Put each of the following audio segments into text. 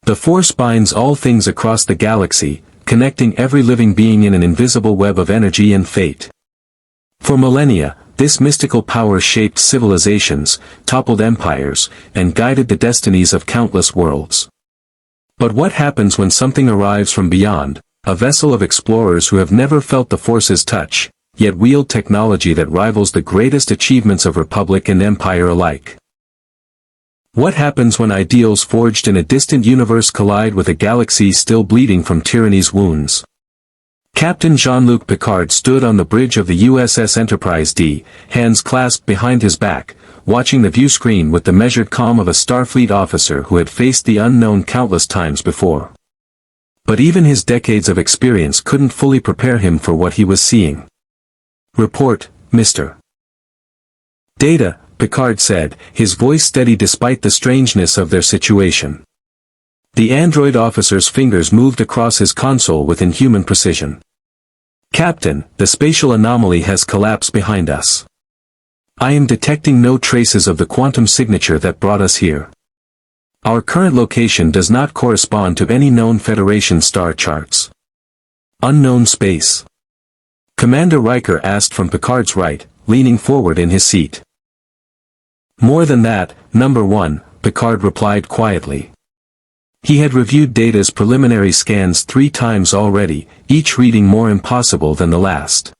The Force binds all things across the galaxy, connecting every living being in an invisible web of energy and fate. For millennia, this mystical power shaped civilizations, toppled empires, and guided the destinies of countless worlds. But what happens when something arrives from beyond, a vessel of explorers who have never felt the Force's touch, yet wield technology that rivals the greatest achievements of Republic and Empire alike? What happens when ideals forged in a distant universe collide with a galaxy still bleeding from tyranny's wounds? Captain Jean-Luc Picard stood on the bridge of the USS Enterprise-D, hands clasped behind his back, watching the view screen with the measured calm of a Starfleet officer who had faced the unknown countless times before. But even his decades of experience couldn't fully prepare him for what he was seeing. "Report, Mr. Data," Picard said, his voice steady despite the strangeness of their situation. The android officer's fingers moved across his console with inhuman precision. "Captain, the spatial anomaly has collapsed behind us. I am detecting no traces of the quantum signature that brought us here. Our current location does not correspond to any known Federation star charts." "Unknown space?" Commander Riker asked from Picard's right, leaning forward in his seat. "More than that, number one," Picard replied quietly. He had reviewed Data's preliminary scans 3 times already, each reading more impossible than the last.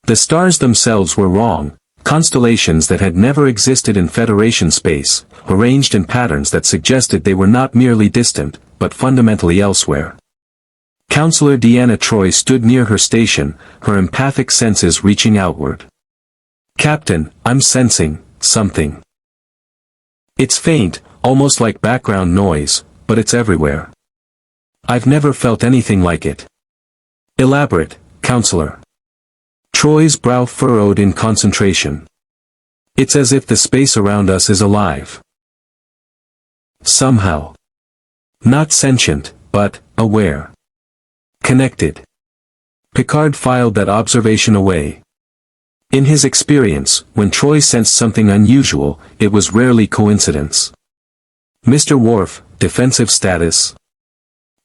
The stars themselves were wrong, constellations that had never existed in Federation space, arranged in patterns that suggested they were not merely distant, but fundamentally elsewhere. Counselor Deanna Troi stood near her station, her empathic senses reaching outward. "Captain, I'm sensing something. It's faint, almost like background noise, but it's everywhere. I've never felt anything like it." "Elaborate, Counselor." Troy's brow furrowed in concentration. "It's as if the space around us is alive. Somehow. Not sentient, but aware. Connected." Picard filed that observation away. In his experience, when Troy sensed something unusual, it was rarely coincidence. "Mr. Worf, defensive status?"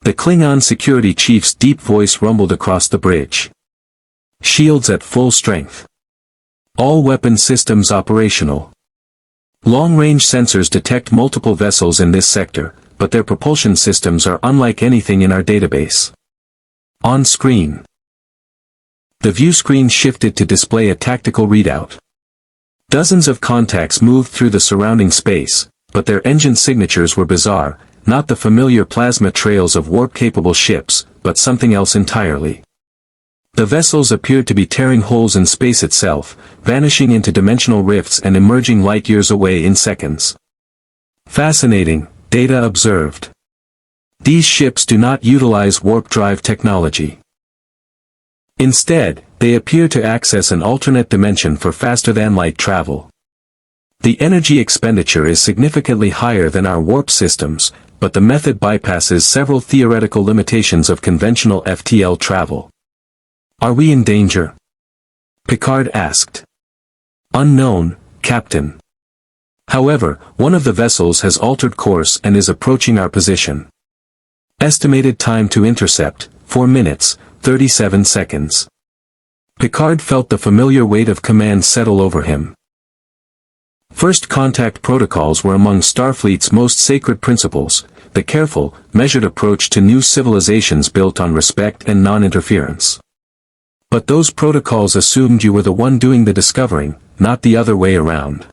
The Klingon security chief's deep voice rumbled across the bridge. "Shields at full strength. All weapon systems operational. Long-range sensors detect multiple vessels in this sector, but their propulsion systems are unlike anything in our database. On screen." The view screen shifted to display a tactical readout. Dozens of contacts moved through the surrounding space, but their engine signatures were bizarre, not the familiar plasma trails of warp-capable ships, but something else entirely. The vessels appeared to be tearing holes in space itself, vanishing into dimensional rifts and emerging light years away in seconds. "Fascinating," Data observed. "These ships do not utilize warp drive technology. Instead, they appear to access an alternate dimension for faster-than-light travel. The energy expenditure is significantly higher than our warp systems, but the method bypasses several theoretical limitations of conventional FTL travel." "Are we in danger?" Picard asked. "Unknown, Captain. However, one of the vessels has altered course and is approaching our position. Estimated time to intercept, 4 minutes, 37 seconds. Picard felt the familiar weight of command settle over him. First contact protocols were among Starfleet's most sacred principles, the careful, measured approach to new civilizations built on respect and non-interference. But those protocols assumed you were the one doing the discovering, not the other way around.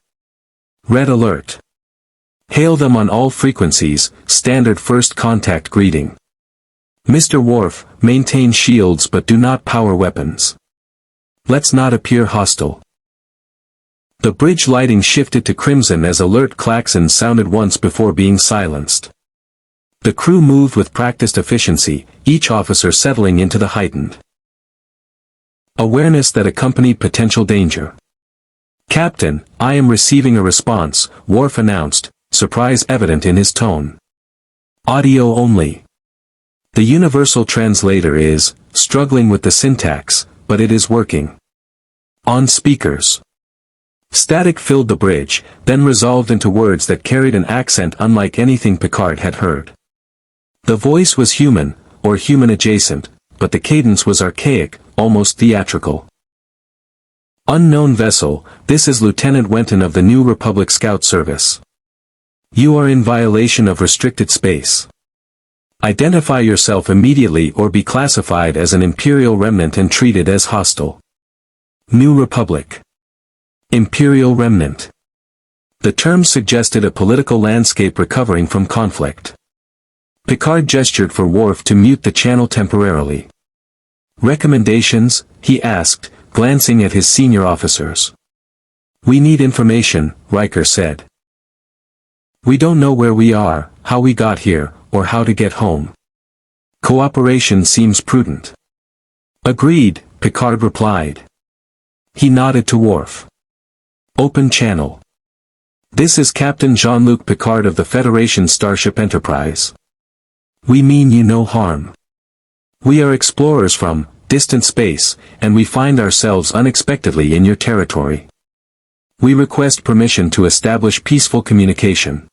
Red alert. Hail them on all frequencies, standard first contact greeting. Mr. Worf, maintain shields but do not power weapons. Let's not appear hostile. The bridge lighting shifted to crimson as alert klaxons sounded once before being silenced. The crew moved with practiced efficiency, each officer settling into the heightened awareness that accompanied potential danger. "Captain, I am receiving a response," Worf announced, surprise evident in his tone. "Audio only. The universal translator is struggling with the syntax, but it is working. On speakers." Static filled the bridge, then resolved into words that carried an accent unlike anything Picard had heard. The voice was human, or human-adjacent, but the cadence was archaic, almost theatrical. Unknown vessel, this is Lieutenant Wenton of the New Republic Scout Service. You are in violation of restricted space. Identify yourself immediately or be classified as an Imperial remnant and treated as hostile. New Republic. Imperial remnant. The term suggested a political landscape recovering from conflict. Picard gestured for Worf to mute the channel temporarily. Recommendations, he asked, glancing at his senior officers. We need information, Riker said. We don't know where we are, how we got here, or how to get home. Cooperation seems prudent. Agreed, Picard replied. He nodded to Worf. Open channel. This is Captain Jean-Luc Picard of the Federation Starship Enterprise. We mean you no harm. We are explorers from distant space, and we find ourselves unexpectedly in your territory. We request permission to establish peaceful communication.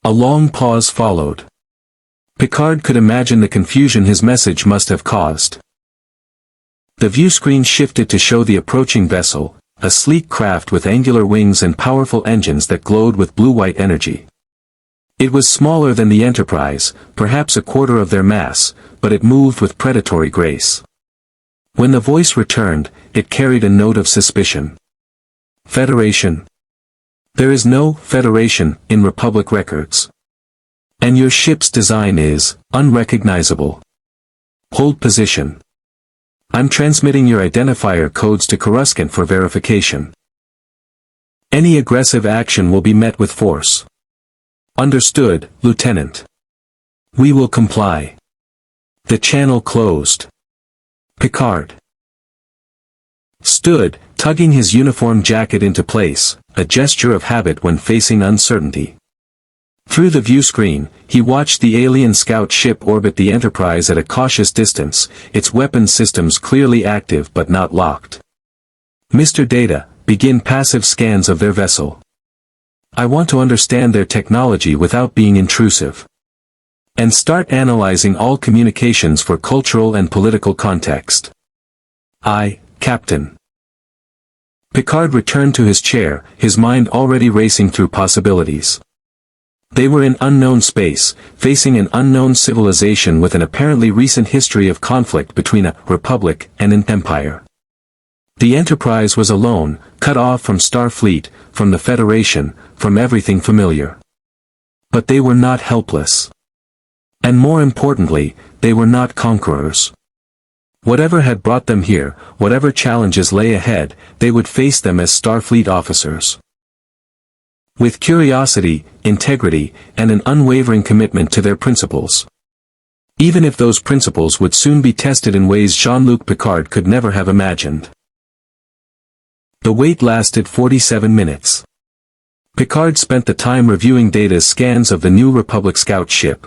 A long pause followed. Picard could imagine the confusion his message must have caused. The view screen shifted to show the approaching vessel, a sleek craft with angular wings and powerful engines that glowed with blue-white energy. It was smaller than the Enterprise, perhaps a quarter of their mass, but it moved with predatory grace. When the voice returned, it carried a note of suspicion. Federation. There is no Federation in Republic records. And your ship's design is unrecognizable. Hold position. I'm transmitting your identifier codes to Coruscant for verification. Any aggressive action will be met with force. Understood, Lieutenant. We will comply. The channel closed. Picard stood, tugging his uniform jacket into place, a gesture of habit when facing uncertainty. Through the view screen, he watched the alien scout ship orbit the Enterprise at a cautious distance, its weapons systems clearly active but not locked. Mr. Data, begin passive scans of their vessel. I want to understand their technology without being intrusive. And start analyzing all communications for cultural and political context. Aye, Captain. Picard returned to his chair, his mind already racing through possibilities. They were in unknown space, facing an unknown civilization with an apparently recent history of conflict between a republic and an empire. The Enterprise was alone, cut off from Starfleet, from the Federation, from everything familiar. But they were not helpless. And more importantly, they were not conquerors. Whatever had brought them here, whatever challenges lay ahead, they would face them as Starfleet officers. With curiosity, integrity, and an unwavering commitment to their principles. Even if those principles would soon be tested in ways Jean-Luc Picard could never have imagined. The wait lasted 47 minutes. Picard spent the time reviewing Data's scans of the New Republic scout ship.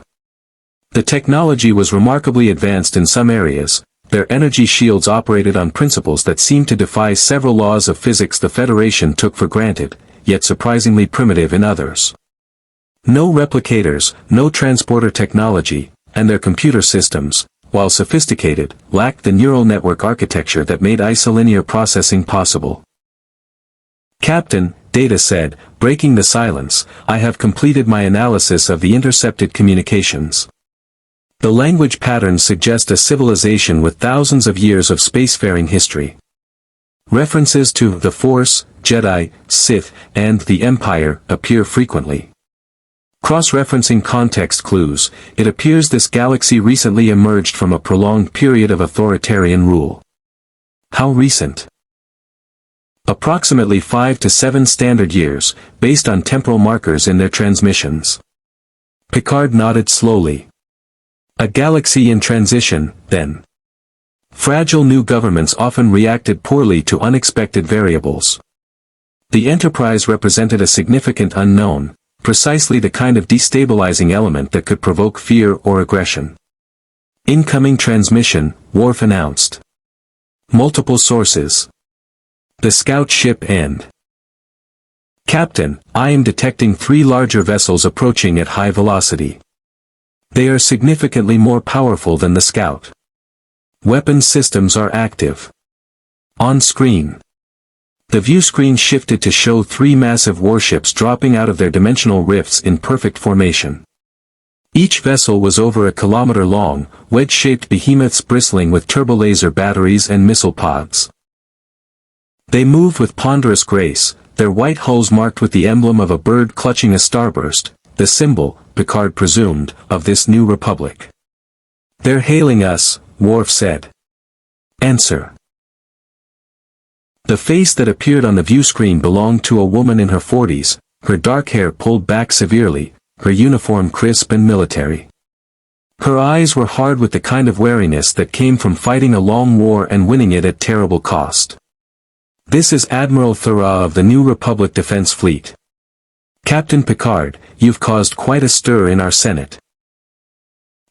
The technology was remarkably advanced in some areas. Their energy shields operated on principles that seemed to defy several laws of physics the Federation took for granted, yet surprisingly primitive in others. No replicators, no transporter technology, and their computer systems, while sophisticated, lacked the neural network architecture that made isolinear processing possible. Captain, Data said, breaking the silence, I have completed my analysis of the intercepted communications. The language patterns suggest a civilization with thousands of years of spacefaring history. References to the Force, Jedi, Sith, and the Empire appear frequently. Cross-referencing context clues, it appears this galaxy recently emerged from a prolonged period of authoritarian rule. How recent? Approximately 5 to 7 standard years, based on temporal markers in their transmissions. Picard nodded slowly. A galaxy in transition, then. Fragile new governments often reacted poorly to unexpected variables. The Enterprise represented a significant unknown, precisely the kind of destabilizing element that could provoke fear or aggression. Incoming transmission, Worf announced. Multiple sources. The scout ship and. Captain, I am detecting 3 larger vessels approaching at high velocity. They are significantly more powerful than the Scout. Weapons systems are active. On screen. The view screen shifted to show 3 massive warships dropping out of their dimensional rifts in perfect formation. Each vessel was over a kilometer long, wedge-shaped behemoths bristling with turbolaser batteries and missile pods. They moved with ponderous grace, their white hulls marked with the emblem of a bird clutching a starburst, the symbol, Picard presumed, of this new republic. "They're hailing us," Worf said. "Answer." The face that appeared on the view screen belonged to a woman in her 40s, her dark hair pulled back severely, her uniform crisp and military. Her eyes were hard with the kind of wariness that came from fighting a long war and winning it at terrible cost. "This is Admiral Thura of the New Republic Defense Fleet. Captain Picard, you've caused quite a stir in our Senate."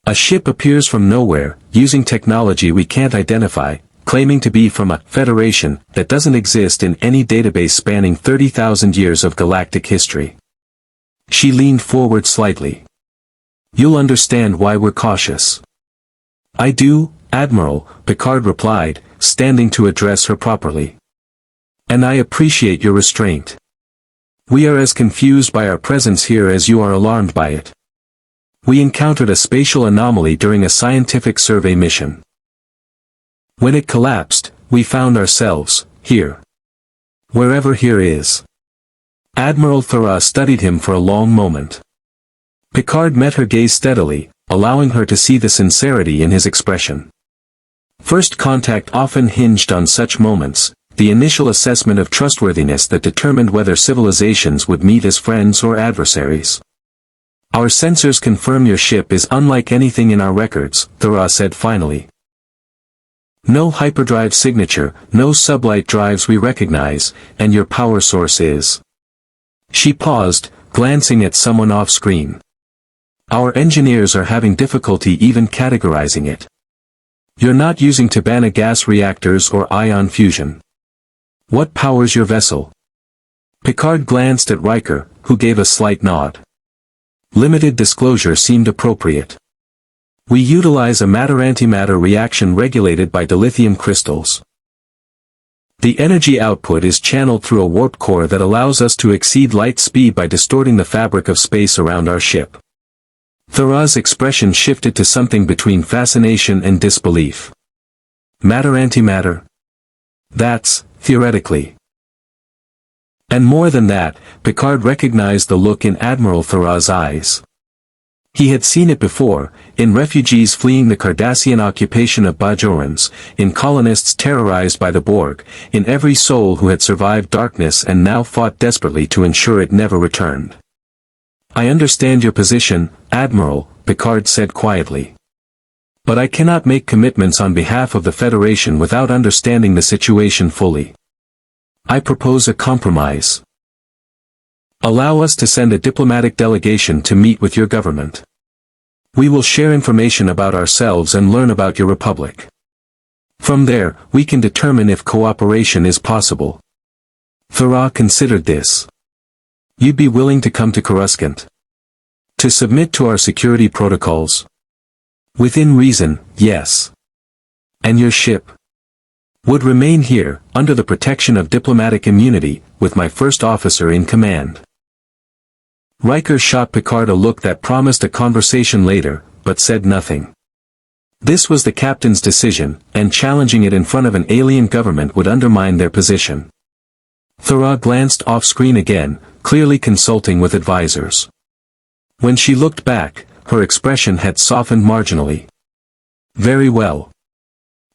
A ship appears from nowhere, using technology we can't identify, claiming to be from a federation that doesn't exist in any database spanning 30,000 years of galactic history. She leaned forward slightly. "You'll understand why we're cautious." "I do, Admiral," Picard replied, standing to address her properly. "And I appreciate your restraint. We are as confused by our presence here as you are alarmed by it. We encountered a spatial anomaly during a scientific survey mission. When it collapsed, we found ourselves, here. Wherever here is." Admiral Thura studied him for a long moment. Picard met her gaze steadily, allowing her to see the sincerity in his expression. First contact often hinged on such moments, the initial assessment of trustworthiness that determined whether civilizations would meet as friends or adversaries. "Our sensors confirm your ship is unlike anything in our records," Thura said finally. "No hyperdrive signature, no sublight drives we recognize, and your power source is." She paused, glancing at someone off-screen. "Our engineers are having difficulty even categorizing it. You're not using Tabana gas reactors or ion fusion. What powers your vessel?" Picard glanced at Riker, who gave a slight nod. Limited disclosure seemed appropriate. "We utilize a matter-antimatter reaction regulated by dilithium crystals. The energy output is channeled through a warp core that allows us to exceed light speed by distorting the fabric of space around our ship." Thura's expression shifted to something between fascination and disbelief. "Matter-antimatter? That's, theoretically." And more than that, Picard recognized the look in Admiral Thura's eyes. He had seen it before, in refugees fleeing the Cardassian occupation of Bajorans, in colonists terrorized by the Borg, in every soul who had survived darkness and now fought desperately to ensure it never returned. "I understand your position, Admiral," Picard said quietly. "But I cannot make commitments on behalf of the Federation without understanding the situation fully. I propose a compromise. Allow us to send a diplomatic delegation to meet with your government. We will share information about ourselves and learn about your republic. From there, we can determine if cooperation is possible." Thura considered this. "You'd be willing to come to Coruscant? To submit to our security protocols?" "Within reason, yes." "And your ship?" "Would remain here, under the protection of diplomatic immunity, with my first officer in command." Riker shot Picard a look that promised a conversation later, but said nothing. This was the captain's decision, and challenging it in front of an alien government would undermine their position. Thura glanced off-screen again, clearly consulting with advisors. When she looked back, her expression had softened marginally. "Very well.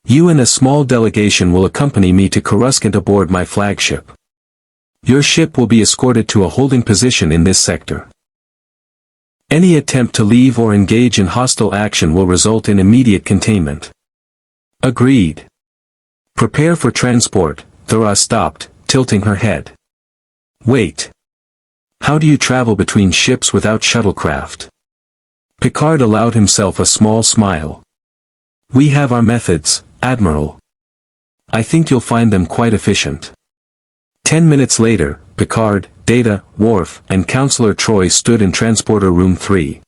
You and a small delegation will accompany me to Coruscant aboard my flagship. Your ship will be escorted to a holding position in this sector. Any attempt to leave or engage in hostile action will result in immediate containment." "Agreed." "Prepare for transport." Thura stopped, tilting her head. "Wait. How do you travel between ships without shuttlecraft?" Picard allowed himself a small smile. "We have our methods, Admiral. I think you'll find them quite efficient." 10 minutes later, Picard, Data, Worf, and Counselor Troy stood in Transporter Room 3.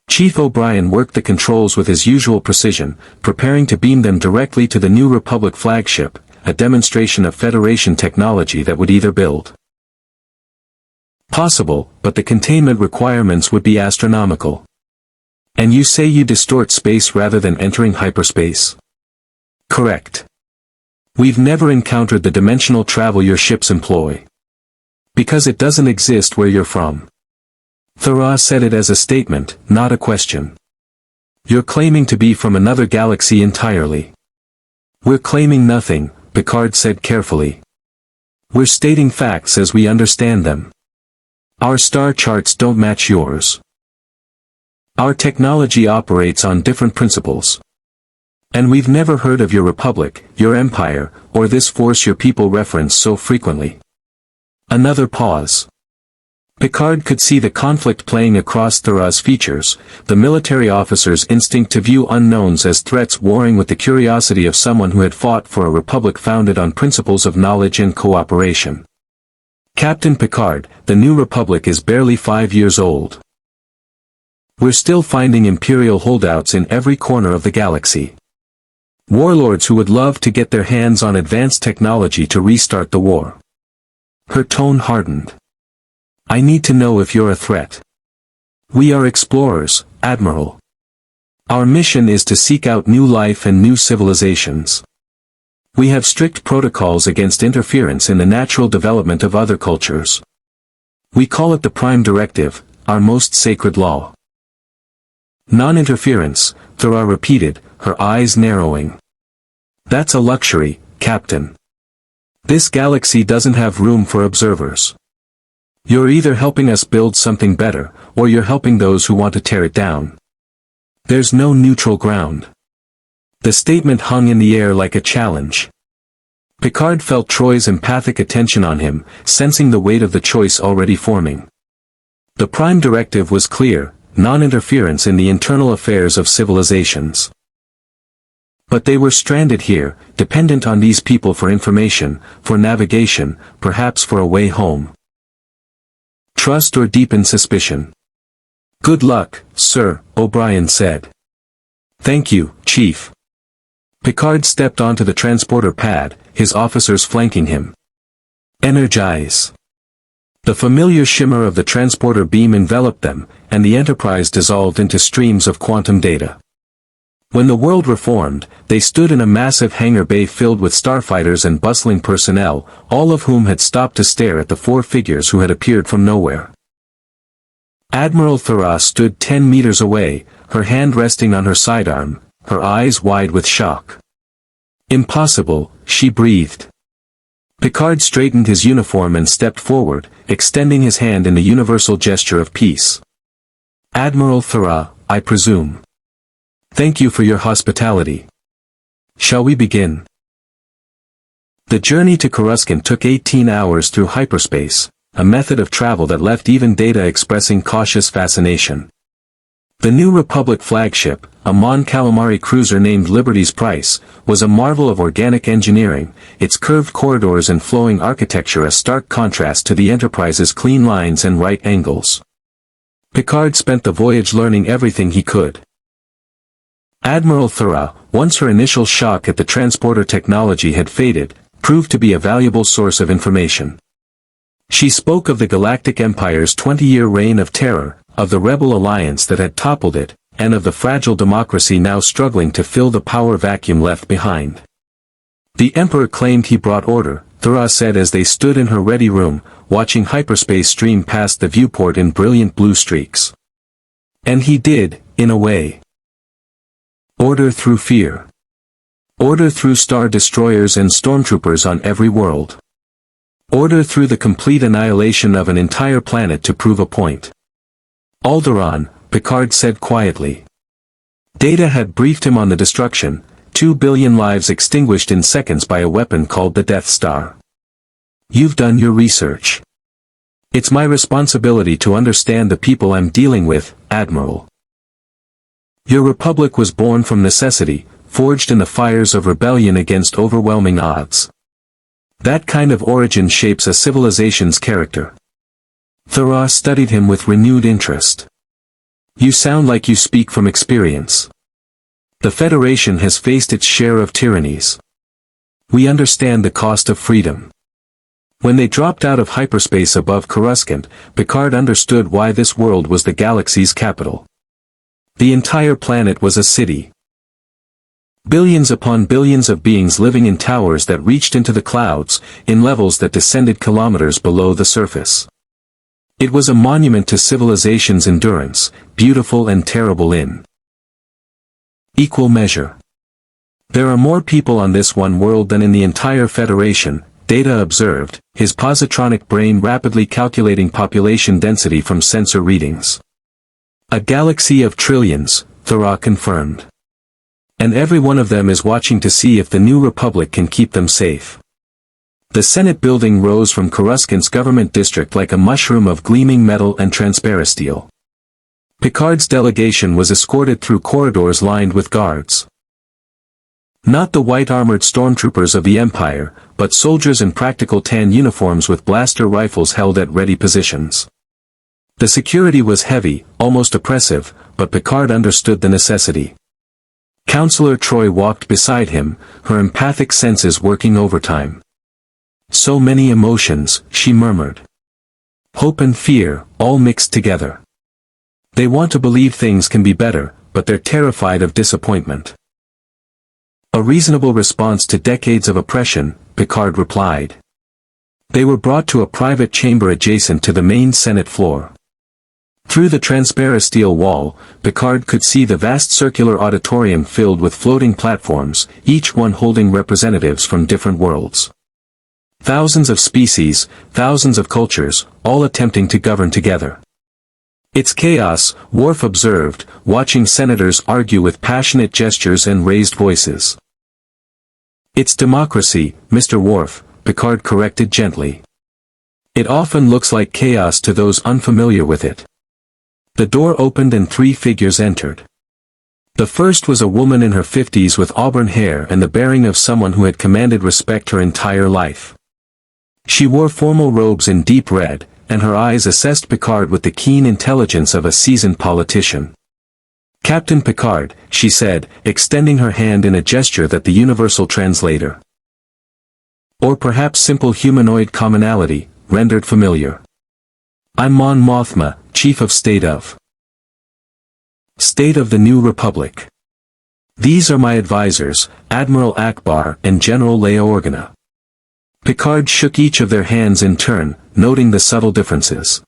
Chief O'Brien worked the controls with his usual precision, preparing to beam them directly to the New Republic flagship, a demonstration of Federation technology that would either build possible, but the containment requirements would be astronomical. And you say you distort space rather than entering hyperspace? Correct. We've never encountered the dimensional travel your ships employ. Because it doesn't exist where you're from. Thera said it as a statement, not a question. You're claiming to be from another galaxy entirely. We're claiming nothing, Picard said carefully. We're stating facts as we understand them. Our star charts don't match yours. Our technology operates on different principles. And we've never heard of your republic, your empire, or this force your people reference so frequently. Another pause. Picard could see the conflict playing across Thera's features, the military officer's instinct to view unknowns as threats warring with the curiosity of someone who had fought for a republic founded on principles of knowledge and cooperation. Captain Picard, the New Republic is barely 5 years old. We're still finding Imperial holdouts in every corner of the galaxy. Warlords who would love to get their hands on advanced technology to restart the war. Her tone hardened. I need to know if you're a threat. We are explorers, Admiral. Our mission is to seek out new life and new civilizations. We have strict protocols against interference in the natural development of other cultures. We call it the Prime Directive, our most sacred law. Non-interference, Thera repeated, her eyes narrowing. That's a luxury, Captain. This galaxy doesn't have room for observers. You're either helping us build something better, or you're helping those who want to tear it down. There's no neutral ground. The statement hung in the air like a challenge. Picard felt Troy's empathic attention on him, sensing the weight of the choice already forming. The Prime Directive was clear, non-interference in the internal affairs of civilizations. But they were stranded here, dependent on these people for information, for navigation, perhaps for a way home. Trust or deepen suspicion? Good luck, sir, O'Brien said. Thank you, Chief. Picard stepped onto the transporter pad, his officers flanking him. Energize. The familiar shimmer of the transporter beam enveloped them, and the Enterprise dissolved into streams of quantum data. When the world reformed, they stood in a massive hangar bay filled with starfighters and bustling personnel, all of whom had stopped to stare at the four figures who had appeared from nowhere. Admiral Thera stood 10 meters away, her hand resting on her sidearm, her eyes wide with shock. Impossible, she breathed. Picard straightened his uniform and stepped forward, extending his hand in the universal gesture of peace. Admiral Thera, I presume. Thank you for your hospitality. Shall we begin? The journey to Coruscant took 18 hours through hyperspace, a method of travel that left even Data expressing cautious fascination. The New Republic flagship, a Mon Calamari cruiser named Liberty's Price, was a marvel of organic engineering, its curved corridors and flowing architecture a stark contrast to the Enterprise's clean lines and right angles. Picard spent the voyage learning everything he could. Admiral Thera, once her initial shock at the transporter technology had faded, proved to be a valuable source of information. She spoke of the Galactic Empire's 20-year reign of terror, of the rebel alliance that had toppled it, and of the fragile democracy now struggling to fill the power vacuum left behind. The Emperor claimed he brought order, Thera said as they stood in her ready room, watching hyperspace stream past the viewport in brilliant blue streaks. And he did, in a way. Order through fear. Order through star destroyers and stormtroopers on every world. Order through the complete annihilation of an entire planet to prove a point. Alderaan, Picard said quietly. Data had briefed him on the destruction, 2 billion lives extinguished in seconds by a weapon called the Death Star. You've done your research. It's my responsibility to understand the people I'm dealing with, Admiral. Your republic was born from necessity, forged in the fires of rebellion against overwhelming odds. That kind of origin shapes a civilization's character. Thera studied him with renewed interest. You sound like you speak from experience. The Federation has faced its share of tyrannies. We understand the cost of freedom. When they dropped out of hyperspace above Coruscant, Picard understood why this world was the galaxy's capital. The entire planet was a city. Billions upon billions of beings living in towers that reached into the clouds, in levels that descended kilometers below the surface. It was a monument to civilization's endurance, beautiful and terrible in equal measure. There are more people on this one world than in the entire Federation, Data observed, his positronic brain rapidly calculating population density from sensor readings. A galaxy of trillions, Thera confirmed. And every one of them is watching to see if the new Republic can keep them safe. The Senate building rose from Coruscant's government district like a mushroom of gleaming metal and transparent steel. Picard's delegation was escorted through corridors lined with guards. Not the white-armored stormtroopers of the Empire, but soldiers in practical tan uniforms with blaster rifles held at ready positions. The security was heavy, almost oppressive, but Picard understood the necessity. Counselor Troi walked beside him, her empathic senses working overtime. So many emotions, she murmured. Hope and fear, all mixed together. They want to believe things can be better, but they're terrified of disappointment. A reasonable response to decades of oppression, Picard replied. They were brought to a private chamber adjacent to the main Senate floor. Through the transparent steel wall, Picard could see the vast circular auditorium filled with floating platforms, each one holding representatives from different worlds. Thousands of species, thousands of cultures, all attempting to govern together. It's chaos, Worf observed, watching senators argue with passionate gestures and raised voices. It's democracy, Mr. Worf, Picard corrected gently. It often looks like chaos to those unfamiliar with it. The door opened and 3 figures entered. The first was a woman in her 50s with auburn hair and the bearing of someone who had commanded respect her entire life. She wore formal robes in deep red, and her eyes assessed Picard with the keen intelligence of a seasoned politician. Captain Picard, she said, extending her hand in a gesture that the universal translator. Or perhaps simple humanoid commonality, rendered familiar. I'm Mon Mothma, Chief of State of the New Republic. These are my advisors, Admiral Akbar and General Leia Organa. Picard shook each of their hands in turn, noting the subtle differences.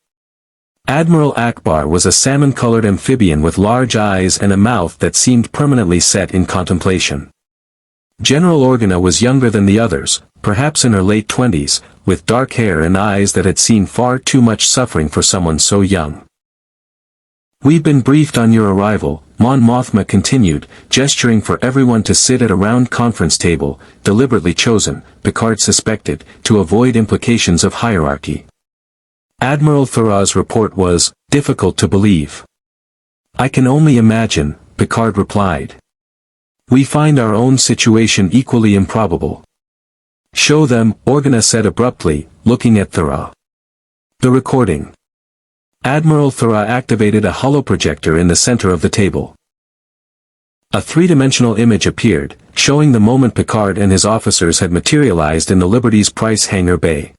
Admiral Akbar was a salmon-colored amphibian with large eyes and a mouth that seemed permanently set in contemplation. General Organa was younger than the others, perhaps in her late 20s, with dark hair and eyes that had seen far too much suffering for someone so young. We've been briefed on your arrival, Mon Mothma continued, gesturing for everyone to sit at a round conference table, deliberately chosen, Picard suspected, to avoid implications of hierarchy. Admiral Thera's report was difficult to believe. I can only imagine, Picard replied. We find our own situation equally improbable. Show them, Organa said abruptly, looking at Thera. The recording. Admiral Thera activated a holoprojector in the center of the table. A 3-dimensional image appeared, showing the moment Picard and his officers had materialized in the Liberty's Price hangar bay.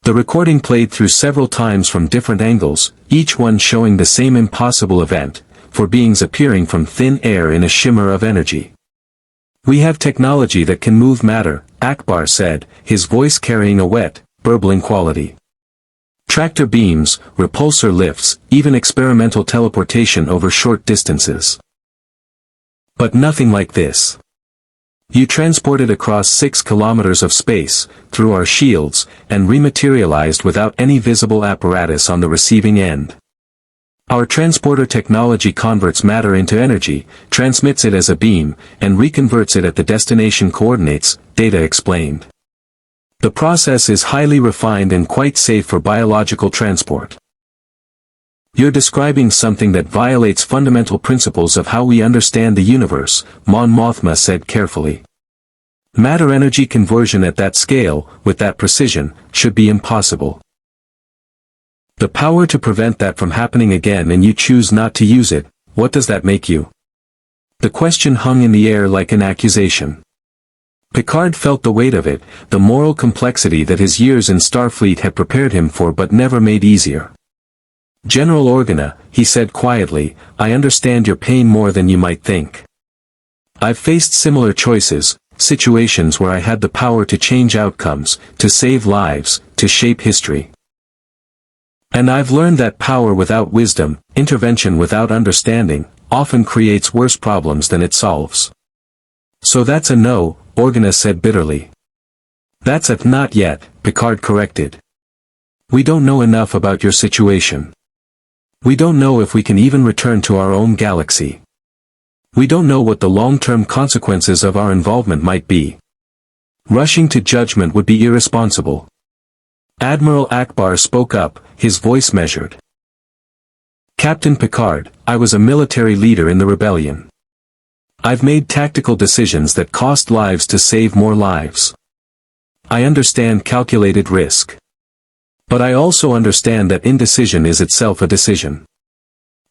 The recording played through several times from different angles, each one showing the same impossible event, for beings appearing from thin air in a shimmer of energy. We have technology that can move matter, Akbar said, his voice carrying a wet, burbling quality. Tractor beams, repulsor lifts, even experimental teleportation over short distances. But nothing like this. You transported across 6 kilometers of space, through our shields, and rematerialized without any visible apparatus on the receiving end. Our transporter technology converts matter into energy, transmits it as a beam, and reconverts it at the destination coordinates, Data explained. The process is highly refined and quite safe for biological transport. You're describing something that violates fundamental principles of how we understand the universe, Mon Mothma said carefully. Matter-energy conversion at that scale, with that precision, should be impossible. The power to prevent that from happening again, and you choose not to use it. What does that make you? The question hung in the air like an accusation. Picard felt the weight of it, the moral complexity that his years in Starfleet had prepared him for but never made easier. General Organa, he said quietly, I understand your pain more than you might think. I've faced similar choices, situations where I had the power to change outcomes, to save lives, to shape history. And I've learned that power without wisdom, intervention without understanding, often creates worse problems than it solves. So that's a no, Organa said bitterly. That's a not yet, Picard corrected. We don't know enough about your situation. We don't know if we can even return to our own galaxy. We don't know what the long-term consequences of our involvement might be. Rushing to judgment would be irresponsible. Admiral Akbar spoke up, his voice measured. Captain Picard, I was a military leader in the rebellion. I've made tactical decisions that cost lives to save more lives. I understand calculated risk. But I also understand that indecision is itself a decision.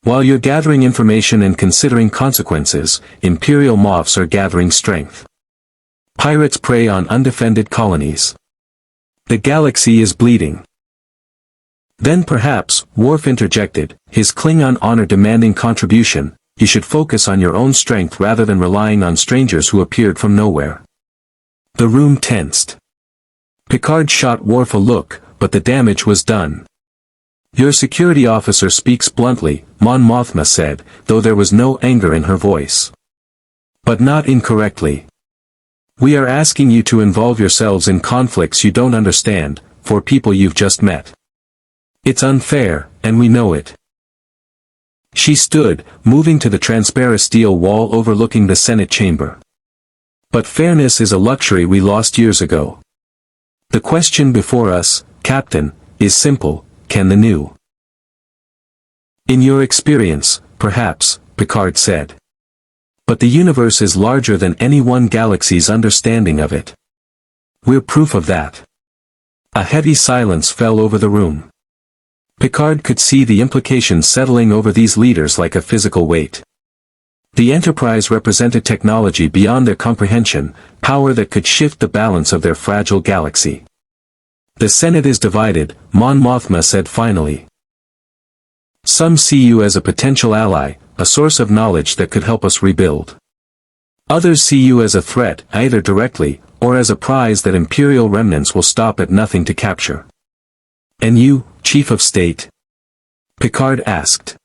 While you're gathering information and considering consequences, Imperial moths are gathering strength. Pirates prey on undefended colonies. The galaxy is bleeding. Then perhaps, Worf interjected, his Klingon honor demanding contribution, you should focus on your own strength rather than relying on strangers who appeared from nowhere. The room tensed. Picard shot Worf a look, but the damage was done. Your security officer speaks bluntly, Mon Mothma said, though there was no anger in her voice. But not incorrectly. We are asking you to involve yourselves in conflicts you don't understand, for people you've just met. It's unfair, and we know it. She stood, moving to the transparent steel wall overlooking the Senate chamber. But fairness is a luxury we lost years ago. The question before us, Captain, is simple, can the new? In your experience, perhaps, Picard said. But the universe is larger than any one galaxy's understanding of it. We're proof of that. A heavy silence fell over the room. Picard could see the implications settling over these leaders like a physical weight. The Enterprise represented technology beyond their comprehension, power that could shift the balance of their fragile galaxy. The Senate is divided, Mon Mothma said finally. Some see you as a potential ally, a source of knowledge that could help us rebuild. Others see you as a threat, either directly, or as a prize that Imperial remnants will stop at nothing to capture. And you, Chief of State? Picard asked.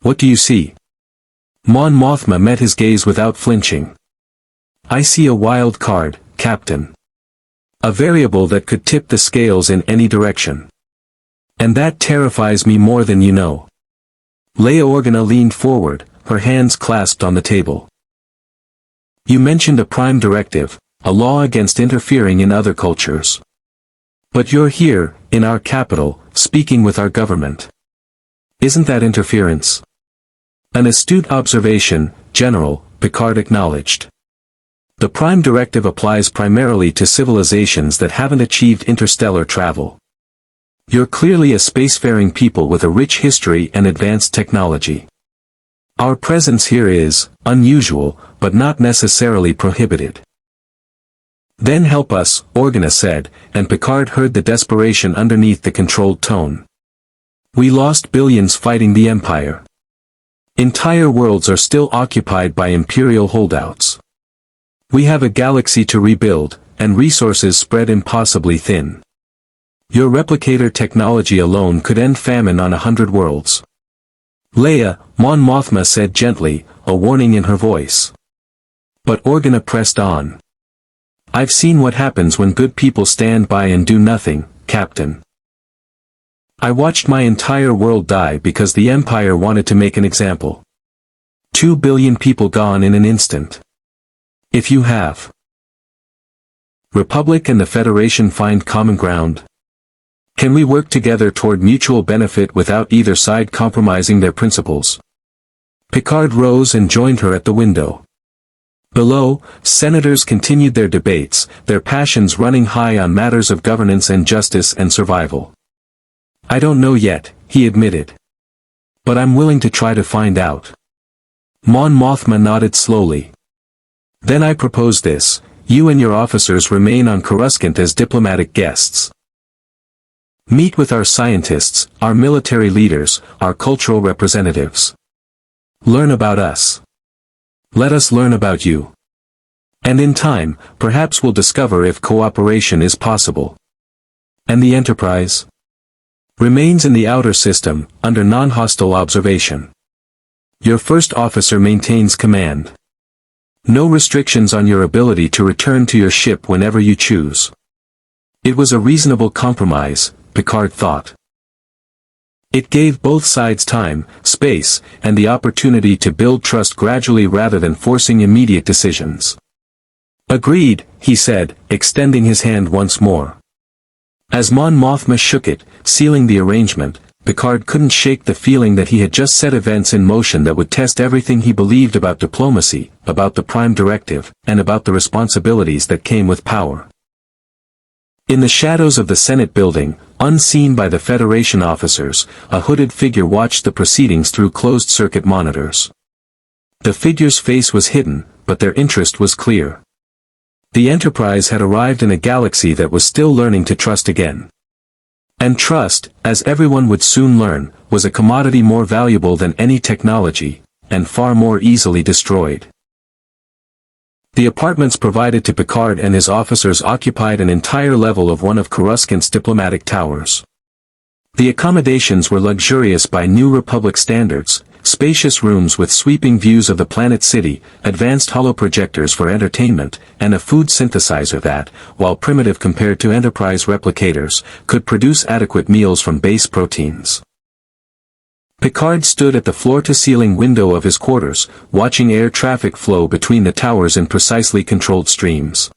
What do you see? Mon Mothma met his gaze without flinching. I see a wild card, Captain. A variable that could tip the scales in any direction. And that terrifies me more than you know. Leia Organa leaned forward, her hands clasped on the table. You mentioned a Prime Directive, a law against interfering in other cultures. But you're here, in our capital, speaking with our government. Isn't that interference? An astute observation, General, Picard acknowledged. The Prime Directive applies primarily to civilizations that haven't achieved interstellar travel. You're clearly a spacefaring people with a rich history and advanced technology. Our presence here is unusual, but not necessarily prohibited. Then help us, Organa said, and Picard heard the desperation underneath the controlled tone. We lost billions fighting the Empire. Entire worlds are still occupied by Imperial holdouts. We have a galaxy to rebuild, and resources spread impossibly thin. Your replicator technology alone could end famine on 100 worlds. Leia, Mon Mothma said gently, a warning in her voice. But Organa pressed on. I've seen what happens when good people stand by and do nothing, Captain. I watched my entire world die because the Empire wanted to make an example. 2 billion people gone in an instant. If you have Republic and the Federation find common ground? Can we work together toward mutual benefit without either side compromising their principles? Picard rose and joined her at the window. Below, senators continued their debates, their passions running high on matters of governance and justice and survival. I don't know yet, he admitted. But I'm willing to try to find out. Mon Mothma nodded slowly. Then I propose this: you and your officers remain on Coruscant as diplomatic guests. Meet with our scientists, our military leaders, our cultural representatives. Learn about us. Let us learn about you. And in time, perhaps we'll discover if cooperation is possible. And the Enterprise remains in the outer system, under non-hostile observation. Your first officer maintains command. No restrictions on your ability to return to your ship whenever you choose. It was a reasonable compromise, Picard thought. It gave both sides time, space, and the opportunity to build trust gradually rather than forcing immediate decisions. Agreed, he said, extending his hand once more. As Mon Mothma shook it, sealing the arrangement, Picard couldn't shake the feeling that he had just set events in motion that would test everything he believed about diplomacy, about the Prime Directive, and about the responsibilities that came with power. In the shadows of the Senate building, unseen by the Federation officers, a hooded figure watched the proceedings through closed-circuit monitors. The figure's face was hidden, but their interest was clear. The Enterprise had arrived in a galaxy that was still learning to trust again. And trust, as everyone would soon learn, was a commodity more valuable than any technology, and far more easily destroyed. The apartments provided to Picard and his officers occupied an entire level of one of Coruscant's diplomatic towers. The accommodations were luxurious by New Republic standards, spacious rooms with sweeping views of the planet city, advanced holoprojectors for entertainment, and a food synthesizer that, while primitive compared to Enterprise replicators, could produce adequate meals from base proteins. Picard stood at the floor-to-ceiling window of his quarters, watching air traffic flow between the towers in precisely controlled streams.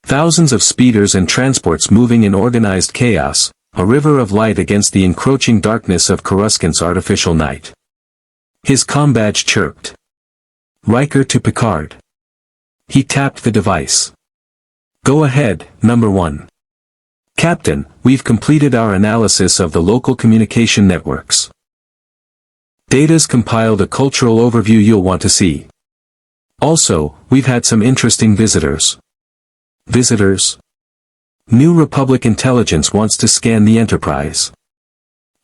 Thousands of speeders and transports moving in organized chaos, a river of light against the encroaching darkness of Coruscant's artificial night. His comm badge chirped. Riker to Picard. He tapped the device. Go ahead, number 1. Captain, we've completed our analysis of the local communication networks. Data's compiled a cultural overview you'll want to see. Also, we've had some interesting visitors. Visitors? New Republic intelligence wants to scan the Enterprise.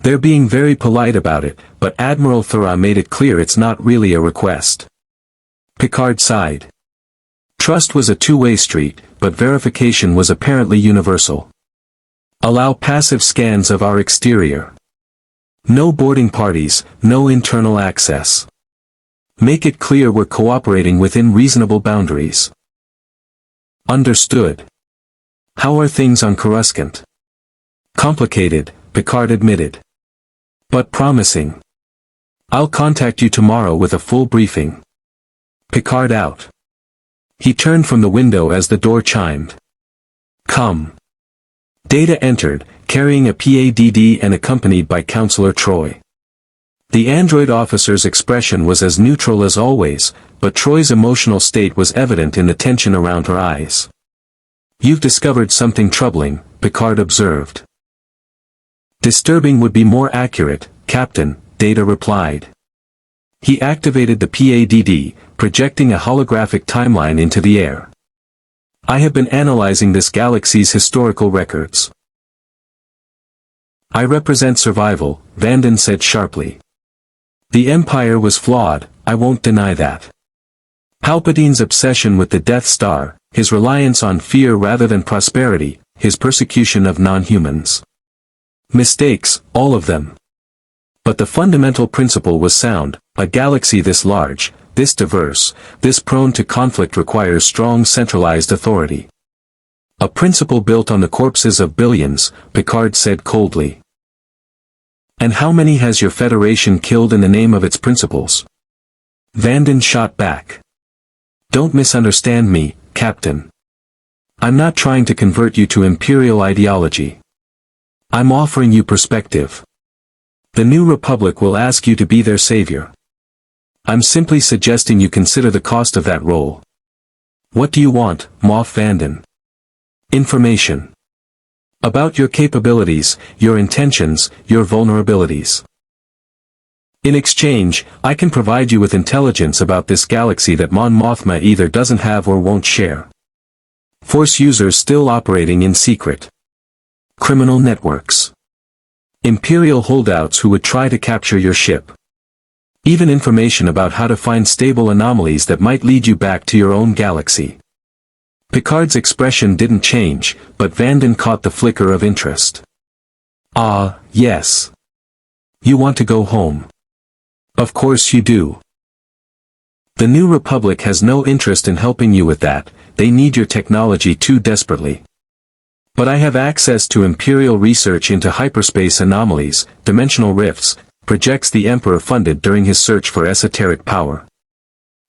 They're being very polite about it, but Admiral Thura made it clear it's not really a request. Picard sighed. Trust was a two-way street, but verification was apparently universal. Allow passive scans of our exterior. No boarding parties, no internal access. Make it clear we're cooperating within reasonable boundaries. Understood. How are things on Coruscant? Complicated, Picard admitted. But promising. I'll contact you tomorrow with a full briefing. Picard out. He turned from the window as the door chimed. Come. Data entered, carrying a PADD and accompanied by Counselor Troy. The android officer's expression was as neutral as always, but Troy's emotional state was evident in the tension around her eyes. You've discovered something troubling, Picard observed. Disturbing would be more accurate, Captain, Data replied. He activated the PADD, projecting a holographic timeline into the air. I have been analyzing this galaxy's historical records. I represent survival, Vanden said sharply. The Empire was flawed, I won't deny that. Palpatine's obsession with the Death Star, his reliance on fear rather than prosperity, his persecution of non-humans. Mistakes, all of them. But the fundamental principle was sound: a galaxy this large, this diverse, this prone to conflict requires strong centralized authority. A principle built on the corpses of billions, Picard said coldly. And how many has your Federation killed in the name of its principles? Vanden shot back. Don't misunderstand me, Captain. I'm not trying to convert you to Imperial ideology. I'm offering you perspective. The New Republic will ask you to be their savior. I'm simply suggesting you consider the cost of that role. What do you want, Moff Vanden? Information. About your capabilities, your intentions, your vulnerabilities. In exchange, I can provide you with intelligence about this galaxy that Mon Mothma either doesn't have or won't share. Force users still operating in secret. Criminal networks. Imperial holdouts who would try to capture your ship. Even information about how to find stable anomalies that might lead you back to your own galaxy. Picard's expression didn't change, but Vanden caught the flicker of interest. Ah, yes. You want to go home. Of course you do. The New Republic has no interest in helping you with that, they need your technology too desperately. But I have access to Imperial research into hyperspace anomalies, dimensional rifts, projects the Emperor funded during his search for esoteric power.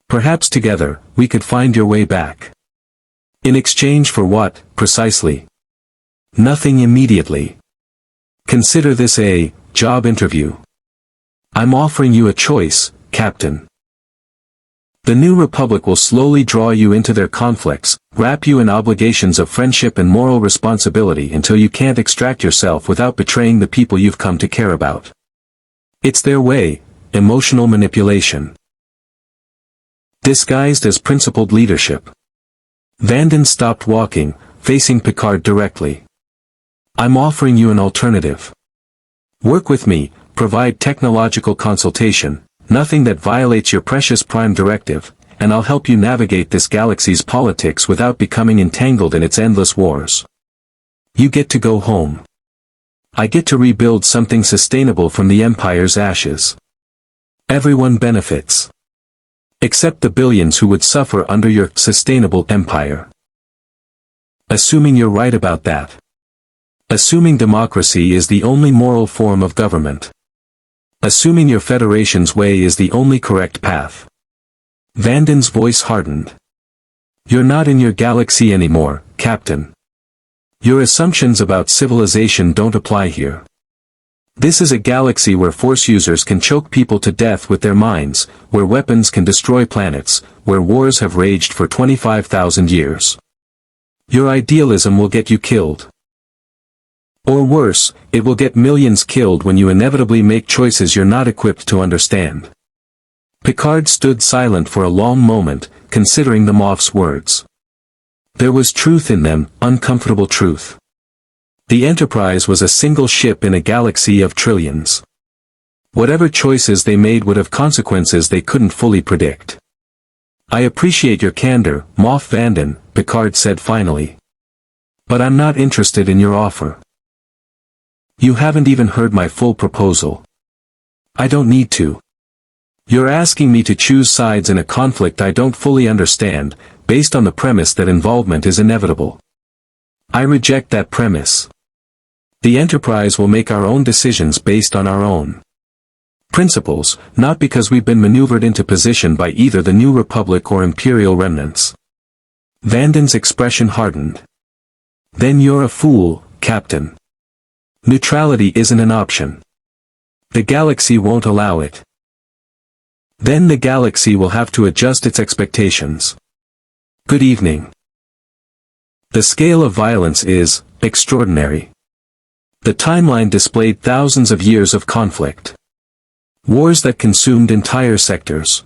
Perhaps together, we could find your way back. In exchange for what, precisely? Nothing immediately. Consider this a job interview. I'm offering you a choice, Captain. The New Republic will slowly draw you into their conflicts, wrap you in obligations of friendship and moral responsibility until you can't extract yourself without betraying the people you've come to care about. It's their way, emotional manipulation. Disguised as principled leadership. Vanden stopped walking, facing Picard directly. I'm offering you an alternative. Work with me, provide technological consultation, nothing that violates your precious Prime Directive, and I'll help you navigate this galaxy's politics without becoming entangled in its endless wars. You get to go home. I get to rebuild something sustainable from the Empire's ashes. Everyone benefits. Except the billions who would suffer under your sustainable empire. Assuming you're right about that. Assuming democracy is the only moral form of government. Assuming your Federation's way is the only correct path. Vanden's voice hardened. You're not in your galaxy anymore, Captain. Your assumptions about civilization don't apply here. This is a galaxy where Force users can choke people to death with their minds, where weapons can destroy planets, where wars have raged for 25,000 years. Your idealism will get you killed. Or worse, it will get millions killed when you inevitably make choices you're not equipped to understand. Picard stood silent for a long moment, considering the Moff's words. There was truth in them, uncomfortable truth. The Enterprise was a single ship in a galaxy of trillions. Whatever choices they made would have consequences they couldn't fully predict. I appreciate your candor, Moff Vanden, Picard said finally. But I'm not interested in your offer. You haven't even heard my full proposal. I don't need to. You're asking me to choose sides in a conflict I don't fully understand, based on the premise that involvement is inevitable. I reject that premise. The Enterprise will make our own decisions based on our own principles, not because we've been maneuvered into position by either the New Republic or Imperial remnants. Vanden's expression hardened. Then you're a fool, Captain. Neutrality isn't an option. The galaxy won't allow it. Then the galaxy will have to adjust its expectations. Good evening. The scale of violence is extraordinary. The timeline displayed thousands of years of conflict. Wars that consumed entire sectors.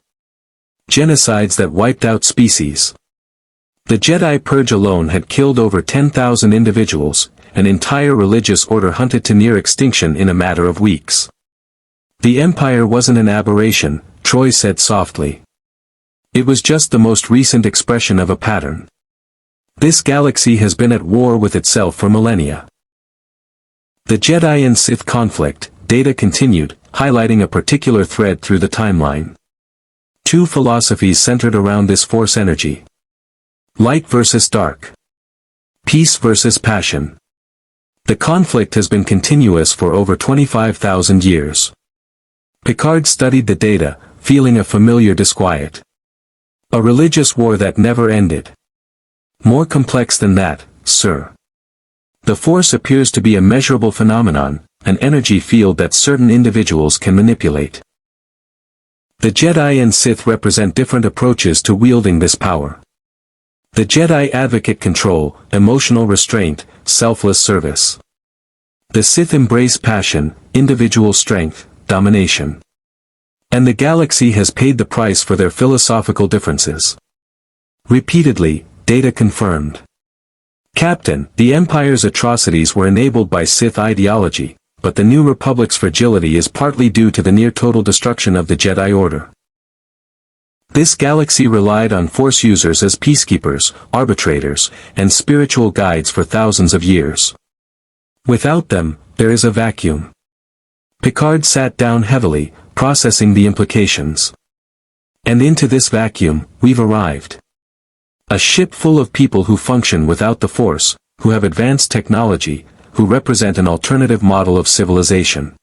Genocides that wiped out species. The Jedi Purge alone had killed over 10,000 individuals, an entire religious order hunted to near extinction in a matter of weeks. The Empire wasn't an aberration, Troy said softly. It was just the most recent expression of a pattern. This galaxy has been at war with itself for millennia. The Jedi and Sith conflict, Data continued, highlighting a particular thread through the timeline. Two philosophies centered around this force energy. Light versus dark. Peace versus passion. The conflict has been continuous for over 25,000 years. Picard studied the data, feeling a familiar disquiet. A religious war that never ended. More complex than that, sir. The Force appears to be a measurable phenomenon, an energy field that certain individuals can manipulate. The Jedi and Sith represent different approaches to wielding this power. The Jedi advocate control, emotional restraint, selfless service. The Sith embrace passion, individual strength, domination. And the galaxy has paid the price for their philosophical differences. Repeatedly, data confirmed. Captain, the Empire's atrocities were enabled by Sith ideology, but the New Republic's fragility is partly due to the near-total destruction of the Jedi Order. This galaxy relied on Force users as peacekeepers, arbitrators, and spiritual guides for thousands of years. Without them, there is a vacuum. Picard sat down heavily, processing the implications. And into this vacuum, we've arrived. A ship full of people who function without the Force, who have advanced technology, who represent an alternative model of civilization.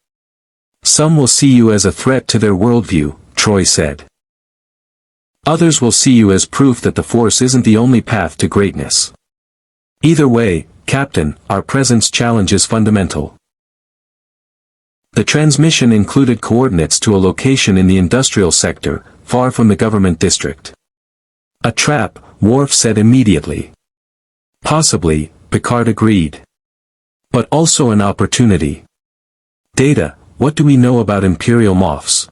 Some will see you as a threat to their worldview, Troy said. Others will see you as proof that the Force isn't the only path to greatness. Either way, Captain, our presence challenge is fundamental. The transmission included coordinates to a location in the industrial sector, far from the government district. A trap, Worf said immediately. Possibly, Picard agreed. But also an opportunity. Data, what do we know about Imperial Moffs?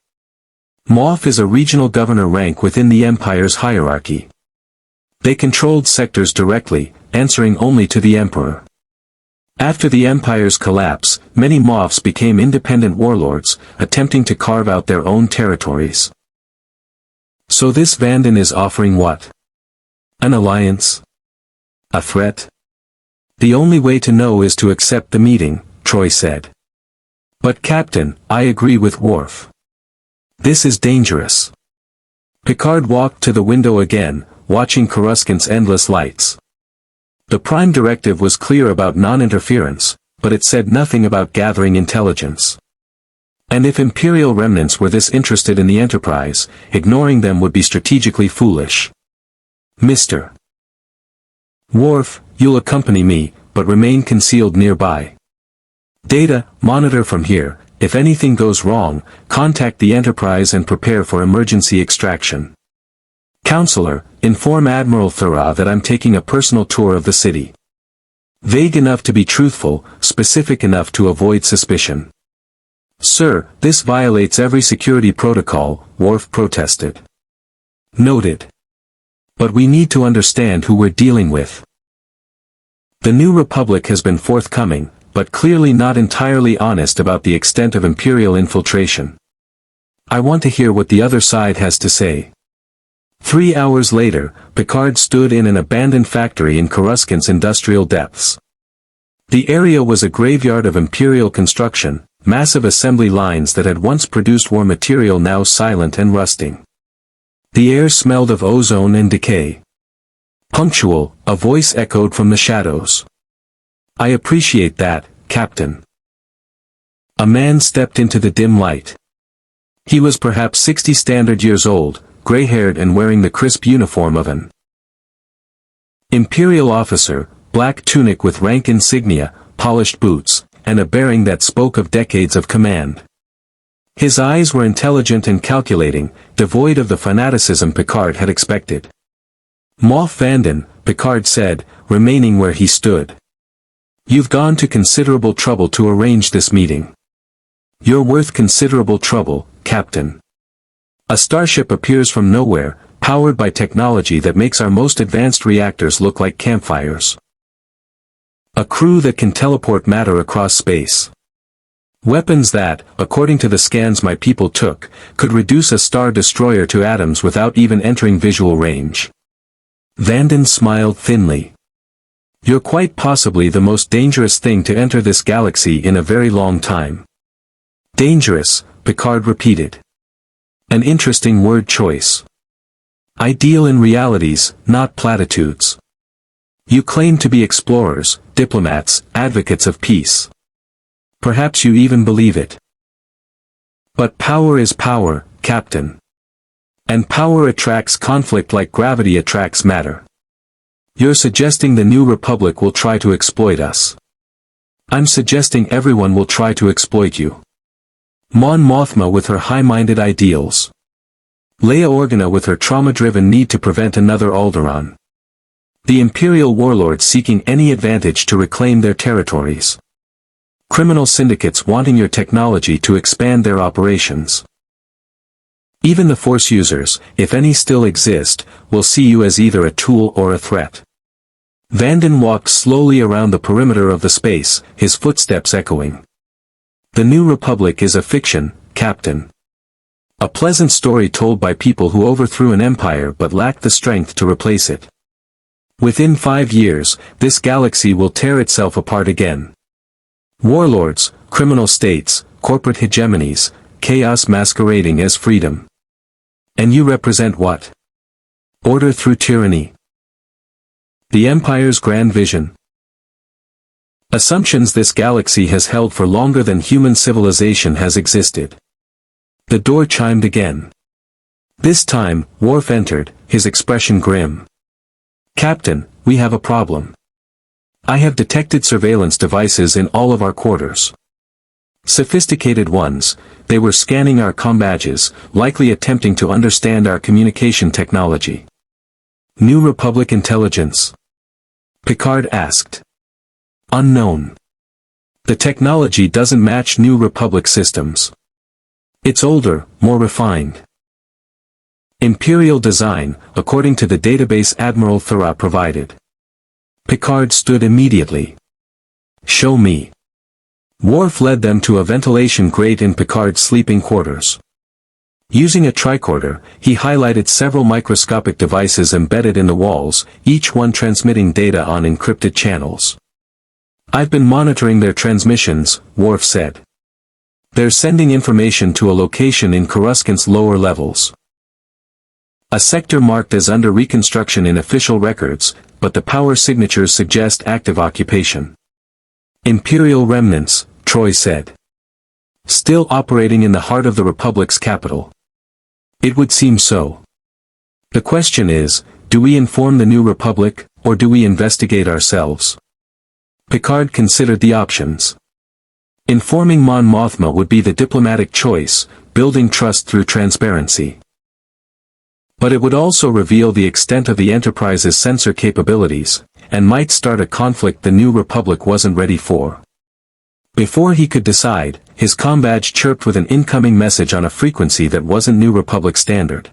Moff is a regional governor rank within the Empire's hierarchy. They controlled sectors directly, answering only to the Emperor. After the Empire's collapse, many Moffs became independent warlords, attempting to carve out their own territories. So this Vanden is offering what? An alliance? A threat? The only way to know is to accept the meeting, Troy said. But Captain, I agree with Worf. This is dangerous. Picard walked to the window again, watching Coruscant's endless lights. The Prime Directive was clear about non-interference, but it said nothing about gathering intelligence. And if Imperial remnants were this interested in the Enterprise, ignoring them would be strategically foolish. Mr. Worf, you'll accompany me, but remain concealed nearby. Data, monitor from here. If anything goes wrong, contact the Enterprise and prepare for emergency extraction. Counselor, inform Admiral Thura that I'm taking a personal tour of the city. Vague enough to be truthful, specific enough to avoid suspicion. Sir, this violates every security protocol, Worf protested. Noted. But we need to understand who we're dealing with. The New Republic has been forthcoming, but clearly not entirely honest about the extent of Imperial infiltration. I want to hear what the other side has to say. 3 hours later, Picard stood in an abandoned factory in Coruscant's industrial depths. The area was a graveyard of Imperial construction, massive assembly lines that had once produced war material now silent and rusting. The air smelled of ozone and decay. Punctual, a voice echoed from the shadows. I appreciate that, Captain. A man stepped into the dim light. He was perhaps 60 standard years old, gray-haired and wearing the crisp uniform of an Imperial officer, black tunic with rank insignia, polished boots, and a bearing that spoke of decades of command. His eyes were intelligent and calculating, devoid of the fanaticism Picard had expected. Moff Vanden, Picard said, remaining where he stood. You've gone to considerable trouble to arrange this meeting. You're worth considerable trouble, Captain. A starship appears from nowhere, powered by technology that makes our most advanced reactors look like campfires. A crew that can teleport matter across space. Weapons that, according to the scans my people took, could reduce a star destroyer to atoms without even entering visual range. Vanden smiled thinly. You're quite possibly the most dangerous thing to enter this galaxy in a very long time. Dangerous, Picard repeated. An interesting word choice. I deal in realities, not platitudes. You claim to be explorers, diplomats, advocates of peace. Perhaps you even believe it. But power is power, Captain. And power attracts conflict like gravity attracts matter. You're suggesting the New Republic will try to exploit us. I'm suggesting everyone will try to exploit you. Mon Mothma with her high-minded ideals. Leia Organa with her trauma-driven need to prevent another Alderaan. The Imperial warlords seeking any advantage to reclaim their territories. Criminal syndicates wanting your technology to expand their operations. Even the Force users, if any still exist, will see you as either a tool or a threat. Vanden walked slowly around the perimeter of the space, his footsteps echoing. The New Republic is a fiction, Captain. A pleasant story told by people who overthrew an empire but lacked the strength to replace it. Within 5 years, this galaxy will tear itself apart again. Warlords, criminal states, corporate hegemonies, chaos masquerading as freedom. And you represent what? Order through tyranny. The Empire's grand vision. Assumptions this galaxy has held for longer than human civilization has existed. The door chimed again. This time, Worf entered, his expression grim. Captain, we have a problem. I have detected surveillance devices in all of our quarters. Sophisticated ones, they were scanning our comm badges, likely attempting to understand our communication technology. New Republic intelligence? Picard asked. Unknown. The technology doesn't match New Republic systems. It's older, more refined. Imperial design, according to the database Admiral Thurah provided. Picard stood immediately. Show me. Worf led them to a ventilation grate in Picard's sleeping quarters. Using a tricorder, he highlighted several microscopic devices embedded in the walls, each one transmitting data on encrypted channels. I've been monitoring their transmissions, Worf said. They're sending information to a location in Coruscant's lower levels. A sector marked as under reconstruction in official records, but the power signatures suggest active occupation. Imperial remnants, Troy said. Still operating in the heart of the Republic's capital. It would seem so. The question is, do we inform the New Republic, or do we investigate ourselves? Picard considered the options. Informing Mon Mothma would be the diplomatic choice, building trust through transparency. But it would also reveal the extent of the Enterprise's sensor capabilities, and might start a conflict the New Republic wasn't ready for. Before he could decide, his comm badge chirped with an incoming message on a frequency that wasn't New Republic standard.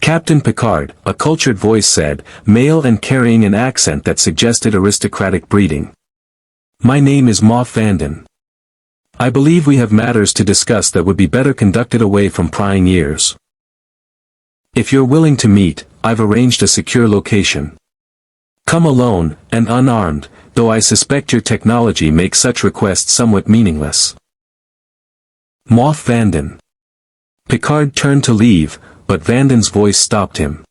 Captain Picard, a cultured voice said, male and carrying an accent that suggested aristocratic breeding. My name is Moff Vanden. I believe we have matters to discuss that would be better conducted away from prying ears. If you're willing to meet, I've arranged a secure location. Come alone, and unarmed, though I suspect your technology makes such requests somewhat meaningless. Moff Vanden. Picard turned to leave, but Vanden's voice stopped him.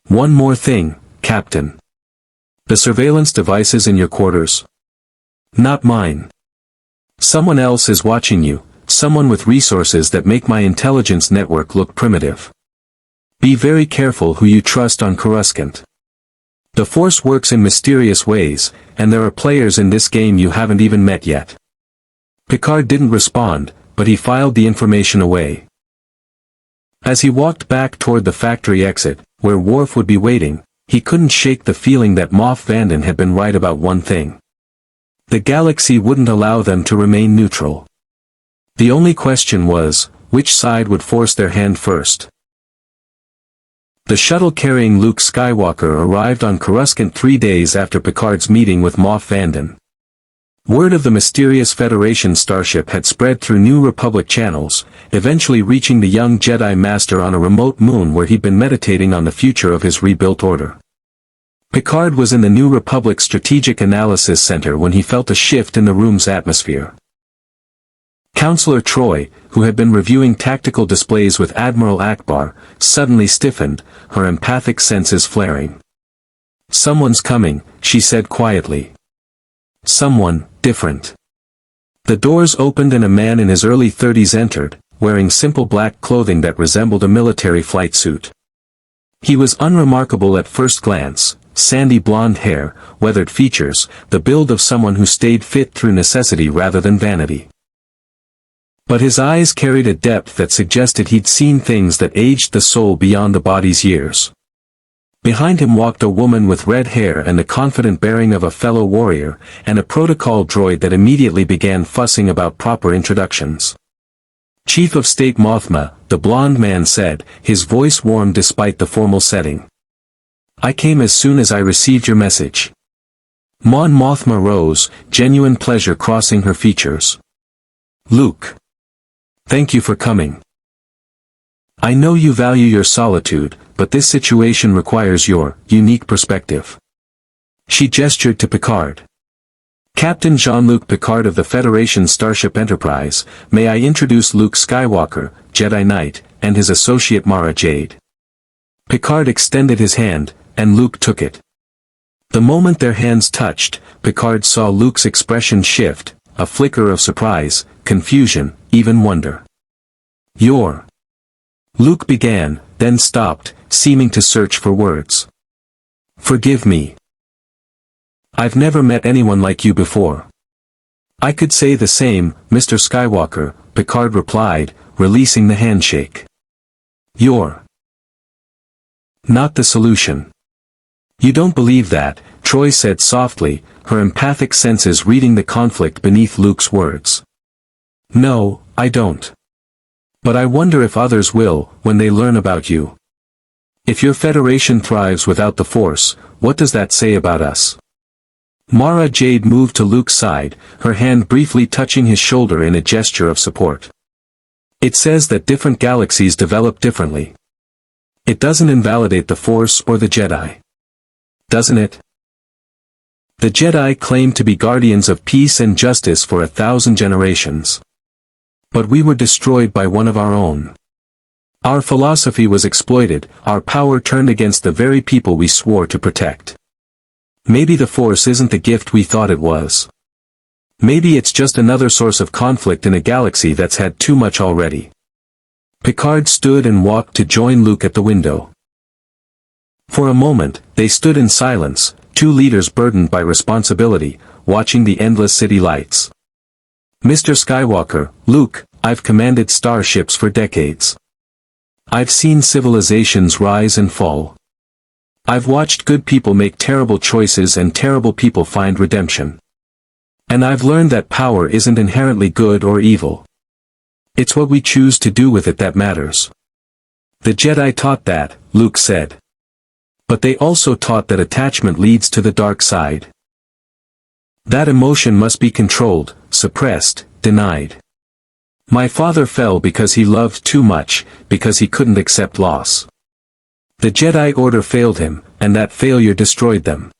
One more thing, Captain. The surveillance devices in your quarters? Not mine. Someone else is watching you, someone with resources that make my intelligence network look primitive. Be very careful who you trust on Coruscant. The Force works in mysterious ways, and there are players in this game you haven't even met yet. Picard didn't respond, but he filed the information away. As he walked back toward the factory exit, where Worf would be waiting, he couldn't shake the feeling that Moff Vanden had been right about one thing. The galaxy wouldn't allow them to remain neutral. The only question was, which side would force their hand first? The shuttle carrying Luke Skywalker arrived on Coruscant 3 days after Picard's meeting with Moff Vanden. Word of the mysterious Federation starship had spread through New Republic channels, eventually reaching the young Jedi Master on a remote moon where he'd been meditating on the future of his rebuilt order. Picard was in the New Republic Strategic Analysis Center when he felt a shift in the room's atmosphere. Counselor Troy, who had been reviewing tactical displays with Admiral Akbar, suddenly stiffened, her empathic senses flaring. Someone's coming, she said quietly. Someone, different. The doors opened and a man in his early 30s entered, wearing simple black clothing that resembled a military flight suit. He was unremarkable at first glance, sandy blonde hair, weathered features, the build of someone who stayed fit through necessity rather than vanity. But his eyes carried a depth that suggested he'd seen things that aged the soul beyond the body's years. Behind him walked a woman with red hair and the confident bearing of a fellow warrior, and a protocol droid that immediately began fussing about proper introductions. "Chief of State Mothma," the blond man said, his voice warm despite the formal setting. "I came as soon as I received your message." Mon Mothma rose, genuine pleasure crossing her features. "Luke. Thank you for coming. I know you value your solitude, but this situation requires your unique perspective." She gestured to Picard. "Captain Jean-Luc Picard of the Federation Starship Enterprise, may I introduce Luke Skywalker, Jedi Knight, and his associate Mara Jade." Picard extended his hand, and Luke took it. The moment their hands touched, Picard saw Luke's expression shift, a flicker of surprise, confusion, even wonder. "You're..." Luke began, then stopped, seeming to search for words. "Forgive me. I've never met anyone like you before." "I could say the same, Mr. Skywalker," Picard replied, releasing the handshake. "You're not the solution." "You don't believe that," Troy said softly, her empathic senses reading the conflict beneath Luke's words. "No, I don't. But I wonder if others will, when they learn about you. If your Federation thrives without the Force, what does that say about us?" Mara Jade moved to Luke's side, her hand briefly touching his shoulder in a gesture of support. "It says that different galaxies develop differently. It doesn't invalidate the Force or the Jedi. Doesn't it? The Jedi claim to be guardians of peace and justice for 1,000 generations. But we were destroyed by one of our own. Our philosophy was exploited, our power turned against the very people we swore to protect. Maybe the Force isn't the gift we thought it was. Maybe it's just another source of conflict in a galaxy that's had too much already." Picard stood and walked to join Luke at the window. For a moment, they stood in silence, two leaders burdened by responsibility, watching the endless city lights. "Mr. Skywalker, Luke, I've commanded starships for decades. I've seen civilizations rise and fall. I've watched good people make terrible choices and terrible people find redemption. And I've learned that power isn't inherently good or evil. It's what we choose to do with it that matters. The Jedi taught that," Luke said. "But they also taught that attachment leads to the dark side. That emotion must be controlled, suppressed, denied. My father fell because he loved too much, because he couldn't accept loss. The Jedi Order failed him, and that failure destroyed them.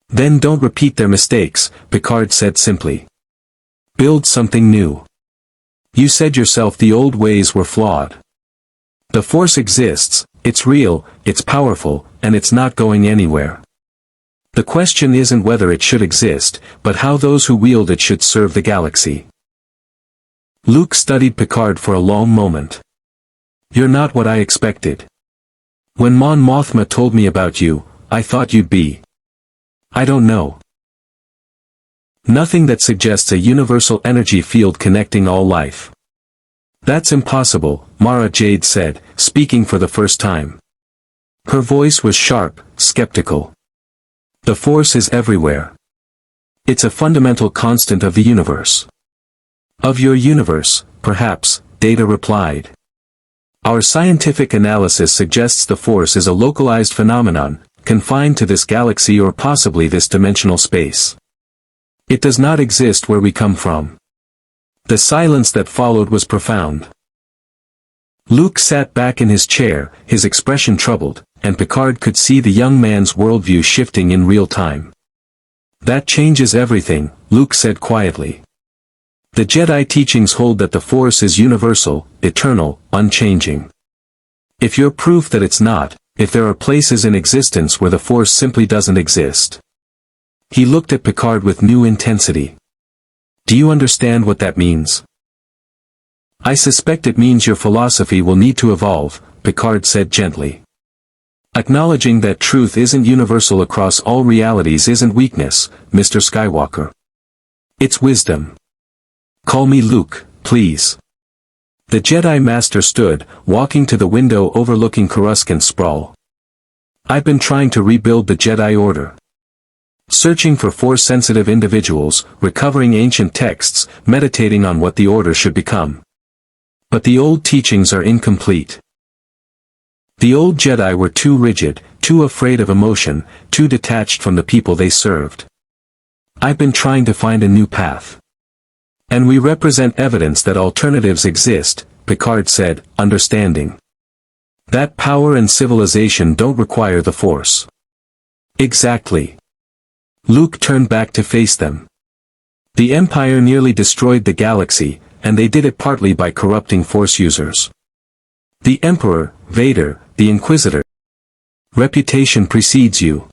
Then don't repeat their mistakes," Picard said simply. "Build something new. You said yourself the old ways were flawed. The Force exists, it's real, it's powerful, and it's not going anywhere. The question isn't whether it should exist, but how those who wield it should serve the galaxy." Luke studied Picard for a long moment. "You're not what I expected. When Mon Mothma told me about you, I thought you'd be... I don't know. Nothing that suggests a universal energy field connecting all life." "That's impossible," Mara Jade said, speaking for the first time. Her voice was sharp, skeptical. "The Force is everywhere. It's a fundamental constant of the universe." "Of your universe, perhaps," Data replied. "Our scientific analysis suggests the Force is a localized phenomenon, confined to this galaxy or possibly this dimensional space. It does not exist where we come from." The silence that followed was profound. Luke sat back in his chair, his expression troubled, and Picard could see the young man's worldview shifting in real time. "That changes everything," Luke said quietly. "The Jedi teachings hold that the Force is universal, eternal, unchanging. If you're proof that it's not, if there are places in existence where the Force simply doesn't exist." He looked at Picard with new intensity. "Do you understand what that means?" "I suspect it means your philosophy will need to evolve," Picard said gently. "Acknowledging that truth isn't universal across all realities isn't weakness, Mr. Skywalker. It's wisdom. Call me Luke, please." The Jedi Master stood, walking to the window overlooking Coruscant's sprawl. I've been trying to rebuild the Jedi Order. Searching for Force-sensitive individuals, recovering ancient texts, meditating on what the Order should become. But the old teachings are incomplete. The old Jedi were too rigid, too afraid of emotion, too detached from the people they served. I've been trying to find a new path. And we represent evidence that alternatives exist, Picard said, understanding. That power and civilization don't require the Force. Exactly. Luke turned back to face them. The Empire nearly destroyed the galaxy, and they did it partly by corrupting Force users. The Emperor, Vader, the Inquisitor. Reputation precedes you.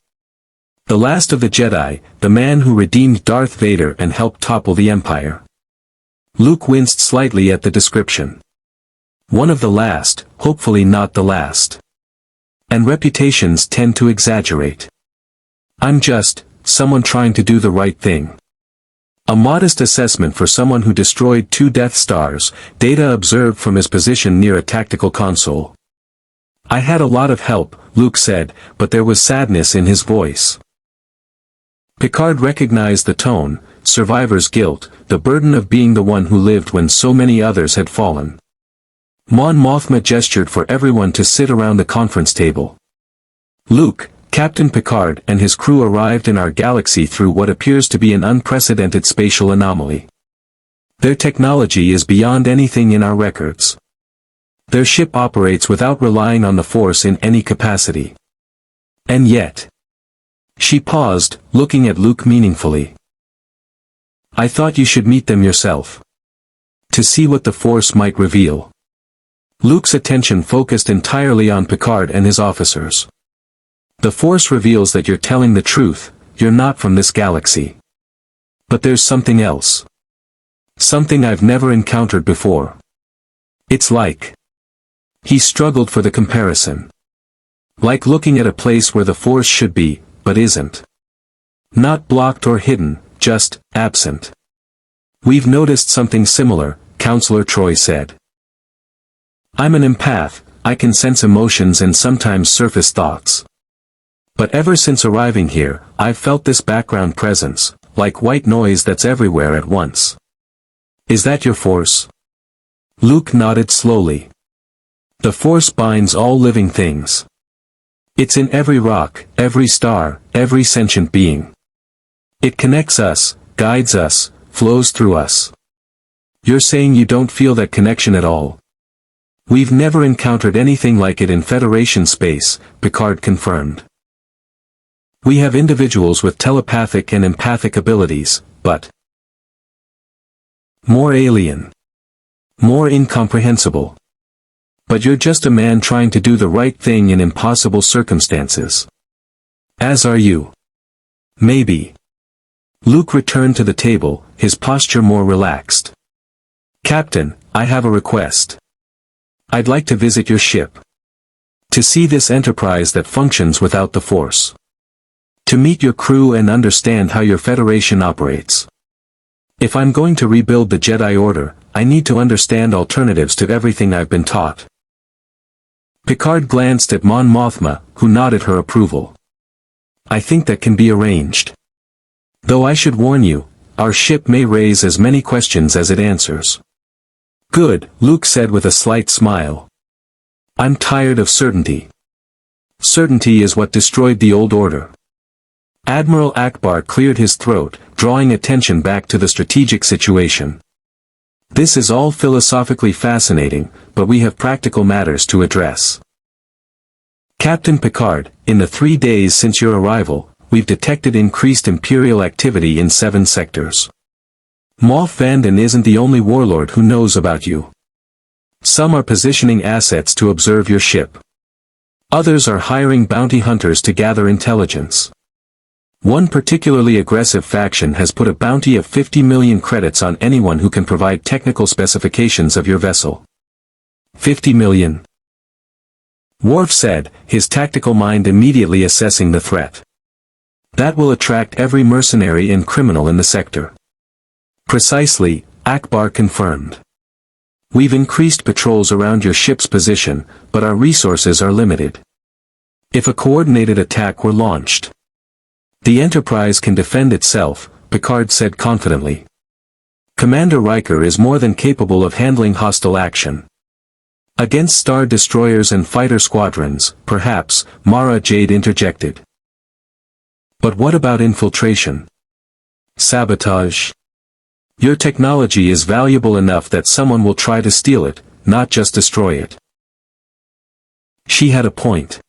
The last of the Jedi, the man who redeemed Darth Vader and helped topple the Empire. Luke winced slightly at the description. One of the last, hopefully not the last. And reputations tend to exaggerate. I'm just someone trying to do the right thing. A modest assessment for someone who destroyed 2 Death Stars, data observed from his position near a tactical console. I had a lot of help, Luke said, but there was sadness in his voice. Picard recognized the tone, survivor's guilt, the burden of being the one who lived when so many others had fallen. Mon Mothma gestured for everyone to sit around the conference table. Luke, Captain Picard and his crew arrived in our galaxy through what appears to be an unprecedented spatial anomaly. Their technology is beyond anything in our records. Their ship operates without relying on the Force in any capacity. And yet. She paused, looking at Luke meaningfully. I thought you should meet them yourself. To see what the Force might reveal. Luke's attention focused entirely on Picard and his officers. The Force reveals that you're telling the truth, you're not from this galaxy. But there's something else. Something I've never encountered before. It's like. He struggled for the comparison. Like looking at a place where the Force should be, but isn't. Not blocked or hidden, just absent. We've noticed something similar, Counselor Troy said. I'm an empath, I can sense emotions and sometimes surface thoughts. But ever since arriving here, I've felt this background presence, like white noise that's everywhere at once. Is that your Force? Luke nodded slowly. The Force binds all living things. It's in every rock, every star, every sentient being. It connects us, guides us, flows through us. You're saying you don't feel that connection at all? We've never encountered anything like it in Federation space, Picard confirmed. We have individuals with telepathic and empathic abilities, but more alien. More incomprehensible. But you're just a man trying to do the right thing in impossible circumstances. As are you. Maybe. Luke returned to the table, his posture more relaxed. Captain, I have a request. I'd like to visit your ship. To see this Enterprise that functions without the Force. To meet your crew and understand how your Federation operates. If I'm going to rebuild the Jedi Order, I need to understand alternatives to everything I've been taught. Picard glanced at Mon Mothma, who nodded her approval. I think that can be arranged. Though I should warn you, our ship may raise as many questions as it answers. Good, Luke said with a slight smile. I'm tired of certainty. Certainty is what destroyed the old order. Admiral Akbar cleared his throat, drawing attention back to the strategic situation. This is all philosophically fascinating, but we have practical matters to address. Captain Picard, in the 3 days since your arrival, we've detected increased Imperial activity in 7 sectors. Moff Vanden isn't the only warlord who knows about you. Some are positioning assets to observe your ship. Others are hiring bounty hunters to gather intelligence. One particularly aggressive faction has put a bounty of 50 million credits on anyone who can provide technical specifications of your vessel. 50 million. Worf said, his tactical mind immediately assessing the threat. That will attract every mercenary and criminal in the sector. Precisely, Akbar confirmed. We've increased patrols around your ship's position, but our resources are limited. if a coordinated attack were launched. The Enterprise can defend itself, Picard said confidently. Commander Riker is more than capable of handling hostile action. Against star destroyers and fighter squadrons, perhaps, Mara Jade interjected. But what about infiltration? Sabotage? Your technology is valuable enough that someone will try to steal it, not just destroy it. She had a point.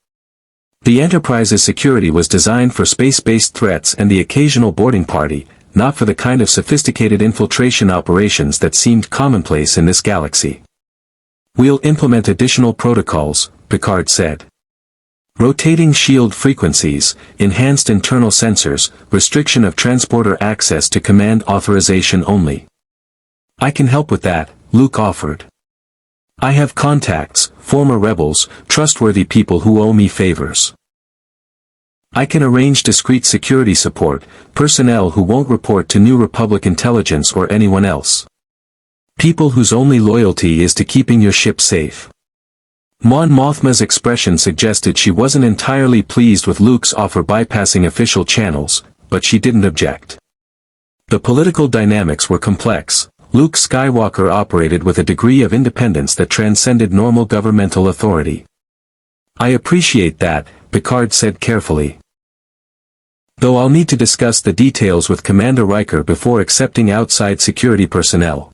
The Enterprise's security was designed for space-based threats and the occasional boarding party, not for the kind of sophisticated infiltration operations that seemed commonplace in this galaxy. We'll implement additional protocols, Picard said. Rotating shield frequencies, enhanced internal sensors, restriction of transporter access to command authorization only. I can help with that, Luke offered. I have contacts, former rebels, trustworthy people who owe me favors. I can arrange discreet security support, personnel who won't report to New Republic intelligence or anyone else. People whose only loyalty is to keeping your ship safe. Mon Mothma's expression suggested she wasn't entirely pleased with Luke's offer bypassing official channels, but she didn't object. The political dynamics were complex. Luke Skywalker operated with a degree of independence that transcended normal governmental authority. I appreciate that, Picard said carefully. Though I'll need to discuss the details with Commander Riker before accepting outside security personnel.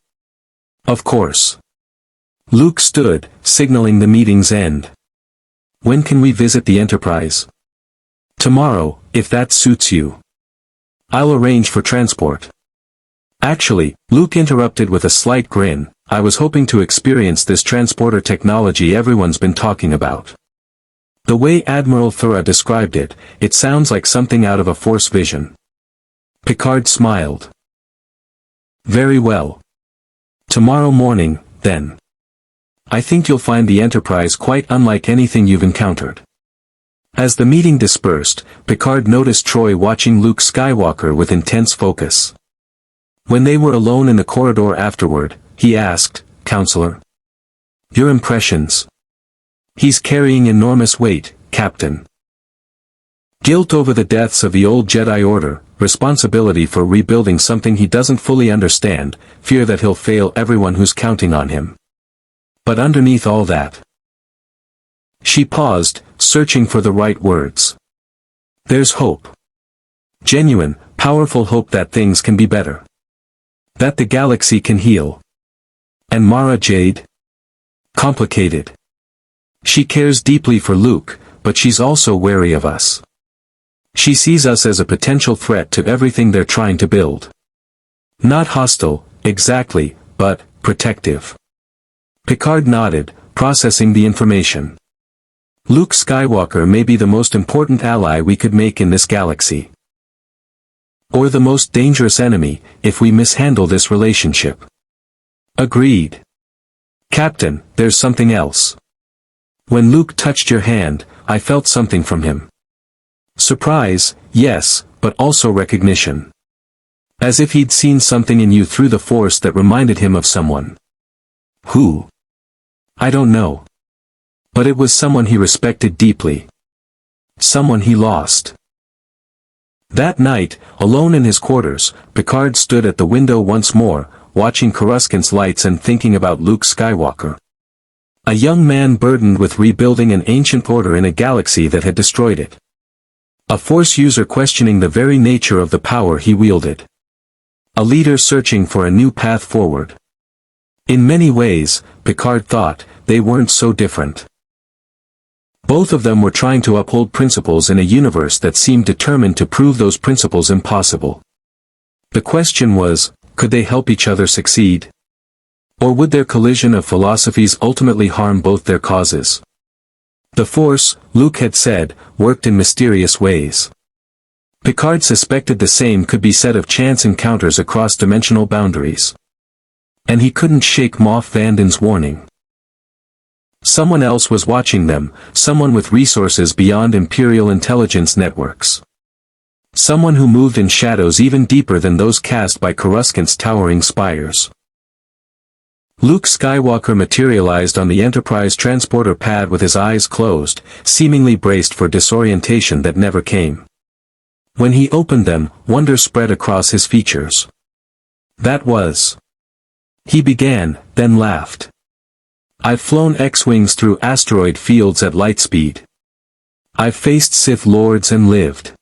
Of course. Luke stood, signaling the meeting's end. When can we visit the Enterprise? Tomorrow, if that suits you. I'll arrange for transport. Actually, Luke interrupted with a slight grin, I was hoping to experience this transporter technology everyone's been talking about. The way Admiral Thura described it, it sounds like something out of a Force vision. Picard smiled. Very well. Tomorrow morning, then. I think you'll find the Enterprise quite unlike anything you've encountered. As the meeting dispersed, Picard noticed Troy watching Luke Skywalker with intense focus. When they were alone in the corridor afterward, he asked, Counselor. Your impressions? He's carrying enormous weight, Captain. Guilt over the deaths of the old Jedi Order, responsibility for rebuilding something he doesn't fully understand, fear that he'll fail everyone who's counting on him. But underneath all that. She paused, searching for the right words. There's hope. Genuine, powerful hope that things can be better. That the galaxy can heal. And Mara Jade? Complicated. She cares deeply for Luke, but she's also wary of us. She sees us as a potential threat to everything they're trying to build. Not hostile, exactly, but protective. Picard nodded, processing the information. Luke Skywalker may be the most important ally we could make in this galaxy. Or the most dangerous enemy, if we mishandle this relationship. Agreed. Captain, there's something else. When Luke touched your hand, I felt something from him. Surprise, yes, but also recognition. As if he'd seen something in you through the Force that reminded him of someone. Who? I don't know. But it was someone he respected deeply. Someone he lost. That night, alone in his quarters, Picard stood at the window once more, watching Coruscant's lights and thinking about Luke Skywalker. A young man burdened with rebuilding an ancient order in a galaxy that had destroyed it. A Force user questioning the very nature of the power he wielded. A leader searching for a new path forward. In many ways, Picard thought, they weren't so different. Both of them were trying to uphold principles in a universe that seemed determined to prove those principles impossible. The question was, could they help each other succeed? Or would their collision of philosophies ultimately harm both their causes? The Force, Luke had said, worked in mysterious ways. Picard suspected the same could be said of chance encounters across dimensional boundaries. And he couldn't shake Moff Vanden's warning. Someone else was watching them, someone with resources beyond Imperial intelligence networks. Someone who moved in shadows even deeper than those cast by Coruscant's towering spires. Luke Skywalker materialized on the Enterprise transporter pad with his eyes closed, seemingly braced for disorientation that never came. When he opened them, wonder spread across his features. That was... He began, then laughed. I've flown X-Wings through asteroid fields at light speed. I've faced Sith Lords and lived.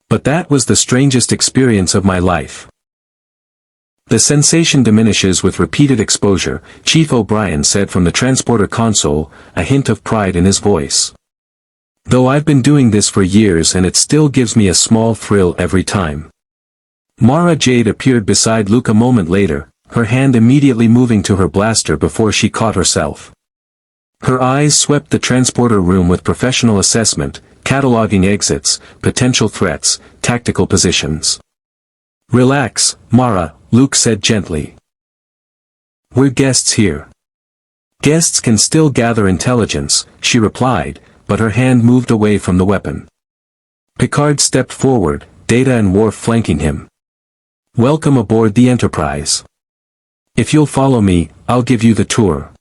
But that was the strangest experience of my life. The sensation diminishes with repeated exposure, Chief O'Brien said from the transporter console, a hint of pride in his voice. Though I've been doing this for years and it still gives me a small thrill every time. Mara Jade appeared beside Luke a moment later, her hand immediately moving to her blaster before she caught herself. Her eyes swept the transporter room with professional assessment, cataloging exits, potential threats, tactical positions. Relax, Mara, Luke said gently. We're guests here. Guests can still gather intelligence, she replied, but her hand moved away from the weapon. Picard stepped forward, Data and Worf flanking him. Welcome aboard the Enterprise. If you'll follow me, I'll give you the tour.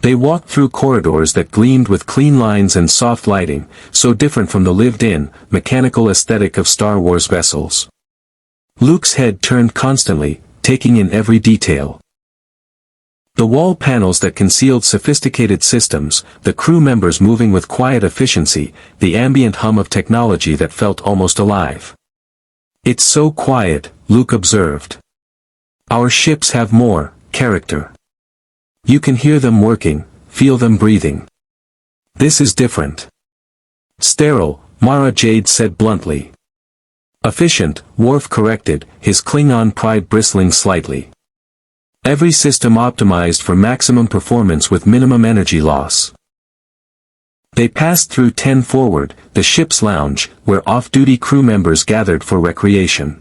They walked through corridors that gleamed with clean lines and soft lighting, so different from the lived-in, mechanical aesthetic of Star Wars vessels. Luke's head turned constantly, taking in every detail. The wall panels that concealed sophisticated systems, the crew members moving with quiet efficiency, the ambient hum of technology that felt almost alive. It's so quiet, Luke observed. Our ships have more character. You can hear them working, feel them breathing. This is different. Sterile, Mara Jade said bluntly. Efficient, Worf corrected, his Klingon pride bristling slightly. Every system optimized for maximum performance with minimum energy loss. They passed through 10 Forward, the ship's lounge, where off-duty crew members gathered for recreation.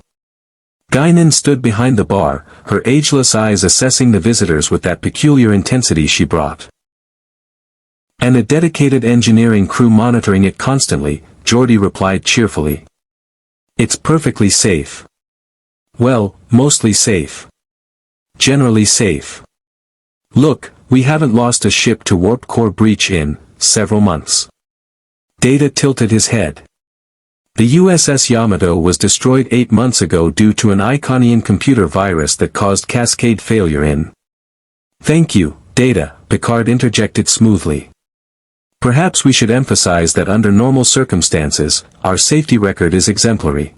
Guinan stood behind the bar, her ageless eyes assessing the visitors with that peculiar intensity she brought. And a dedicated engineering crew monitoring it constantly, Geordi replied cheerfully. It's perfectly safe. Well, mostly safe. Generally safe. Look, we haven't lost a ship to warp core breach in several months. Data tilted his head. The USS Yamato was destroyed 8 months ago due to an Iconian computer virus that caused cascade failure in. Thank you, Data, Picard interjected smoothly. Perhaps we should emphasize that under normal circumstances, our safety record is exemplary.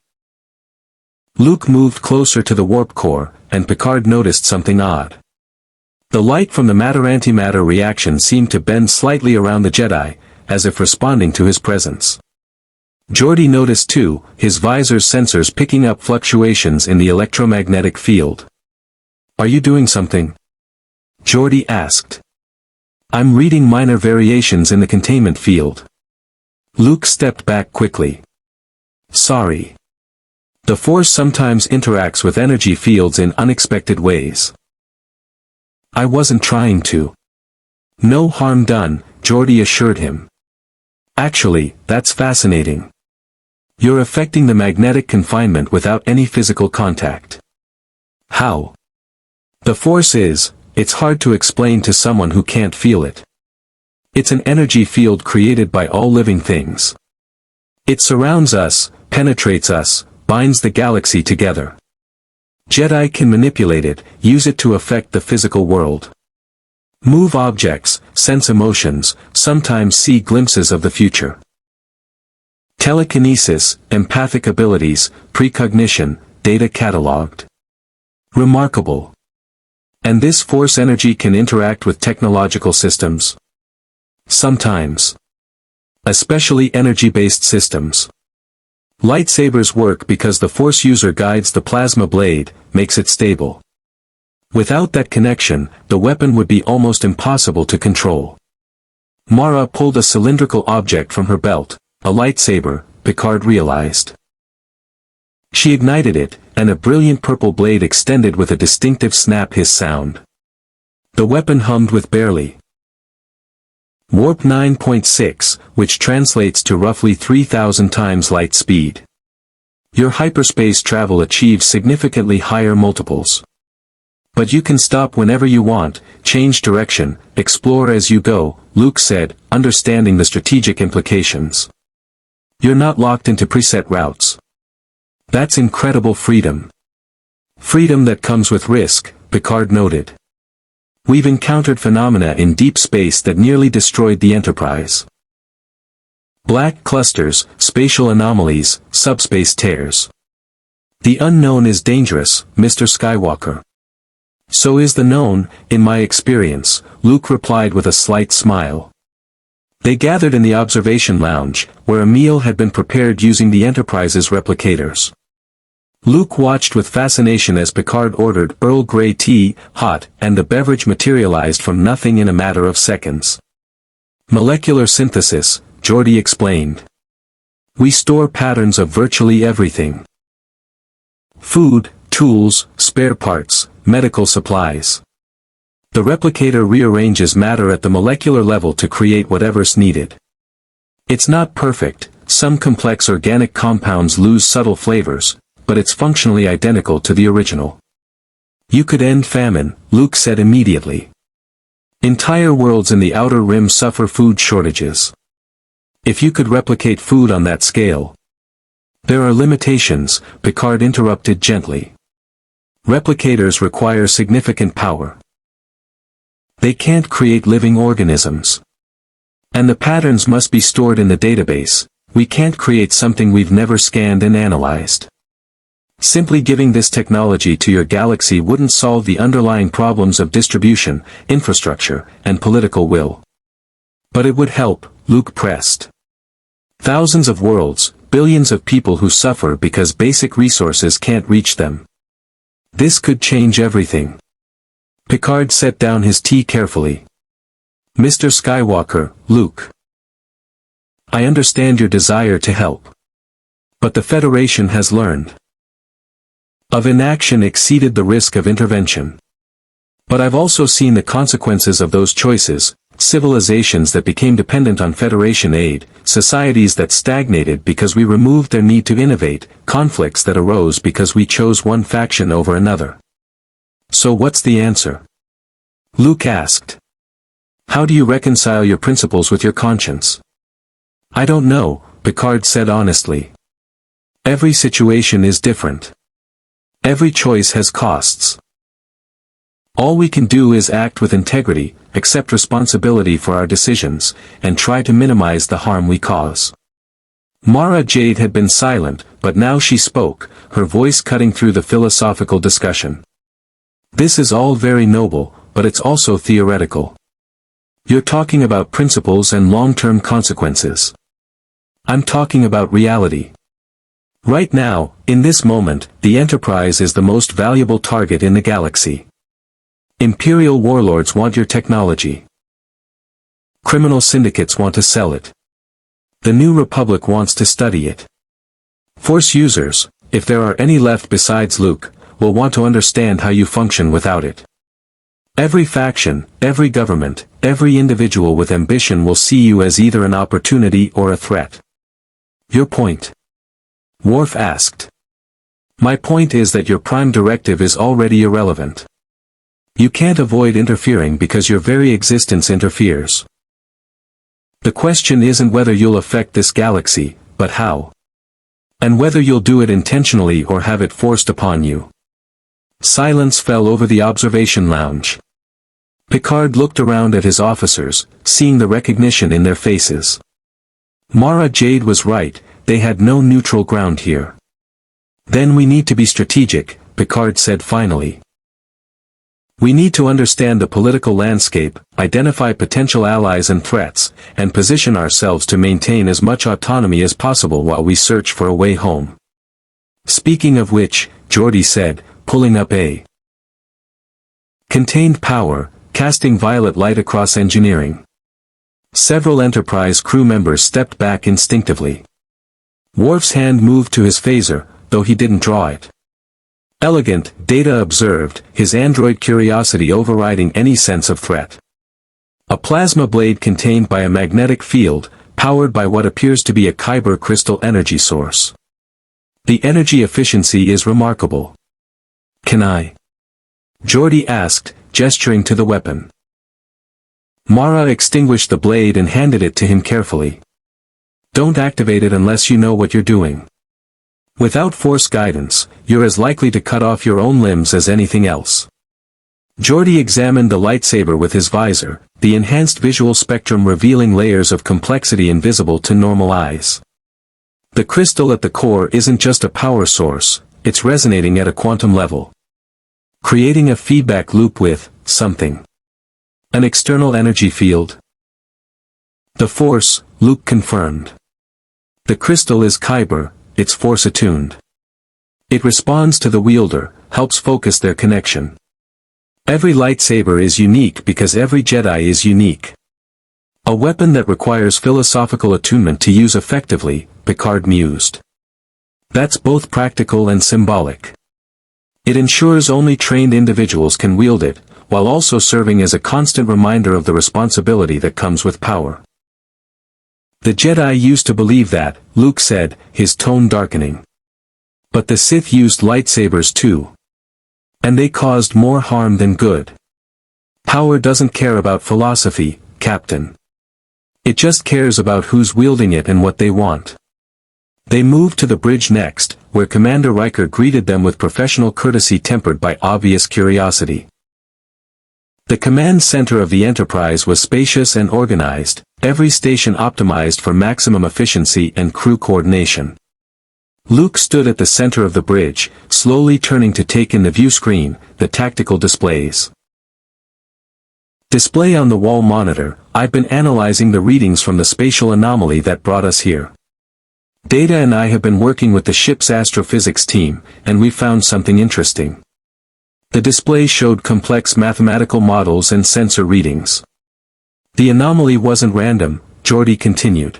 Luke moved closer to the warp core, and Picard noticed something odd. The light from the matter-antimatter reaction seemed to bend slightly around the Jedi, as if responding to his presence. Geordi noticed too, his visor's sensors picking up fluctuations in the electromagnetic field. Are you doing something? Geordi asked. I'm reading minor variations in the containment field. Luke stepped back quickly. Sorry. The Force sometimes interacts with energy fields in unexpected ways. I wasn't trying to. No harm done, Geordi assured him. Actually, that's fascinating. You're affecting the magnetic confinement without any physical contact. How? The Force is, it's hard to explain to someone who can't feel it. It's an energy field created by all living things. It surrounds us, penetrates us, binds the galaxy together. Jedi can manipulate it, use it to affect the physical world. Move objects, sense emotions, sometimes see glimpses of the future. Telekinesis, empathic abilities, precognition, data cataloged. Remarkable. And this Force energy can interact with technological systems? Sometimes. Especially energy-based systems. Lightsabers work because the Force user guides the plasma blade, makes it stable. Without that connection, the weapon would be almost impossible to control. Mara pulled a cylindrical object from her belt, a lightsaber, Picard realized. She ignited it, and a brilliant purple blade extended with a distinctive snap-hiss sound. The weapon hummed with barely. Warp 9.6, which translates to roughly 3,000 times light speed. Your hyperspace travel achieves significantly higher multiples. But you can stop whenever you want, change direction, explore as you go, Luke said, understanding the strategic implications. You're not locked into preset routes. That's incredible freedom. Freedom that comes with risk, Picard noted. We've encountered phenomena in deep space that nearly destroyed the Enterprise. Black clusters, spatial anomalies, subspace tears. The unknown is dangerous, Mr. Skywalker. So is the known, in my experience, Luke replied with a slight smile. They gathered in the observation lounge, where a meal had been prepared using the Enterprise's replicators. Luke watched with fascination as Picard ordered Earl Grey tea, hot, and the beverage materialized from nothing in a matter of seconds. Molecular synthesis, Geordi explained. We store patterns of virtually everything. Food, tools, spare parts, medical supplies. The replicator rearranges matter at the molecular level to create whatever's needed. It's not perfect, some complex organic compounds lose subtle flavors, but it's functionally identical to the original. You could end famine, Luke said immediately. Entire worlds in the Outer Rim suffer food shortages. If you could replicate food on that scale. There are limitations, Picard interrupted gently. Replicators require significant power. They can't create living organisms. And the patterns must be stored in the database. We can't create something we've never scanned and analyzed. Simply giving this technology to your galaxy wouldn't solve the underlying problems of distribution, infrastructure, and political will. But it would help, Luke pressed. Thousands of worlds, billions of people who suffer because basic resources can't reach them. This could change everything. Picard set down his tea carefully. Mr. Skywalker, Luke. I understand your desire to help. But the Federation has learned of inaction exceeded the risk of intervention. But I've also seen the consequences of those choices, civilizations that became dependent on Federation aid, societies that stagnated because we removed their need to innovate, conflicts that arose because we chose one faction over another. So what's the answer? Luke asked. How do you reconcile your principles with your conscience? I don't know, Picard said honestly. Every situation is different. Every choice has costs. All we can do is act with integrity, accept responsibility for our decisions, and try to minimize the harm we cause. Mara Jade had been silent, but now she spoke, her voice cutting through the philosophical discussion. This is all very noble, but it's also theoretical. You're talking about principles and long-term consequences. I'm talking about reality. Right now, in this moment, the Enterprise is the most valuable target in the galaxy. Imperial warlords want your technology. Criminal syndicates want to sell it. The New Republic wants to study it. Force users, if there are any left besides Luke, will want to understand how you function without it. Every faction, every government, every individual with ambition will see you as either an opportunity or a threat. Your point? Worf asked. My point is that your Prime Directive is already irrelevant. You can't avoid interfering because your very existence interferes. The question isn't whether you'll affect this galaxy, but how. And whether you'll do it intentionally or have it forced upon you. Silence fell over the observation lounge. Picard looked around at his officers, seeing the recognition in their faces. Mara Jade was right, they had no neutral ground here. Then we need to be strategic, Picard said finally. We need to understand the political landscape, identify potential allies and threats, and position ourselves to maintain as much autonomy as possible while we search for a way home. Speaking of which, Geordi said, pulling up a contained power, casting violet light across engineering. Several Enterprise crew members stepped back instinctively. Worf's hand moved to his phaser, though he didn't draw it. Elegant, Data observed, his android curiosity overriding any sense of threat. A plasma blade contained by a magnetic field, powered by what appears to be a Kyber crystal energy source. The energy efficiency is remarkable. Can I Geordi asked, gesturing to the weapon. Mara extinguished the blade and handed it to him carefully. Don't activate it unless you know what you're doing. Without Force guidance, you're as likely to cut off your own limbs as anything else. Geordi examined the lightsaber with his visor, the enhanced visual spectrum revealing layers of complexity invisible to normal eyes. The crystal at the core isn't just a power source, it's resonating at a quantum level, creating a feedback loop with something. An external energy field. The Force, Luke confirmed. The crystal is Kyber, it's Force attuned. It responds to the wielder, helps focus their connection. Every lightsaber is unique because every Jedi is unique. A weapon that requires philosophical attunement to use effectively, Picard mused. That's both practical and symbolic. It ensures only trained individuals can wield it, while also serving as a constant reminder of the responsibility that comes with power. The Jedi used to believe that, Luke said, his tone darkening. But the Sith used lightsabers too. And they caused more harm than good. Power doesn't care about philosophy, Captain. It just cares about who's wielding it and what they want. They moved to the bridge next, where Commander Riker greeted them with professional courtesy tempered by obvious curiosity. The command center of the Enterprise was spacious and organized, every station optimized for maximum efficiency and crew coordination. Luke stood at the center of the bridge, slowly turning to take in the view screen, the tactical displays. Display on the wall monitor, I've been analyzing the readings from the spatial anomaly that brought us here. Data and I have been working with the ship's astrophysics team, and we found something interesting. The display showed complex mathematical models and sensor readings. The anomaly wasn't random, Geordi continued.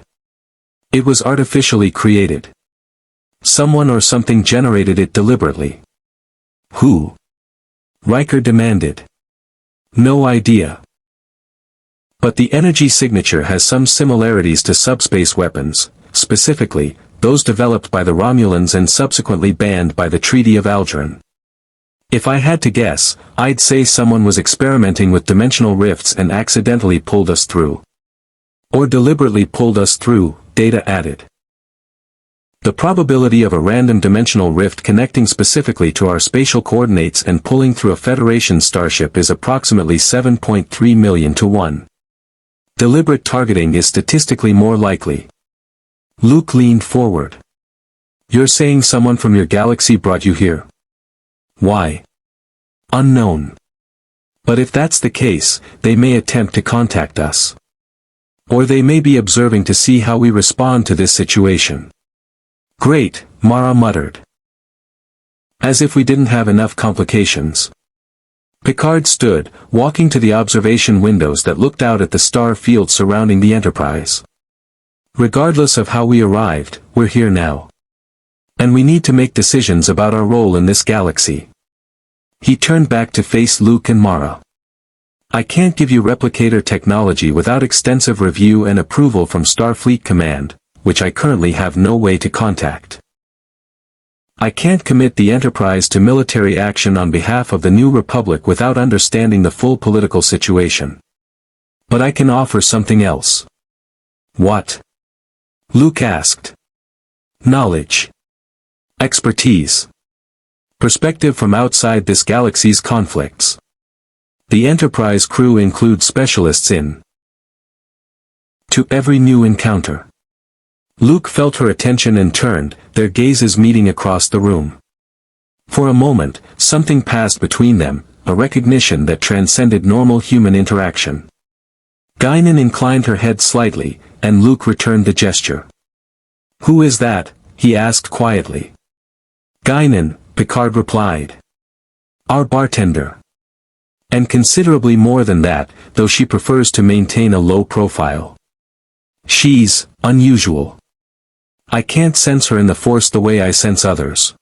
It was artificially created. Someone or something generated it deliberately. Who? Riker demanded. No idea. But the energy signature has some similarities to subspace weapons, specifically, those developed by the Romulans and subsequently banned by the Treaty of Alderaan. If I had to guess, I'd say someone was experimenting with dimensional rifts and accidentally pulled us through. Or deliberately pulled us through, Data added. The probability of a random dimensional rift connecting specifically to our spatial coordinates and pulling through a Federation starship is approximately 7.3 million to 1. Deliberate targeting is statistically more likely. Luke leaned forward. You're saying someone from your galaxy brought you here? Why? Unknown. But if that's the case, they may attempt to contact us. Or they may be observing to see how we respond to this situation. Great, Mara muttered. As if we didn't have enough complications. Picard stood, walking to the observation windows that looked out at the star field surrounding the Enterprise. Regardless of how we arrived, we're here now. And we need to make decisions about our role in this galaxy. He turned back to face Luke and Mara. I can't give you replicator technology without extensive review and approval from Starfleet Command, which I currently have no way to contact. I can't commit the Enterprise to military action on behalf of the New Republic without understanding the full political situation. But I can offer something else. What? Luke asked. Knowledge. Expertise. Perspective from outside this galaxy's conflicts. The Enterprise crew includes specialists in to every new encounter. Luke felt her attention and turned, their gazes meeting across the room. For a moment, something passed between them, a recognition that transcended normal human interaction. Guinan inclined her head slightly, and Luke returned the gesture. Who is that? He asked quietly. Guinan, Picard replied. Our bartender. And considerably more than that, though she prefers to maintain a low profile. She's unusual. I can't sense her in the Force the way I sense others.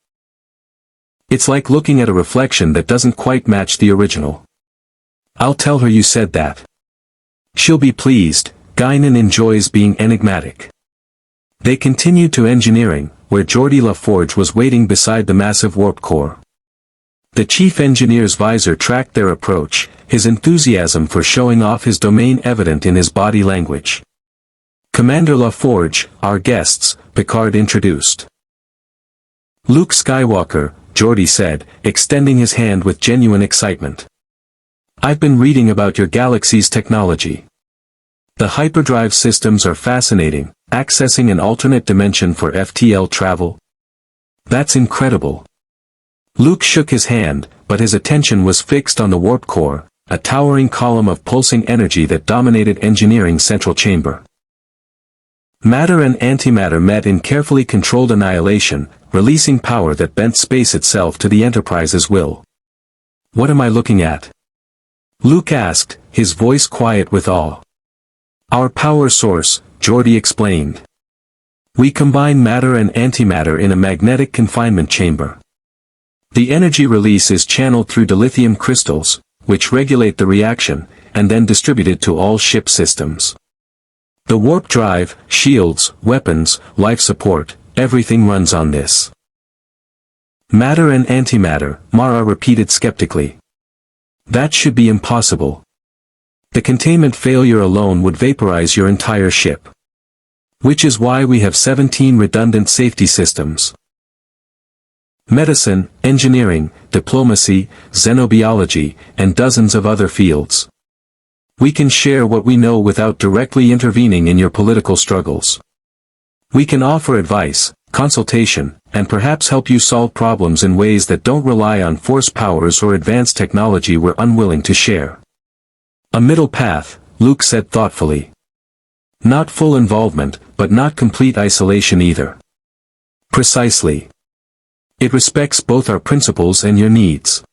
It's like looking at a reflection that doesn't quite match the original. I'll tell her you said that. She'll be pleased. Guinan enjoys being enigmatic. They continued to engineering, where Geordi LaForge was waiting beside the massive warp core. The chief engineer's visor tracked their approach, his enthusiasm for showing off his domain evident in his body language. "Commander LaForge, our guests," Picard introduced. "Luke Skywalker," Geordi said, extending his hand with genuine excitement. "I've been reading about your galaxy's technology. The hyperdrive systems are fascinating, accessing an alternate dimension for FTL travel. That's incredible." Luke shook his hand, but his attention was fixed on the warp core, a towering column of pulsing energy that dominated engineering's central chamber. Matter and antimatter met in carefully controlled annihilation, releasing power that bent space itself to the Enterprise's will. "What am I looking at?" Luke asked, his voice quiet with awe. "Our power source," Geordi explained. "We combine matter and antimatter in a magnetic confinement chamber. The energy release is channeled through dilithium crystals, which regulate the reaction, and then distributed to all ship systems. The warp drive, shields, weapons, life support, everything runs on this." "Matter and antimatter," Mara repeated skeptically. "That should be impossible. The containment failure alone would vaporize your entire ship. Which is why we have 17 redundant safety systems. Medicine, engineering, diplomacy, xenobiology, and dozens of other fields. We can share what we know without directly intervening in your political struggles. We can offer advice, consultation, and perhaps help you solve problems in ways that don't rely on force powers or advanced technology we're unwilling to share." "A middle path," Luke said thoughtfully. "Not full involvement, but not complete isolation either." "Precisely. It respects both our principles and your needs.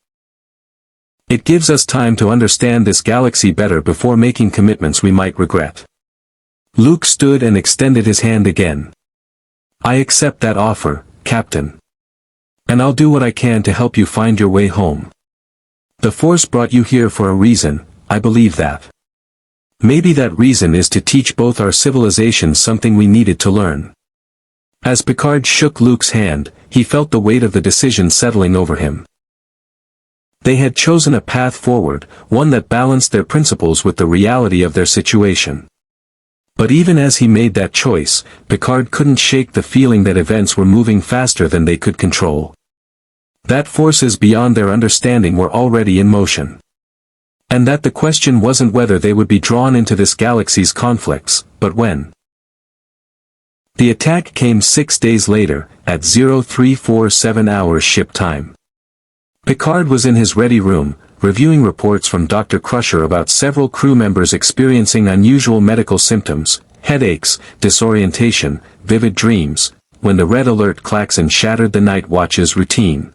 It gives us time to understand this galaxy better before making commitments we might regret." Luke stood and extended his hand again. "I accept that offer, Captain. And I'll do what I can to help you find your way home. The Force brought you here for a reason, I believe that. Maybe that reason is to teach both our civilizations something we needed to learn." As Picard shook Luke's hand, he felt the weight of the decision settling over him. They had chosen a path forward, one that balanced their principles with the reality of their situation. But even as he made that choice, Picard couldn't shake the feeling that events were moving faster than they could control. That forces beyond their understanding were already in motion. And that the question wasn't whether they would be drawn into this galaxy's conflicts, but when. The attack came 6 days later, at 0347 hours ship time. Picard was in his ready room, reviewing reports from Dr. Crusher about several crew members experiencing unusual medical symptoms, headaches, disorientation, vivid dreams, when the red alert klaxon shattered the night watch's routine.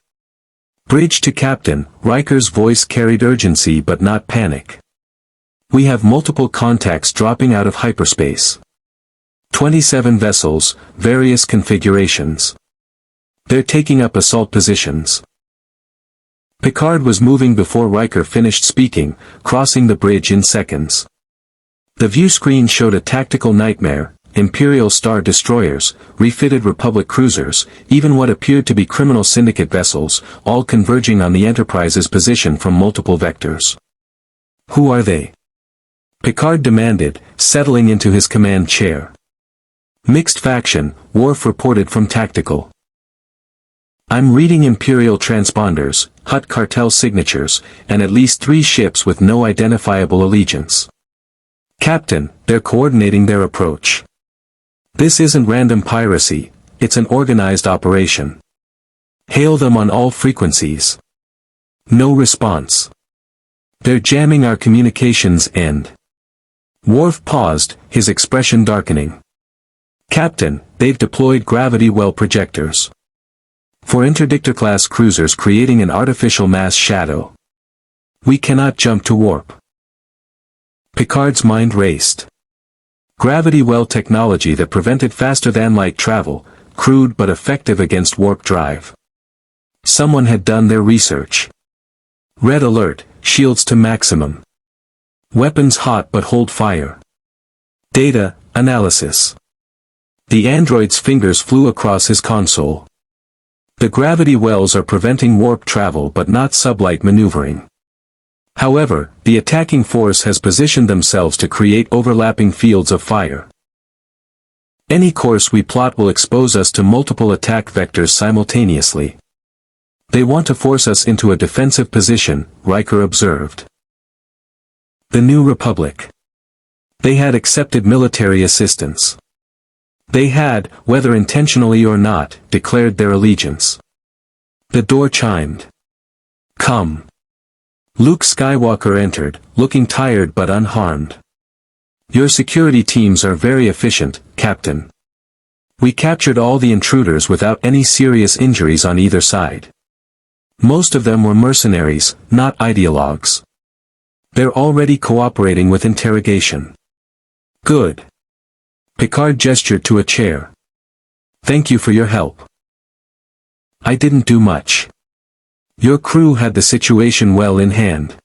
"Bridge to Captain," Riker's voice carried urgency but not panic. "We have multiple contacts dropping out of hyperspace. 27 vessels, various configurations. They're taking up assault positions." Picard was moving before Riker finished speaking, crossing the bridge in seconds. The view screen showed a tactical nightmare, Imperial Star destroyers, refitted Republic cruisers, even what appeared to be criminal syndicate vessels, all converging on the Enterprise's position from multiple vectors. "Who are they?" Picard demanded, settling into his command chair. "Mixed faction," Worf reported from Tactical. "I'm reading Imperial transponders, Hutt cartel signatures, and at least 3 ships with no identifiable allegiance. Captain, they're coordinating their approach. This isn't random piracy, it's an organized operation. Hail them on all frequencies." No response. "They're jamming our communications and..." Worf paused, his expression darkening. "Captain, they've deployed gravity well projectors. For interdictor-class cruisers creating an artificial mass shadow. We cannot jump to warp." Picard's mind raced. Gravity well technology that prevented faster-than-light travel, crude but effective against warp drive. Someone had done their research. Red alert, shields to maximum. Weapons hot but hold fire. Data, analysis. The android's fingers flew across his console. The gravity wells are preventing warp travel but not sublight maneuvering. However, the attacking force has positioned themselves to create overlapping fields of fire. Any course we plot will expose us to multiple attack vectors simultaneously. They want to force us into a defensive position, Riker observed. The New Republic. They had accepted military assistance. They had, whether intentionally or not, declared their allegiance. The door chimed. Come. Luke Skywalker entered, looking tired but unharmed. Your security teams are very efficient, Captain. We captured all the intruders without any serious injuries on either side. Most of them were mercenaries, not ideologues. They're already cooperating with interrogation. Good. Picard gestured to a chair. Thank you for your help. I didn't do much. Your crew had the situation well in hand.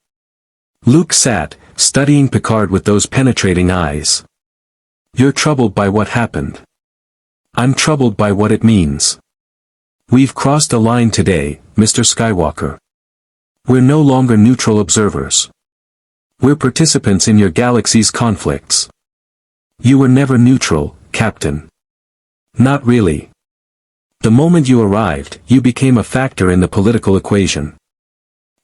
Luke sat, studying Picard with those penetrating eyes. You're troubled by what happened. I'm troubled by what it means. We've crossed a line today, Mr. Skywalker. We're no longer neutral observers. We're participants in your galaxy's conflicts. You were never neutral, Captain. Not really. The moment you arrived, you became a factor in the political equation.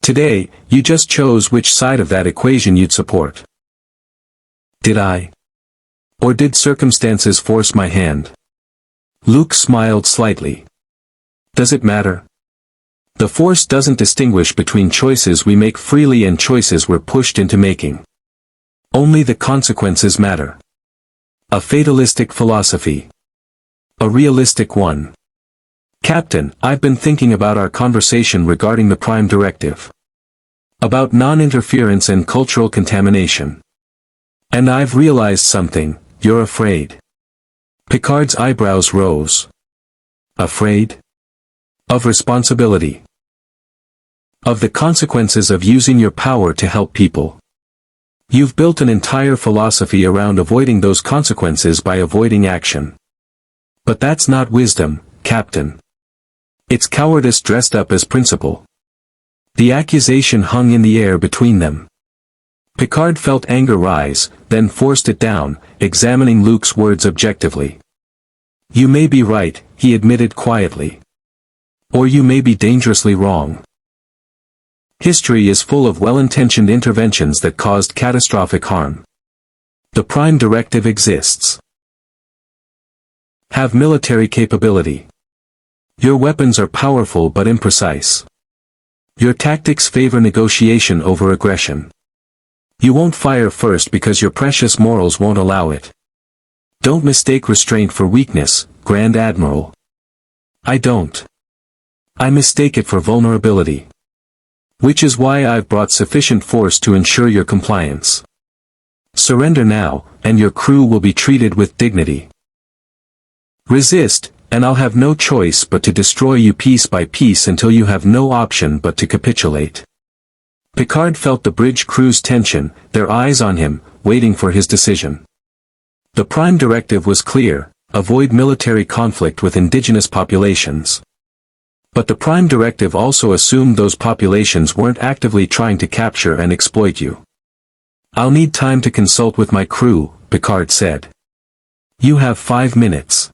Today, you just chose which side of that equation you'd support. Did I? Or did circumstances force my hand? Luke smiled slightly. Does it matter? The Force doesn't distinguish between choices we make freely and choices we're pushed into making. Only the consequences matter. A fatalistic philosophy. A realistic one. Captain, I've been thinking about our conversation regarding the Prime Directive. About non-interference and cultural contamination. And I've realized something, you're afraid. Picard's eyebrows rose. Afraid? Of responsibility. Of the consequences of using your power to help people. You've built an entire philosophy around avoiding those consequences by avoiding action. But that's not wisdom, Captain. It's cowardice dressed up as principle. The accusation hung in the air between them. Picard felt anger rise, then forced it down, examining Luke's words objectively. You may be right, he admitted quietly. Or you may be dangerously wrong. History is full of well-intentioned interventions that caused catastrophic harm. The Prime Directive exists. Have military capability. Your weapons are powerful but imprecise. Your tactics favor negotiation over aggression. You won't fire first because your precious morals won't allow it. Don't mistake restraint for weakness, Grand Admiral. I don't. I mistake it for vulnerability. Which is why I've brought sufficient force to ensure your compliance. Surrender now, and your crew will be treated with dignity. Resist, and I'll have no choice but to destroy you piece by piece until you have no option but to capitulate. Picard felt the bridge crew's tension, their eyes on him, waiting for his decision. The Prime Directive was clear, avoid military conflict with indigenous populations. But the Prime Directive also assumed those populations weren't actively trying to capture and exploit you. I'll need time to consult with my crew, Picard said. You have 5 minutes.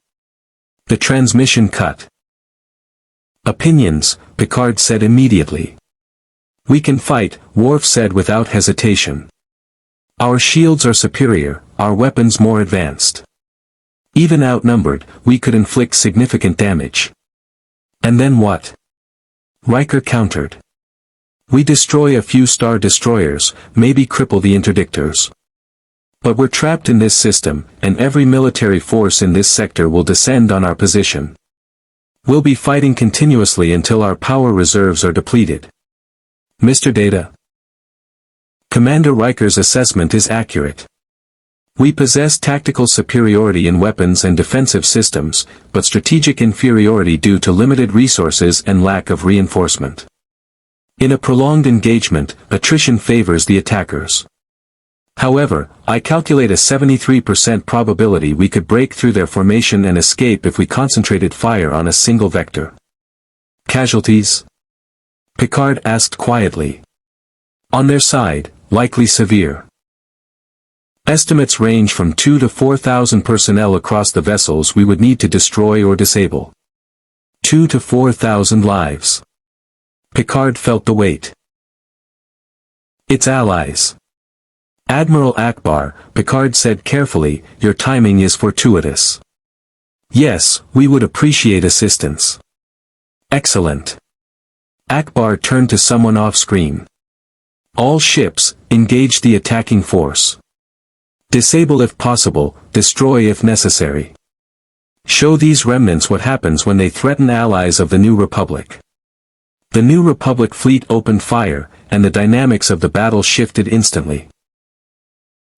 The transmission cut. Opinions, Picard said immediately. We can fight, Worf said without hesitation. Our shields are superior, our weapons more advanced. Even outnumbered, we could inflict significant damage. And then what? Riker countered. We destroy a few star destroyers, maybe cripple the interdictors. But we're trapped in this system, and every military force in this sector will descend on our position. We'll be fighting continuously until our power reserves are depleted. Mr. Data. Commander Riker's assessment is accurate. We possess tactical superiority in weapons and defensive systems, but strategic inferiority due to limited resources and lack of reinforcement. In a prolonged engagement, attrition favors the attackers. However, I calculate a 73% probability we could break through their formation and escape if we concentrated fire on a single vector. Casualties? Picard asked quietly. On their side, likely severe. Estimates range from 2,000 to 4,000 personnel across the vessels we would need to destroy or disable. 2,000 to 4,000 lives. Picard felt the weight. Its allies. Admiral Akbar, Picard said carefully, your timing is fortuitous. Yes, we would appreciate assistance. Excellent. Akbar turned to someone off-screen. All ships, engage the attacking force. Disable if possible, destroy if necessary. Show these remnants what happens when they threaten allies of the New Republic. The New Republic fleet opened fire, and the dynamics of the battle shifted instantly.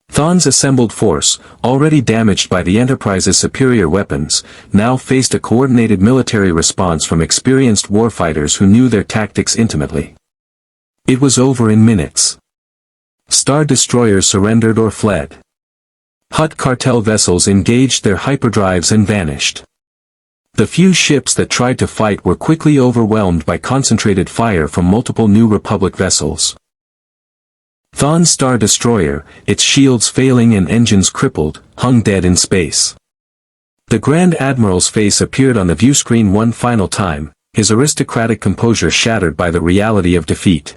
Thrawn's assembled force, already damaged by the Enterprise's superior weapons, now faced a coordinated military response from experienced warfighters who knew their tactics intimately. It was over in minutes. Star destroyers surrendered or fled. Hutt cartel vessels engaged their hyperdrives and vanished. The few ships that tried to fight were quickly overwhelmed by concentrated fire from multiple New Republic vessels. Thrawn's Star Destroyer, its shields failing and engines crippled, hung dead in space. The Grand Admiral's face appeared on the viewscreen one final time, his aristocratic composure shattered by the reality of defeat.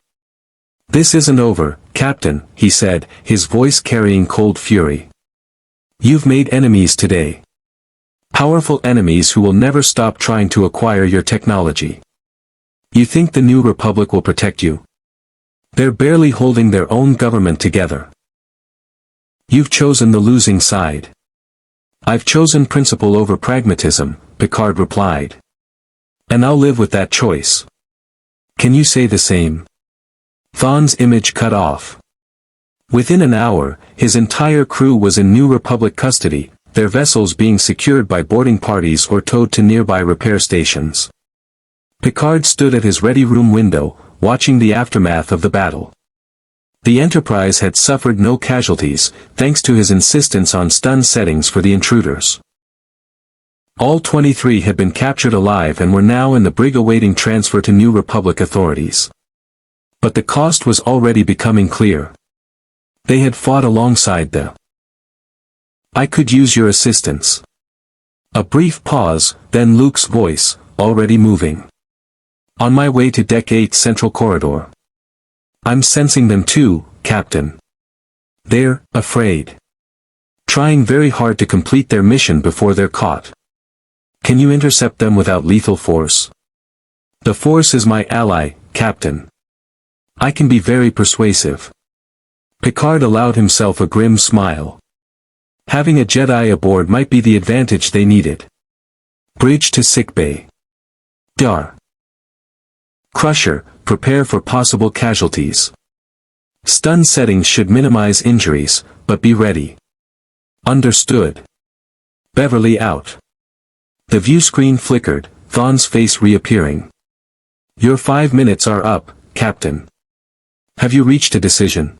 This isn't over, Captain, he said, his voice carrying cold fury. You've made enemies today. Powerful enemies who will never stop trying to acquire your technology. You think the New Republic will protect you? They're barely holding their own government together. You've chosen the losing side. I've chosen principle over pragmatism, Picard replied. And I'll live with that choice. Can you say the same? Thrawn's image cut off. Within an hour, his entire crew was in New Republic custody, their vessels being secured by boarding parties or towed to nearby repair stations. Picard stood at his ready room window, watching the aftermath of the battle. The Enterprise had suffered no casualties, thanks to his insistence on stun settings for the intruders. All 23 had been captured alive and were now in the brig awaiting transfer to New Republic authorities. But the cost was already becoming clear. They had fought alongside the... I could use your assistance. A brief pause, then Luke's voice, already moving. On my way to Deck 8 Central Corridor. I'm sensing them too, Captain. They're afraid. Trying very hard to complete their mission before they're caught. Can you intercept them without lethal force? The Force is my ally, Captain. I can be very persuasive. Picard allowed himself a grim smile. Having a Jedi aboard might be the advantage they needed. Bridge to sickbay. Dar. Crusher, prepare for possible casualties. Stun settings should minimize injuries, but be ready. Understood. Beverly out. The viewscreen flickered, Thrawn's face reappearing. Your 5 minutes are up, Captain. Have you reached a decision?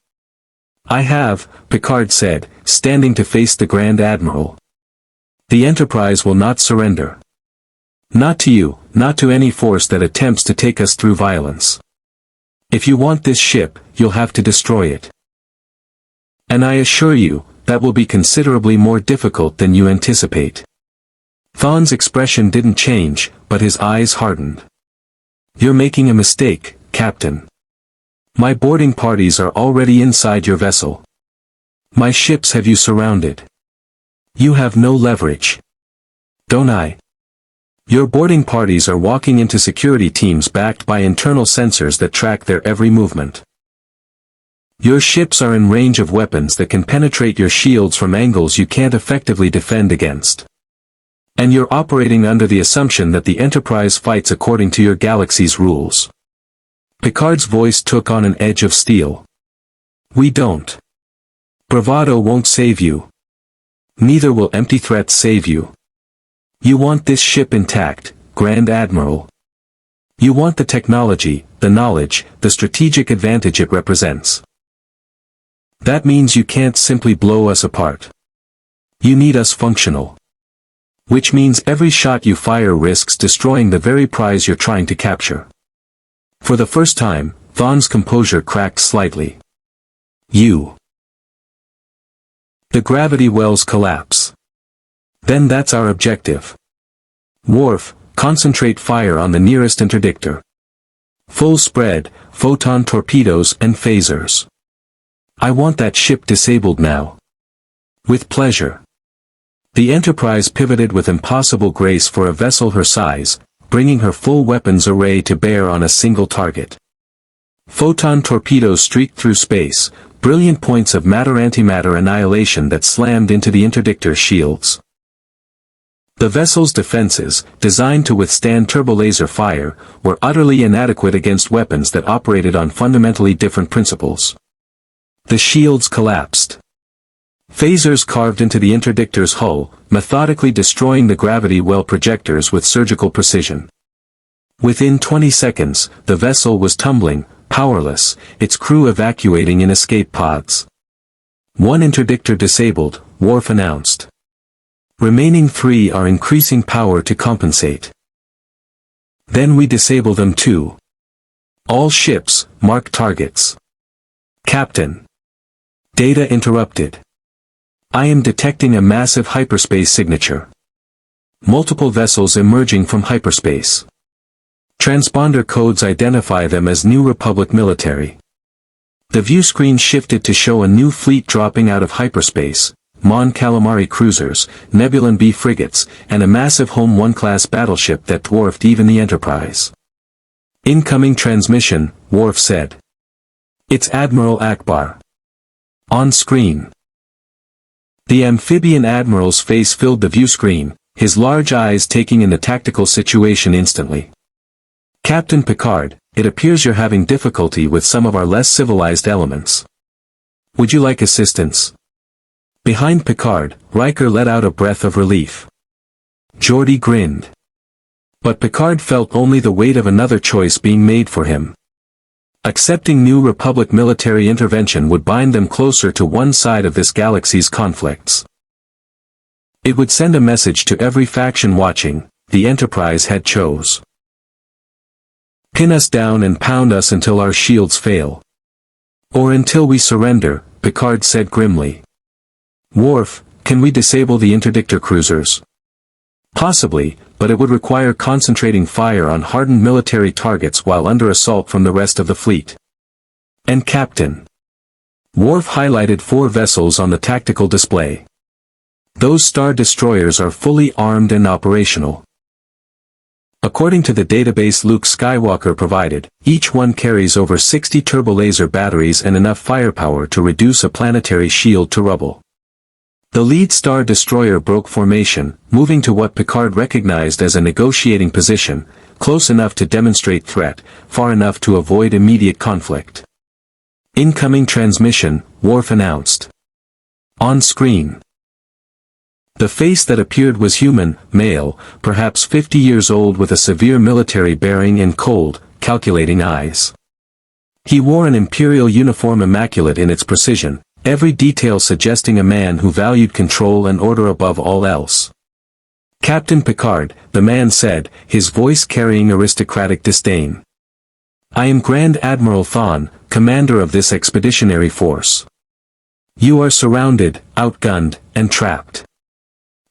I have, Picard said, standing to face the Grand Admiral. The Enterprise will not surrender. Not to you, not to any force that attempts to take us through violence. If you want this ship, you'll have to destroy it. And I assure you, that will be considerably more difficult than you anticipate. Thrawn's expression didn't change, but his eyes hardened. You're making a mistake, Captain. My boarding parties are already inside your vessel. My ships have you surrounded. You have no leverage. Don't I? Your boarding parties are walking into security teams backed by internal sensors that track their every movement. Your ships are in range of weapons that can penetrate your shields from angles you can't effectively defend against. And you're operating under the assumption that the Enterprise fights according to your galaxy's rules. Picard's voice took on an edge of steel. We don't. Bravado won't save you. Neither will empty threats save you. You want this ship intact, Grand Admiral. You want the technology, the knowledge, the strategic advantage it represents. That means you can't simply blow us apart. You need us functional. Which means every shot you fire risks destroying the very prize you're trying to capture. For the first time, Thawne's composure cracked slightly. The gravity wells collapse. Then that's our objective. Worf, concentrate fire on the nearest interdictor. Full spread, photon torpedoes and phasers. I want that ship disabled now. With pleasure. The Enterprise pivoted with impossible grace for a vessel her size, bringing her full weapons array to bear on a single target. Photon torpedoes streaked through space, brilliant points of matter-antimatter annihilation that slammed into the interdictor's shields. The vessel's defenses, designed to withstand turbolaser fire, were utterly inadequate against weapons that operated on fundamentally different principles. The shields collapsed. Phasers carved into the interdictor's hull, methodically destroying the gravity well projectors with surgical precision. Within 20 seconds, the vessel was tumbling, powerless, its crew evacuating in escape pods. One interdictor disabled, Worf announced. Remaining 3 are increasing power to compensate. Then we disable them too. All ships, mark targets. Captain. Data interrupted. I am detecting a massive hyperspace signature. Multiple vessels emerging from hyperspace. Transponder codes identify them as New Republic military. The view screen shifted to show a new fleet dropping out of hyperspace, Mon Calamari cruisers, Nebulan B frigates, and a massive Home 1-class battleship that dwarfed even the Enterprise. Incoming transmission, Worf said. It's Admiral Akbar. On screen. The amphibian admiral's face filled the view screen, his large eyes taking in the tactical situation instantly. Captain Picard, it appears you're having difficulty with some of our less civilized elements. Would you like assistance? Behind Picard, Riker let out a breath of relief. Geordi grinned. But Picard felt only the weight of another choice being made for him. Accepting New Republic military intervention would bind them closer to one side of this galaxy's conflicts. It would send a message to every faction watching, the Enterprise had chose. Pin us down and pound us until our shields fail. Or until we surrender, Picard said grimly. Worf, can we disable the interdictor cruisers? Possibly, but it would require concentrating fire on hardened military targets while under assault from the rest of the fleet. And Captain. Worf highlighted 4 vessels on the tactical display. Those star destroyers are fully armed and operational. According to the database Luke Skywalker provided, each one carries over 60 turbolaser batteries and enough firepower to reduce a planetary shield to rubble. The lead star destroyer broke formation, moving to what Picard recognized as a negotiating position, close enough to demonstrate threat, far enough to avoid immediate conflict. Incoming transmission, Worf announced. On screen. The face that appeared was human, male, perhaps 50 years old with a severe military bearing and cold, calculating eyes. He wore an imperial uniform immaculate in its precision, every detail suggesting a man who valued control and order above all else. Captain Picard, the man said, his voice carrying aristocratic disdain. I am Grand Admiral Thawne, commander of this expeditionary force. You are surrounded, outgunned, and trapped.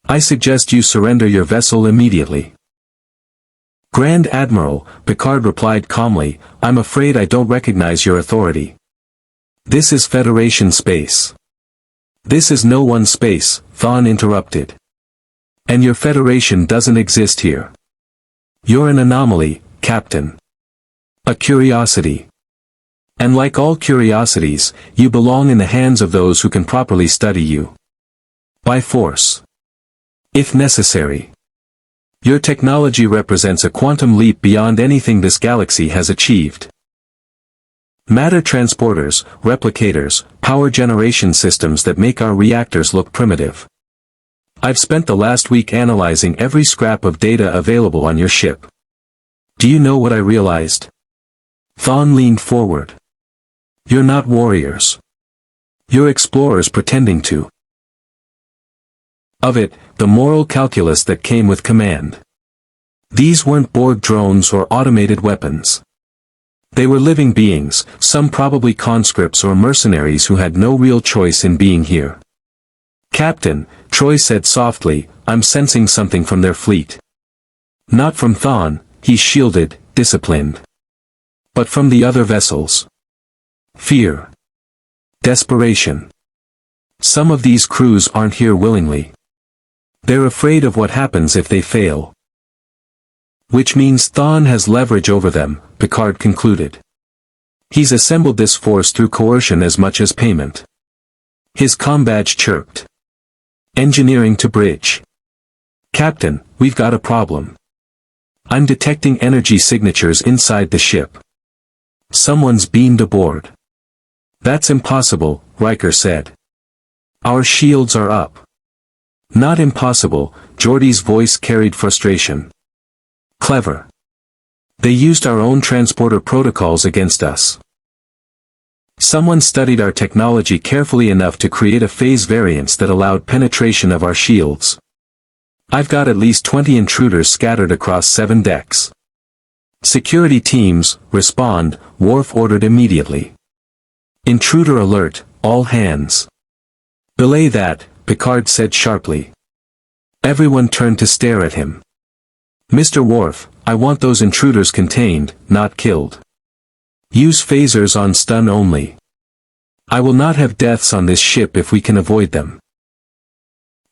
I suggest you surrender your vessel immediately. Grand Admiral, Picard replied calmly, I'm afraid I don't recognize your authority. This is Federation space. This is no one's space, Thawne interrupted. And your Federation doesn't exist here. You're an anomaly, Captain. A curiosity. And like all curiosities, you belong in the hands of those who can properly study you. By force. If necessary. Your technology represents a quantum leap beyond anything this galaxy has achieved. Matter transporters, replicators, power generation systems that make our reactors look primitive. I've spent the last week analyzing every scrap of data available on your ship. Do you know what I realized? Thawne leaned forward. You're not warriors. You're explorers pretending to. Of it, the moral calculus that came with command. These weren't Borg drones or automated weapons. They were living beings, some probably conscripts or mercenaries who had no real choice in being here. "Captain," Troy said softly, "I'm sensing something from their fleet. Not from Thawne, he's shielded, disciplined. But from the other vessels. Fear. Desperation. Some of these crews aren't here willingly. They're afraid of what happens if they fail. Which means Thawne has leverage over them," Picard concluded. "He's assembled this force through coercion as much as payment." His combadge chirped. "Engineering to bridge. Captain, we've got a problem. I'm detecting energy signatures inside the ship. Someone's beamed aboard." "That's impossible," Riker said. "Our shields are up." "Not impossible," Geordi's voice carried frustration. "Clever. They used our own transporter protocols against us. Someone studied our technology carefully enough to create a phase variance that allowed penetration of our shields. I've got at least 20 intruders scattered across 7 decks. Security teams, respond," Worf ordered immediately. "Intruder alert, all hands." "Belay that," Picard said sharply. Everyone turned to stare at him. "Mr. Worf, I want those intruders contained, not killed. Use phasers on stun only. I will not have deaths on this ship if we can avoid them."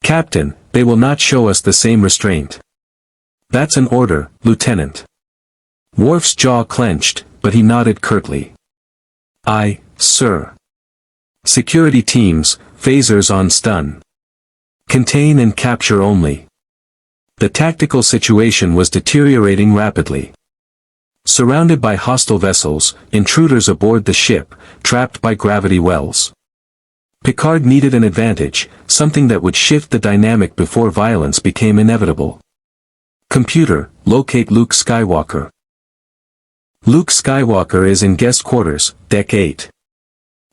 "Captain, they will not show us the same restraint." "That's an order, Lieutenant." Worf's jaw clenched, but he nodded curtly. "Aye, sir." "Security teams, phasers on stun. Contain and capture only." The tactical situation was deteriorating rapidly. Surrounded by hostile vessels, intruders aboard the ship, trapped by gravity wells. Picard needed an advantage, something that would shift the dynamic before violence became inevitable. "Computer, locate Luke Skywalker." "Luke Skywalker is in guest quarters, Deck 8.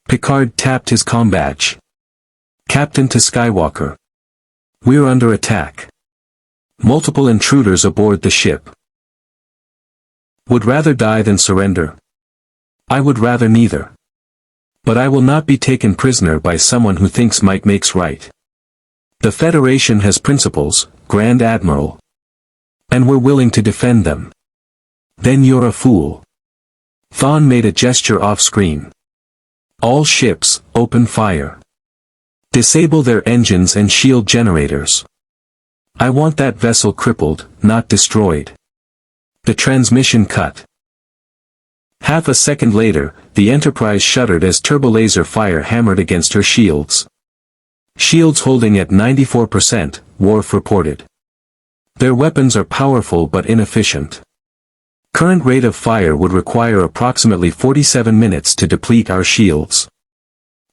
Picard tapped his combadge. "Captain to Skywalker. We're under attack. Multiple intruders aboard the ship. Would rather die than surrender." "I would rather neither. But I will not be taken prisoner by someone who thinks might makes right. The Federation has principles, Grand Admiral. And we're willing to defend them." "Then you're a fool." Thawne made a gesture off-screen. "All ships, open fire. Disable their engines and shield generators. I want that vessel crippled, not destroyed." The transmission cut. Half a second later, the Enterprise shuddered as turbolaser fire hammered against her shields. "Shields holding at 94%, Worf reported. Their weapons are powerful but inefficient. Current rate of fire would require approximately 47 minutes to deplete our shields."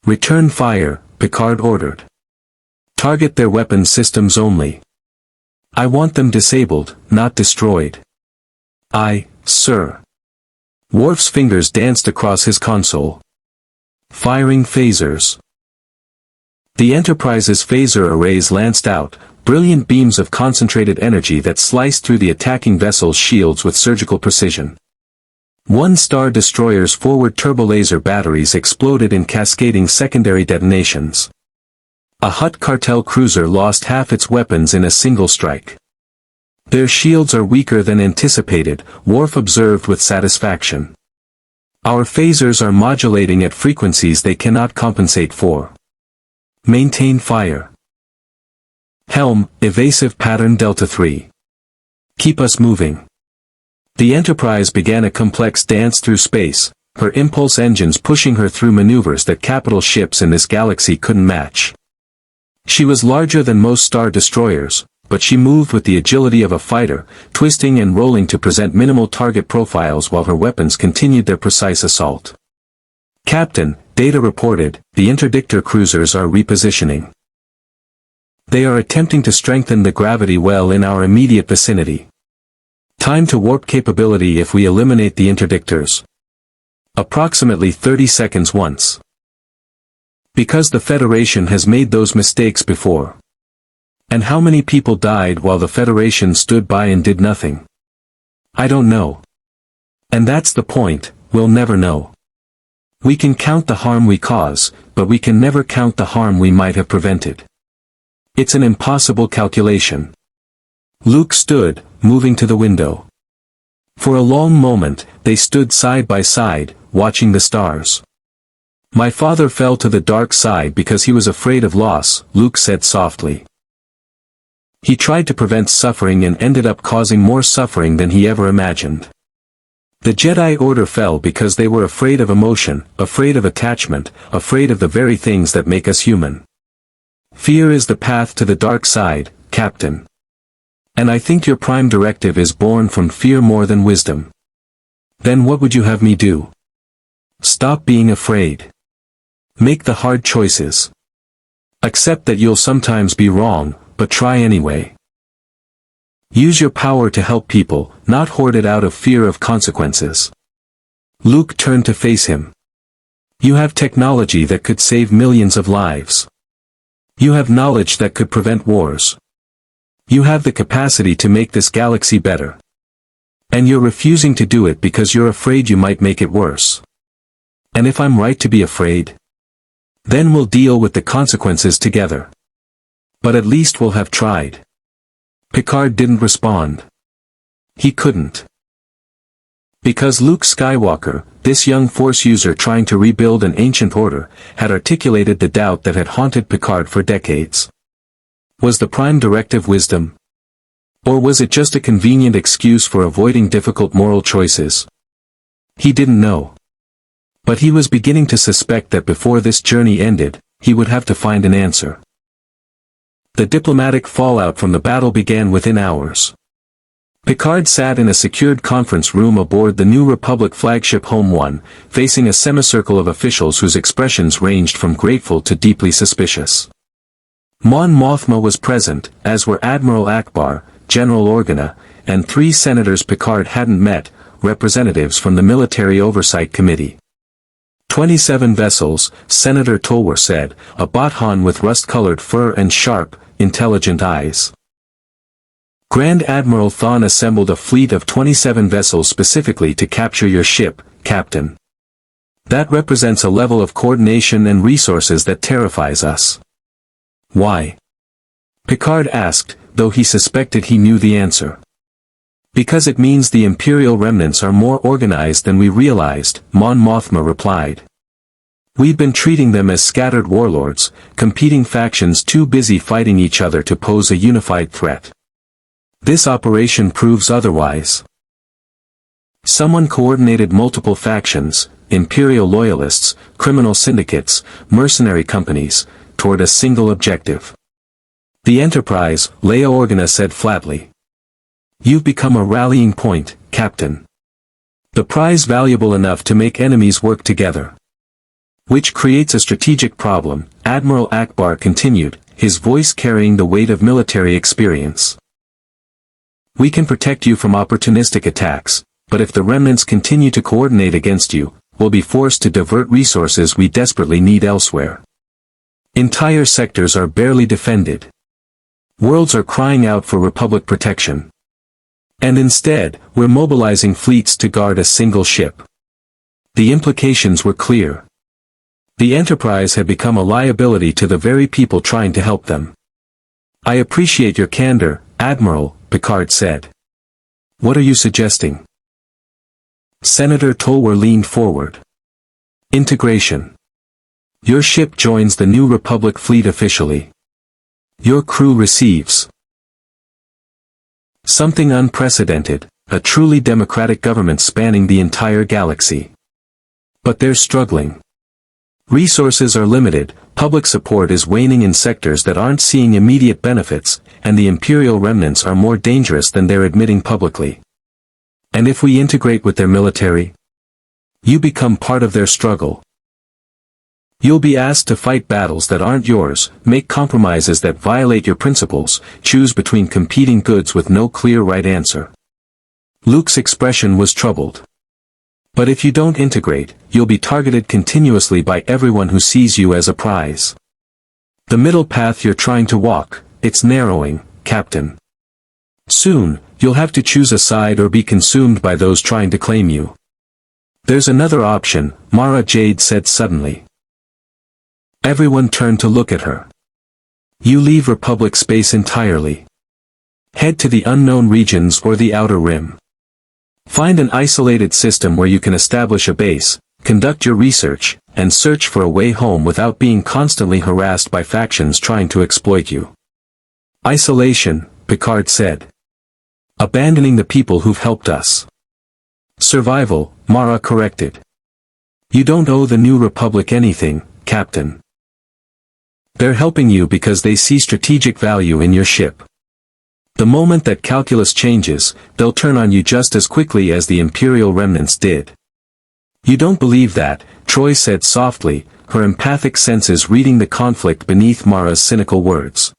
"Return fire," Picard ordered. "Target their weapon systems only. I want them disabled, not destroyed." "Aye, sir." Worf's fingers danced across his console. Firing phasers. The Enterprise's phaser arrays lanced out, brilliant beams of concentrated energy that sliced through the attacking vessel's shields with surgical precision. One Star Destroyer's forward turbolaser batteries exploded in cascading secondary detonations. A Hutt cartel cruiser lost half its weapons in a single strike. "Their shields are weaker than anticipated," Worf observed with satisfaction. "Our phasers are modulating at frequencies they cannot compensate for. Maintain fire. Helm, evasive pattern Delta 3. Keep us moving." The Enterprise began a complex dance through space, her impulse engines pushing her through maneuvers that capital ships in this galaxy couldn't match. She was larger than most Star Destroyers, but she moved with the agility of a fighter, twisting and rolling to present minimal target profiles while her weapons continued their precise assault. "Captain," Data reported, "the interdictor cruisers are repositioning. They are attempting to strengthen the gravity well in our immediate vicinity. Time to warp capability if we eliminate the interdictors. Approximately 30 seconds once. Because the Federation has made those mistakes before. And how many people died while the Federation stood by and did nothing? I don't know. And that's the point, we'll never know. We can count the harm we cause, but we can never count the harm we might have prevented. It's an impossible calculation. Luke stood, moving to the window. For a long moment, they stood side by side, watching the stars. My father fell to the dark side because he was afraid of loss, Luke said softly. He tried to prevent suffering and ended up causing more suffering than he ever imagined. The Jedi Order fell because they were afraid of emotion, afraid of attachment, afraid of the very things that make us human. Fear is the path to the dark side, Captain. And I think your Prime Directive is born from fear more than wisdom. Then what would you have me do? Stop being afraid. Make the hard choices. Accept that you'll sometimes be wrong, but try anyway. Use your power to help people, not hoard it out of fear of consequences. Luke turned to face him. You have technology that could save millions of lives. You have knowledge that could prevent wars. You have the capacity to make this galaxy better. And you're refusing to do it because you're afraid you might make it worse. And if I'm right to be afraid? Then we'll deal with the consequences together. But at least we'll have tried. Picard didn't respond. He couldn't. Because Luke Skywalker, this young Force user trying to rebuild an ancient order, had articulated the doubt that had haunted Picard for decades. Was the Prime Directive wisdom? Or was it just a convenient excuse for avoiding difficult moral choices? He didn't know. But he was beginning to suspect that before this journey ended, he would have to find an answer. The diplomatic fallout from the battle began within hours. Picard sat in a secured conference room aboard the New Republic flagship Home 1, facing a semicircle of officials whose expressions ranged from grateful to deeply suspicious. Mon Mothma was present, as were Admiral Akbar, General Organa, and 3 senators Picard hadn't met, representatives from the Military Oversight Committee. 27 vessels, Senator Tolwer said, a Bothan with rust-colored fur and sharp, intelligent eyes. Grand Admiral Thawne assembled a fleet of 27 vessels specifically to capture your ship, Captain. That represents a level of coordination and resources that terrifies us. Why? Picard asked, though he suspected he knew the answer. Because it means the Imperial remnants are more organized than we realized, Mon Mothma replied. We've been treating them as scattered warlords, competing factions too busy fighting each other to pose a unified threat. This operation proves otherwise. Someone coordinated multiple factions, Imperial loyalists, criminal syndicates, mercenary companies, toward a single objective. The Enterprise, Leia Organa said flatly. You've become a rallying point, Captain. The prize valuable enough to make enemies work together. Which creates a strategic problem, Admiral Akbar continued, his voice carrying the weight of military experience. We can protect you from opportunistic attacks, but if the remnants continue to coordinate against you, we'll be forced to divert resources we desperately need elsewhere. Entire sectors are barely defended. Worlds are crying out for Republic protection. And instead, we're mobilizing fleets to guard a single ship. The implications were clear. The Enterprise had become a liability to the very people trying to help them. I appreciate your candor, Admiral, Picard said. What are you suggesting? Senator Tolwer leaned forward. Integration. Your ship joins the New Republic fleet officially. Your crew receives something unprecedented, a truly democratic government spanning the entire galaxy. But they're struggling. Resources are limited, public support is waning in sectors that aren't seeing immediate benefits, and the Imperial remnants are more dangerous than they're admitting publicly. And if we integrate with their military, you become part of their struggle. You'll be asked to fight battles that aren't yours, make compromises that violate your principles, choose between competing goods with no clear right answer. Luke's expression was troubled. But if you don't integrate, you'll be targeted continuously by everyone who sees you as a prize. The middle path you're trying to walk, it's narrowing, Captain. Soon, you'll have to choose a side or be consumed by those trying to claim you. There's another option, Mara Jade said suddenly. Everyone turned to look at her. You leave Republic space entirely. Head to the unknown regions or the Outer Rim. Find an isolated system where you can establish a base, conduct your research, and search for a way home without being constantly harassed by factions trying to exploit you. Isolation, Picard said. Abandoning the people who've helped us. Survival, Mara corrected. You don't owe the New Republic anything, Captain. They're helping you because they see strategic value in your ship. The moment that calculus changes, they'll turn on you just as quickly as the Imperial remnants did. You don't believe that, Troy said softly, her empathic senses reading the conflict beneath Mara's cynical words.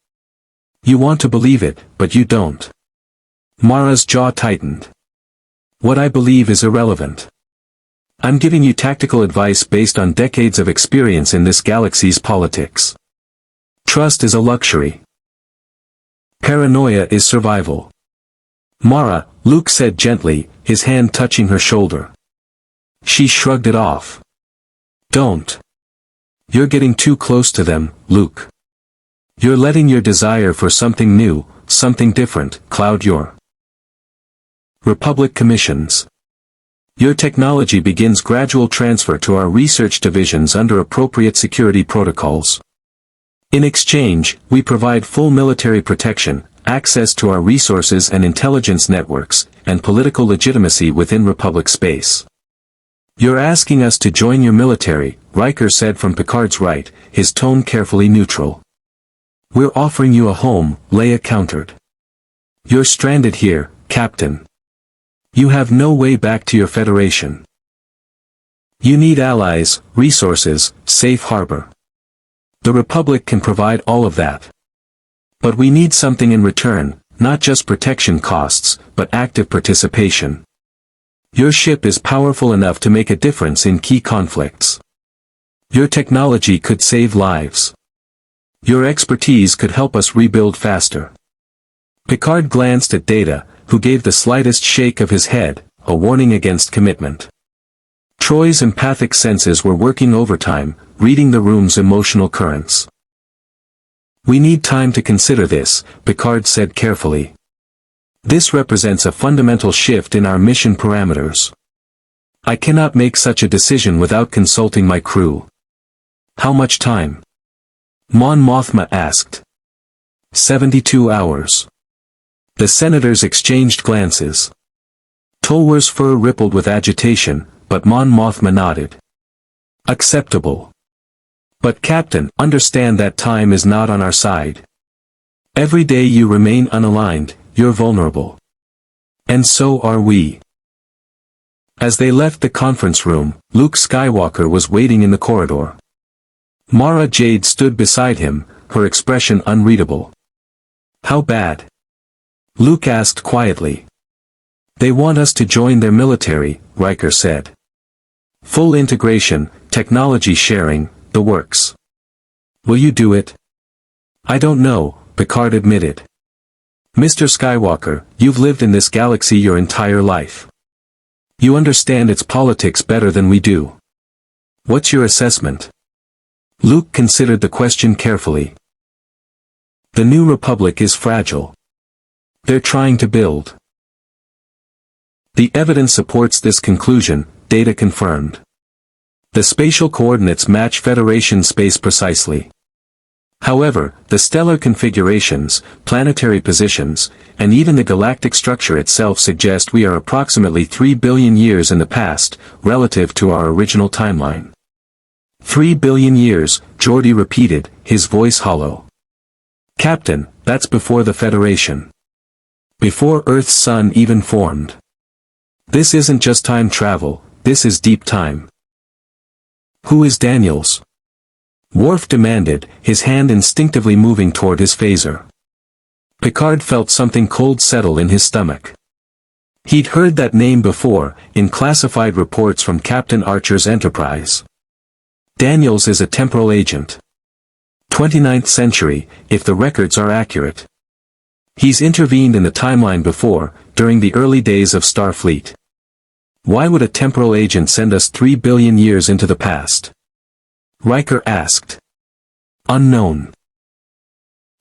You want to believe it, but you don't. Mara's jaw tightened. What I believe is irrelevant. I'm giving you tactical advice based on decades of experience in this galaxy's politics. Trust is a luxury. Paranoia is survival. Mara, Luke said gently, his hand touching her shoulder. She shrugged it off. Don't. You're getting too close to them, Luke. You're letting your desire for something new, something different, cloud your Republic commissions. Your technology begins gradual transfer to our research divisions under appropriate security protocols. In exchange, we provide full military protection, access to our resources and intelligence networks, and political legitimacy within Republic space. You're asking us to join your military, Riker said from Picard's right, his tone carefully neutral. We're offering you a home, Leia countered. You're stranded here, Captain. You have no way back to your Federation. You need allies, resources, safe harbor. The Republic can provide all of that. But we need something in return, not just protection costs, but active participation. Your ship is powerful enough to make a difference in key conflicts. Your technology could save lives. Your expertise could help us rebuild faster. Picard glanced at Data, who gave the slightest shake of his head, a warning against commitment. Troy's empathic senses were working overtime, reading the room's emotional currents. We need time to consider this, Picard said carefully. This represents a fundamental shift in our mission parameters. I cannot make such a decision without consulting my crew. How much time? Mon Mothma asked. 72 hours. The senators exchanged glances. Tolwer's fur rippled with agitation, but Mon Mothma nodded. Acceptable. But Captain, understand that time is not on our side. Every day you remain unaligned, you're vulnerable. And so are we. As they left the conference room, Luke Skywalker was waiting in the corridor. Mara Jade stood beside him, her expression unreadable. How bad? Luke asked quietly. They want us to join their military, Riker said. Full integration, technology sharing, the works. Will you do it? I don't know, Picard admitted. Mr. Skywalker, you've lived in this galaxy your entire life. You understand its politics better than we do. What's your assessment? Luke considered the question carefully. The New Republic is fragile. They're trying to build. The evidence supports this conclusion, Data confirmed. The spatial coordinates match Federation space precisely. However, the stellar configurations, planetary positions, and even the galactic structure itself suggest we are approximately 3 billion years in the past, relative to our original timeline. 3 billion years, Geordi repeated, his voice hollow. Captain, that's before the Federation. Before Earth's sun even formed. This isn't just time travel, this is deep time. Who is Daniels? Worf demanded, his hand instinctively moving toward his phaser. Picard felt something cold settle in his stomach. He'd heard that name before, in classified reports from Captain Archer's Enterprise. Daniels is a temporal agent. 29th century, if the records are accurate. He's intervened in the timeline before, during the early days of Starfleet. Why would a temporal agent send us 3 billion years into the past? Riker asked. Unknown.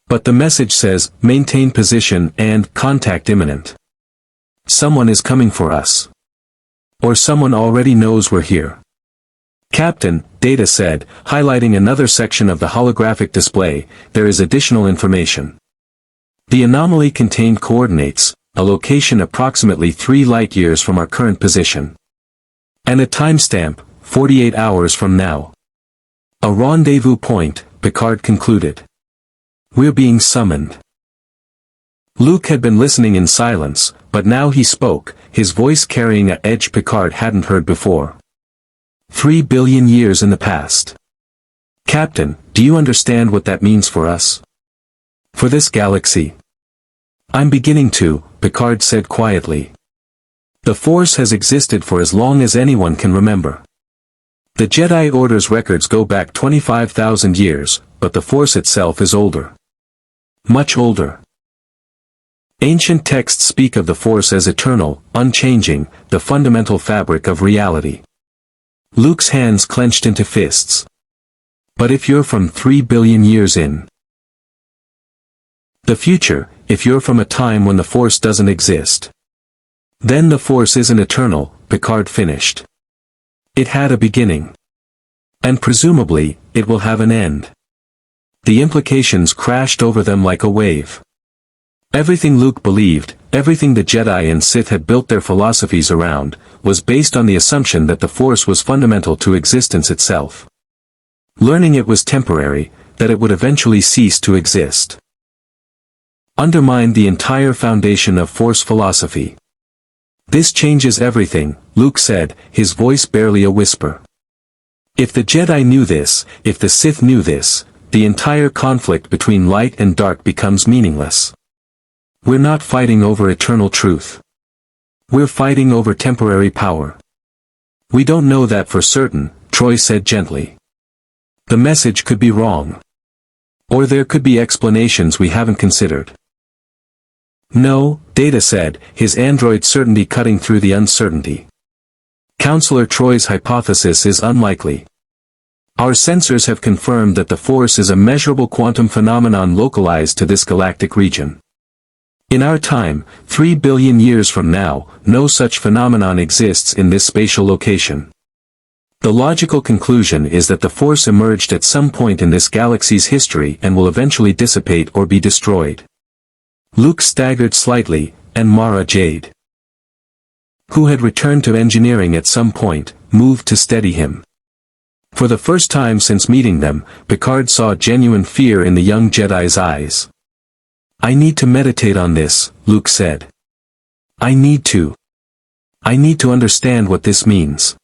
But the message says, maintain position and contact imminent. Someone is coming for us. Or someone already knows we're here. Captain, Data said, highlighting another section of the holographic display, there is additional information. The anomaly contained coordinates, a location approximately 3 light-years from our current position. And a timestamp, 48 hours from now. A rendezvous point, Picard concluded. We're being summoned. Luke had been listening in silence, but now he spoke, his voice carrying an edge Picard hadn't heard before. 3 billion years in the past. Captain, do you understand what that means for us? For this galaxy? I'm beginning to, Picard said quietly. The Force has existed for as long as anyone can remember. The Jedi Order's records go back 25,000 years, but the Force itself is older. Much older. Ancient texts speak of the Force as eternal, unchanging, the fundamental fabric of reality. Luke's hands clenched into fists. But if you're from 3 billion years in the future, if you're from a time when the Force doesn't exist, then the Force isn't eternal, Picard finished. It had a beginning. And presumably, it will have an end. The implications crashed over them like a wave. Everything Luke believed, everything the Jedi and Sith had built their philosophies around, was based on the assumption that the Force was fundamental to existence itself. Learning it was temporary, that it would eventually cease to exist. Undermined the entire foundation of Force philosophy. This changes everything, Luke said, his voice barely a whisper. If the Jedi knew this, if the Sith knew this, the entire conflict between light and dark becomes meaningless. We're not fighting over eternal truth. We're fighting over temporary power. We don't know that for certain, Troy said gently. The message could be wrong. Or there could be explanations we haven't considered. No, Data said, his android certainty cutting through the uncertainty. Counselor Troy's hypothesis is unlikely. Our sensors have confirmed that the Force is a measurable quantum phenomenon localized to this galactic region. In our time, 3 billion years from now, no such phenomenon exists in this spatial location. The logical conclusion is that the Force emerged at some point in this galaxy's history and will eventually dissipate or be destroyed. Luke staggered slightly, and Mara Jade, who had returned to engineering at some point, moved to steady him. For the first time since meeting them, Picard saw genuine fear in the young Jedi's eyes. I need to meditate on this, Luke said. I need to understand what this means.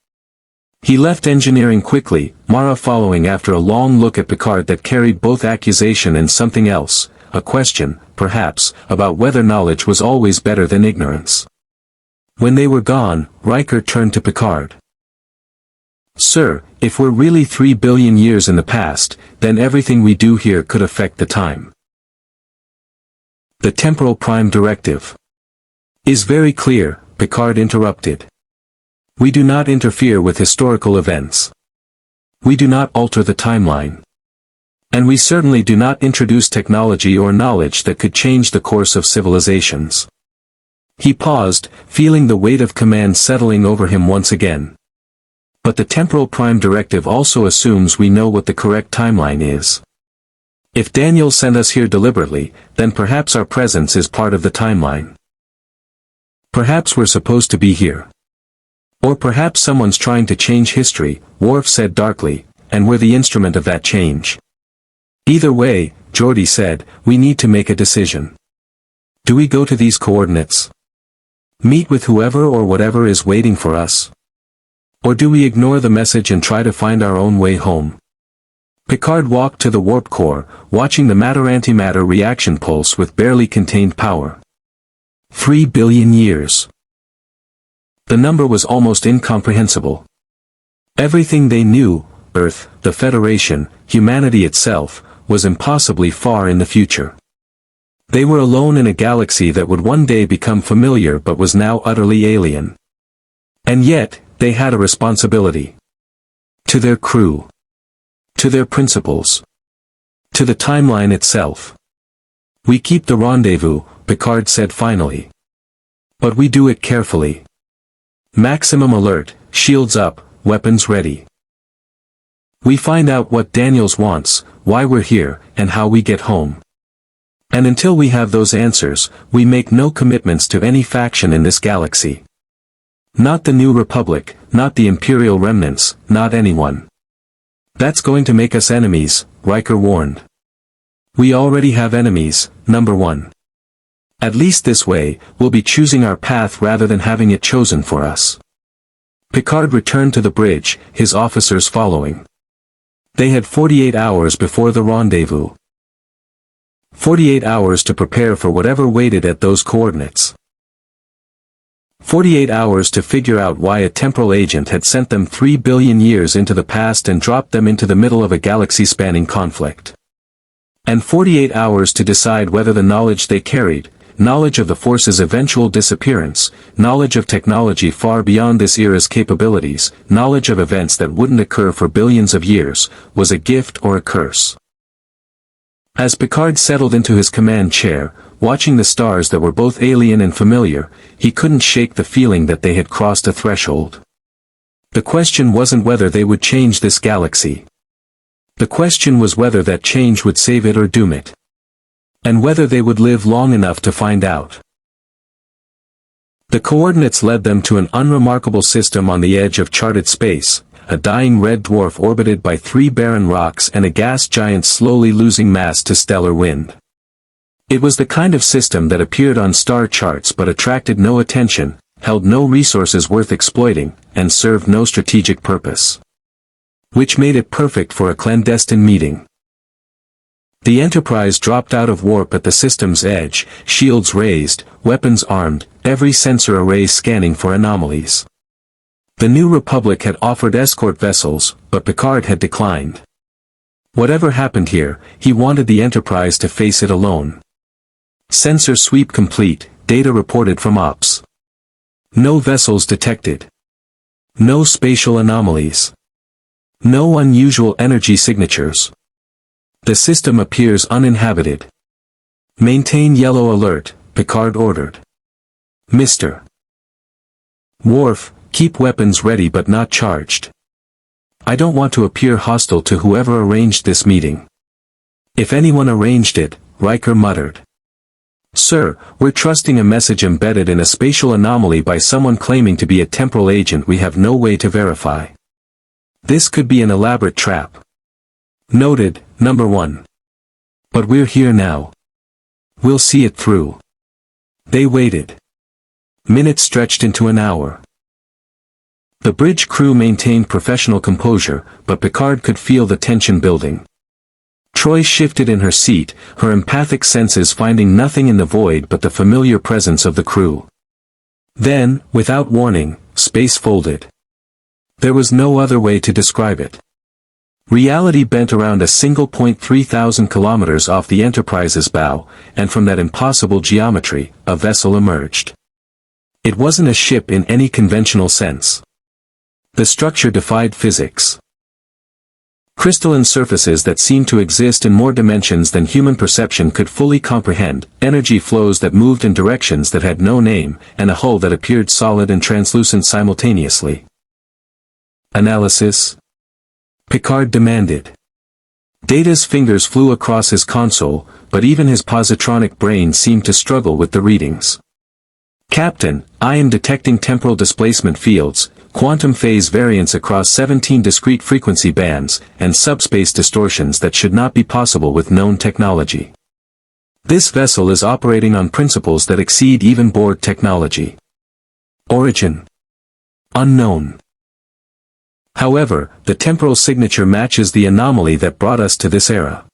He left engineering quickly, Mara following after a long look at Picard that carried both accusation and something else, a question, perhaps, about whether knowledge was always better than ignorance. When they were gone, Riker turned to Picard. Sir, if we're really 3 billion years in the past, then everything we do here could affect the time. The temporal Prime Directive is very clear, Picard interrupted. We do not interfere with historical events. We do not alter the timeline. And we certainly do not introduce technology or knowledge that could change the course of civilizations. He paused, feeling the weight of command settling over him once again. But the temporal Prime Directive also assumes we know what the correct timeline is. If Daniel sent us here deliberately, then perhaps our presence is part of the timeline. Perhaps we're supposed to be here. Or perhaps someone's trying to change history, Worf said darkly, and we're the instrument of that change. Either way, Geordi said, we need to make a decision. Do we go to these coordinates? Meet with whoever or whatever is waiting for us? Or do we ignore the message and try to find our own way home? Picard walked to the warp core, watching the matter-antimatter reaction pulse with barely contained power. 3 billion years. The number was almost incomprehensible. Everything they knew, Earth, the Federation, humanity itself, was impossibly far in the future. They were alone in a galaxy that would one day become familiar but was now utterly alien. And yet, they had a responsibility. To their crew. To their principles. To the timeline itself. "We keep the rendezvous," Picard said finally. "But we do it carefully. Maximum alert, shields up, weapons ready. We find out what Daniels wants, why we're here, and how we get home. And until we have those answers, we make no commitments to any faction in this galaxy. Not the New Republic, not the Imperial remnants, not anyone. That's going to make us enemies," Riker warned. "We already have enemies, number one. At least this way, we'll be choosing our path rather than having it chosen for us." Picard returned to the bridge, his officers following. They had 48 hours before the rendezvous. 48 hours to prepare for whatever waited at those coordinates. 48 hours to figure out why a temporal agent had sent them 3 billion years into the past and dropped them into the middle of a galaxy-spanning conflict. And 48 hours to decide whether the knowledge they carried, knowledge of the Force's eventual disappearance, knowledge of technology far beyond this era's capabilities, knowledge of events that wouldn't occur for billions of years, was a gift or a curse. As Picard settled into his command chair, watching the stars that were both alien and familiar, he couldn't shake the feeling that they had crossed a threshold. The question wasn't whether they would change this galaxy. The question was whether that change would save it or doom it. And whether they would live long enough to find out. The coordinates led them to an unremarkable system on the edge of charted space, a dying red dwarf orbited by 3 barren rocks and a gas giant slowly losing mass to stellar wind. It was the kind of system that appeared on star charts but attracted no attention, held no resources worth exploiting, and served no strategic purpose. Which made it perfect for a clandestine meeting. The Enterprise dropped out of warp at the system's edge, shields raised, weapons armed, every sensor array scanning for anomalies. The New Republic had offered escort vessels, but Picard had declined. Whatever happened here, he wanted the Enterprise to face it alone. Sensor sweep complete, data reported from ops. No vessels detected. No spatial anomalies. No unusual energy signatures. The system appears uninhabited. Maintain yellow alert, Picard ordered. Mr. Worf, keep weapons ready but not charged. I don't want to appear hostile to whoever arranged this meeting. If anyone arranged it, Riker muttered. Sir, we're trusting a message embedded in a spatial anomaly by someone claiming to be a temporal agent we have no way to verify. This could be an elaborate trap. Noted, number 1. But we're here now. We'll see it through. They waited. Minutes stretched into an hour. The bridge crew maintained professional composure, but Picard could feel the tension building. Troy shifted in her seat, her empathic senses finding nothing in the void but the familiar presence of the crew. Then, without warning, space folded. There was no other way to describe it. Reality bent around a single point 3,000 kilometers off the Enterprise's bow, and from that impossible geometry, a vessel emerged. It wasn't a ship in any conventional sense. The structure defied physics. Crystalline surfaces that seemed to exist in more dimensions than human perception could fully comprehend, energy flows that moved in directions that had no name, and a hull that appeared solid and translucent simultaneously. Analysis? Picard demanded. Data's fingers flew across his console, but even his positronic brain seemed to struggle with the readings. Captain, I am detecting temporal displacement fields, quantum phase variance across 17 discrete frequency bands, and subspace distortions that should not be possible with known technology. This vessel is operating on principles that exceed even board technology. Origin? Unknown. However, the temporal signature matches the anomaly that brought us to this era.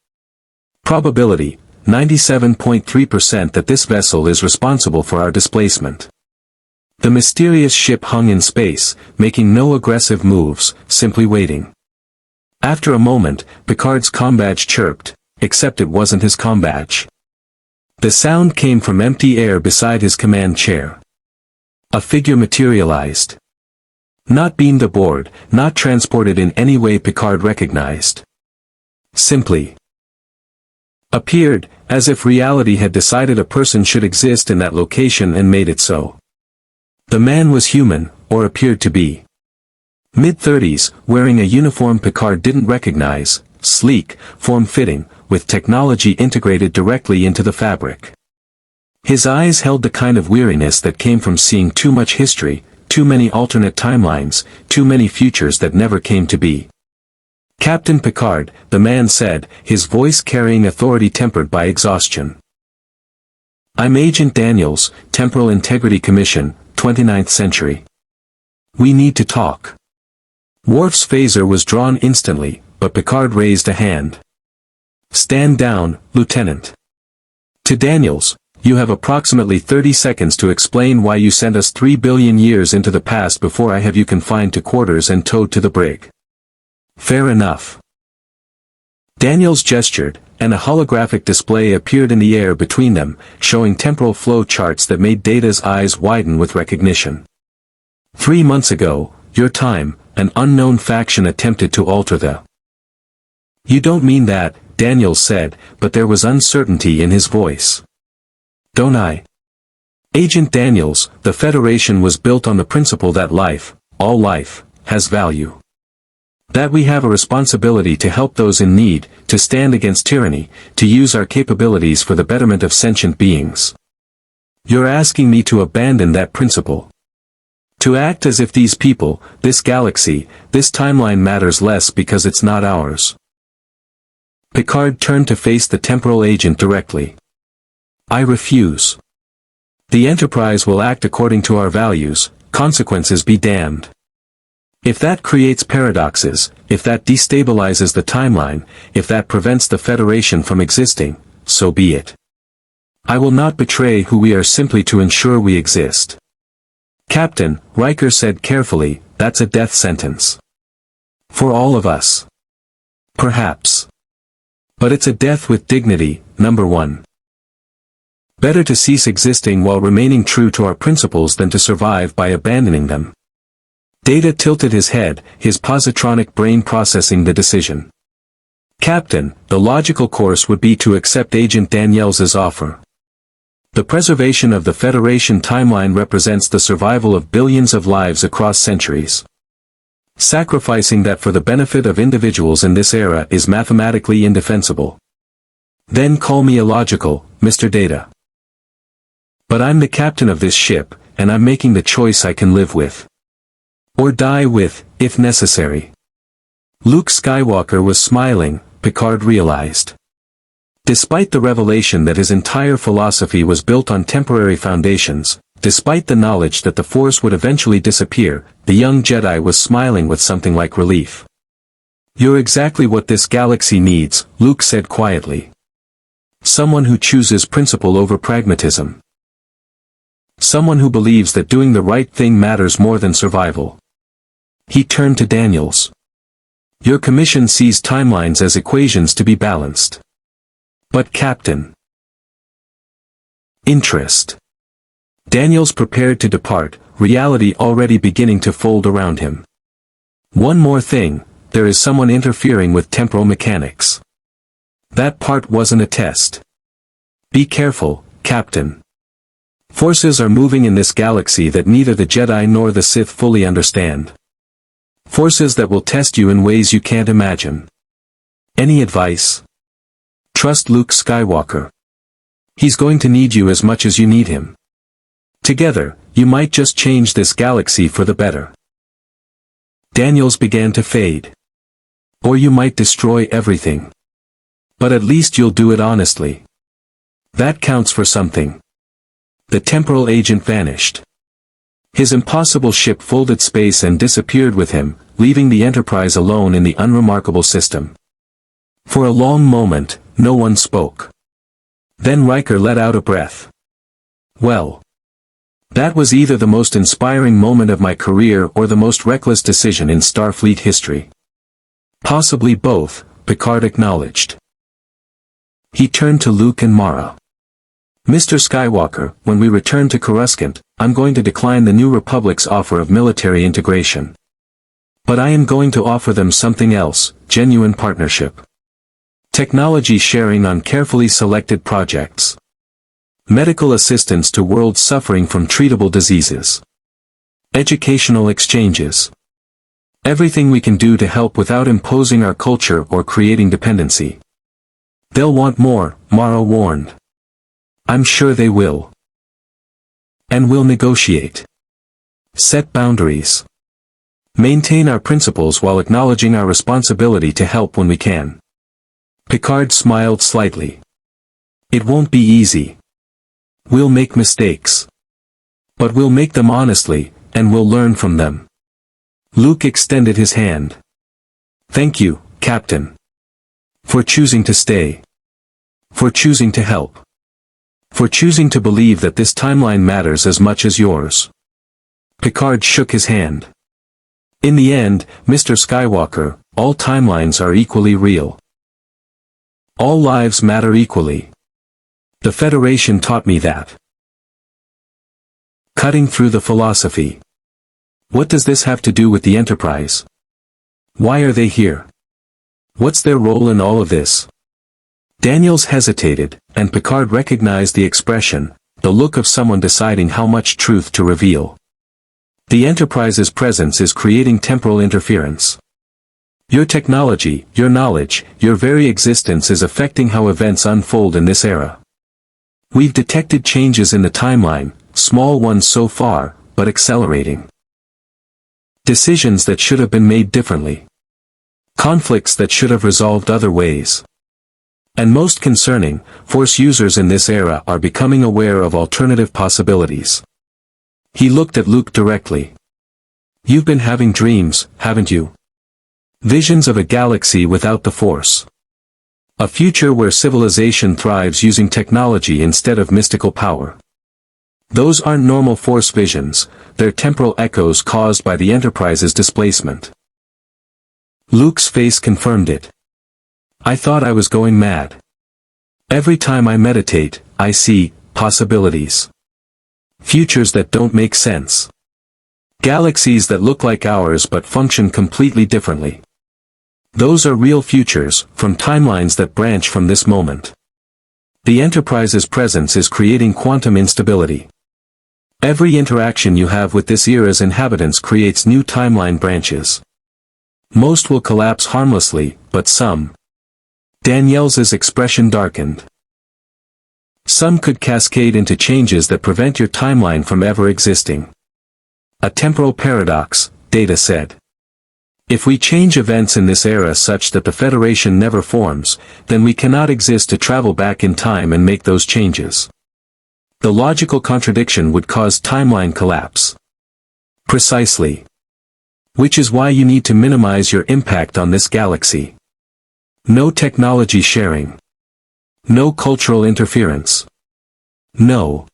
Probability, 97.3% that this vessel is responsible for our displacement. The mysterious ship hung in space, making no aggressive moves, simply waiting. After a moment, Picard's comm badge chirped, except it wasn't his comm badge. The sound came from empty air beside his command chair. A figure materialized. Not beamed aboard, not transported in any way Picard recognized. Simply appeared, as if reality had decided a person should exist in that location and made it so. The man was human, or appeared to be. Mid-30s, wearing a uniform Picard didn't recognize, sleek, form-fitting, with technology integrated directly into the fabric. His eyes held the kind of weariness that came from seeing too much history, too many alternate timelines, too many futures that never came to be. "Captain Picard," the man said, his voice carrying authority tempered by exhaustion. "I'm Agent Daniels, Temporal Integrity Commission, 29th Century. We need to talk." Worf's phaser was drawn instantly, but Picard raised a hand. "Stand down, Lieutenant." To Daniels, "You have approximately 30 seconds to explain why you sent us 3 billion years into the past before I have you confined to quarters and towed to the brig." "Fair enough." Daniels gestured, and a holographic display appeared in the air between them, showing temporal flow charts that made Data's eyes widen with recognition. 3 months ago, your time, an unknown faction attempted to alter the... "You don't mean that," Daniels said, but there was uncertainty in his voice. "Don't I?" "Agent Daniels, the Federation was built on the principle that life, all life, has value. That we have a responsibility to help those in need, to stand against tyranny, to use our capabilities for the betterment of sentient beings. You're asking me to abandon that principle. To act as if these people, this galaxy, this timeline matters less because it's not ours." Picard turned to face the temporal agent directly. "I refuse. The Enterprise will act according to our values, consequences be damned. If that creates paradoxes, if that destabilizes the timeline, if that prevents the Federation from existing, so be it. I will not betray who we are simply to ensure we exist." "Captain," Riker said carefully, "that's a death sentence. For all of us. Perhaps. But it's a death with dignity, number one. Better to cease existing while remaining true to our principles than to survive by abandoning them." Data tilted his head, his positronic brain processing the decision. "Captain, the logical course would be to accept Agent Daniels's offer. The preservation of the Federation timeline represents the survival of billions of lives across centuries. Sacrificing that for the benefit of individuals in this era is mathematically indefensible. Then call me illogical, Mr. Data. But I'm the captain of this ship, and I'm making the choice I can live with. Or die with, if necessary." Luke Skywalker was smiling, Picard realized. Despite the revelation that his entire philosophy was built on temporary foundations, despite the knowledge that the Force would eventually disappear, the young Jedi was smiling with something like relief. "You're exactly what this galaxy needs," Luke said quietly. "Someone who chooses principle over pragmatism. Someone who believes that doing the right thing matters more than survival." He turned to Daniels. "Your commission sees timelines as equations to be balanced. But Captain..." "Interest." Daniels prepared to depart, reality already beginning to fold around him. "One more thing, there is someone interfering with temporal mechanics. That part wasn't a test. Be careful, Captain. Forces are moving in this galaxy that neither the Jedi nor the Sith fully understand. Forces that will test you in ways you can't imagine. Any advice? Trust Luke Skywalker. He's going to need you as much as you need him. Together, you might just change this galaxy for the better." Daniels began to fade. "Or you might destroy everything. But at least you'll do it honestly. That counts for something." The temporal agent vanished. His impossible ship folded space and disappeared with him, leaving the Enterprise alone in the unremarkable system. For a long moment, no one spoke. Then Riker let out a breath. "Well. That was either the most inspiring moment of my career or the most reckless decision in Starfleet history." "Possibly both," Picard acknowledged. He turned to Luke and Mara. Mr. Skywalker, when we return to Coruscant, I'm going to decline the New Republic's offer of military integration. But I am going to offer them something else, genuine partnership. Technology sharing on carefully selected projects. Medical assistance to worlds suffering from treatable diseases. Educational exchanges. Everything we can do to help without imposing our culture or creating dependency. They'll want more, Mara warned. I'm sure they will. And we'll negotiate. Set boundaries. Maintain our principles while acknowledging our responsibility to help when we can. Picard smiled slightly. It won't be easy. We'll make mistakes. But we'll make them honestly, and we'll learn from them. Luke extended his hand. Thank you, Captain. For choosing to stay. For choosing to help. For choosing to believe that this timeline matters as much as yours. Picard shook his hand. In the end, Mr. Skywalker, all timelines are equally real. All lives matter equally. The Federation taught me that. Cutting through the philosophy. What does this have to do with the Enterprise? Why are they here? What's their role in all of this? Daniels hesitated, and Picard recognized the expression, the look of someone deciding how much truth to reveal. The Enterprise's presence is creating temporal interference. Your technology, your knowledge, your very existence is affecting how events unfold in this era. We've detected changes in the timeline, small ones so far, but accelerating. Decisions that should have been made differently. Conflicts that should have resolved other ways. And most concerning, Force users in this era are becoming aware of alternative possibilities. He looked at Luke directly. You've been having dreams, haven't you? Visions of a galaxy without the Force. A future where civilization thrives using technology instead of mystical power. Those aren't normal Force visions, they're temporal echoes caused by the Enterprise's displacement. Luke's face confirmed it. I thought I was going mad. Every time I meditate, I see possibilities. Futures that don't make sense. Galaxies that look like ours but function completely differently. Those are real futures, from timelines that branch from this moment. The Enterprise's presence is creating quantum instability. Every interaction you have with this era's inhabitants creates new timeline branches. Most will collapse harmlessly, but some. Danielle's expression darkened. Some could cascade into changes that prevent your timeline from ever existing. A temporal paradox, Data said. If we change events in this era such that the Federation never forms, then we cannot exist to travel back in time and make those changes. The logical contradiction would cause timeline collapse. Precisely. Which is why you need to minimize your impact on this galaxy. No technology sharing. No cultural interference. No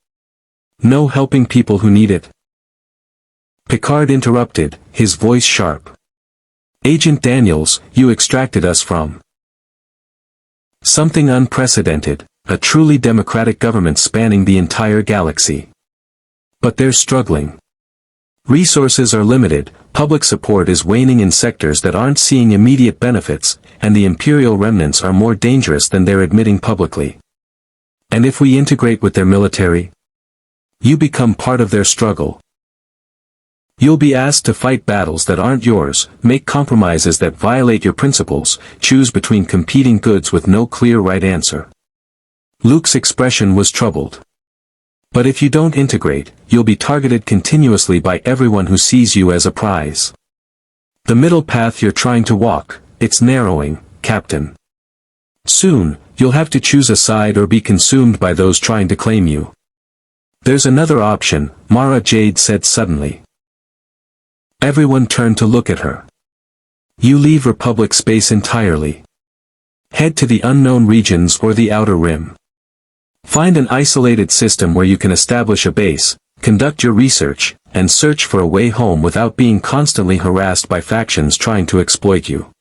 helping people who need it. Picard interrupted, his voice sharp. Agent Daniels, you extracted us from something unprecedented, a truly democratic government spanning the entire galaxy. But they're struggling. Resources are limited, public support is waning in sectors that aren't seeing immediate benefits, and the Imperial remnants are more dangerous than they're admitting publicly. And if we integrate with their military, you become part of their struggle. You'll be asked to fight battles that aren't yours, make compromises that violate your principles, choose between competing goods with no clear right answer. Luke's expression was troubled. But if you don't integrate, you'll be targeted continuously by everyone who sees you as a prize. The middle path you're trying to walk, it's narrowing, Captain. Soon, you'll have to choose a side or be consumed by those trying to claim you. There's another option, Mara Jade said suddenly. Everyone turned to look at her. You leave Republic space entirely. Head to the unknown regions or the Outer Rim. Find an isolated system where you can establish a base, conduct your research, and search for a way home without being constantly harassed by factions trying to exploit you.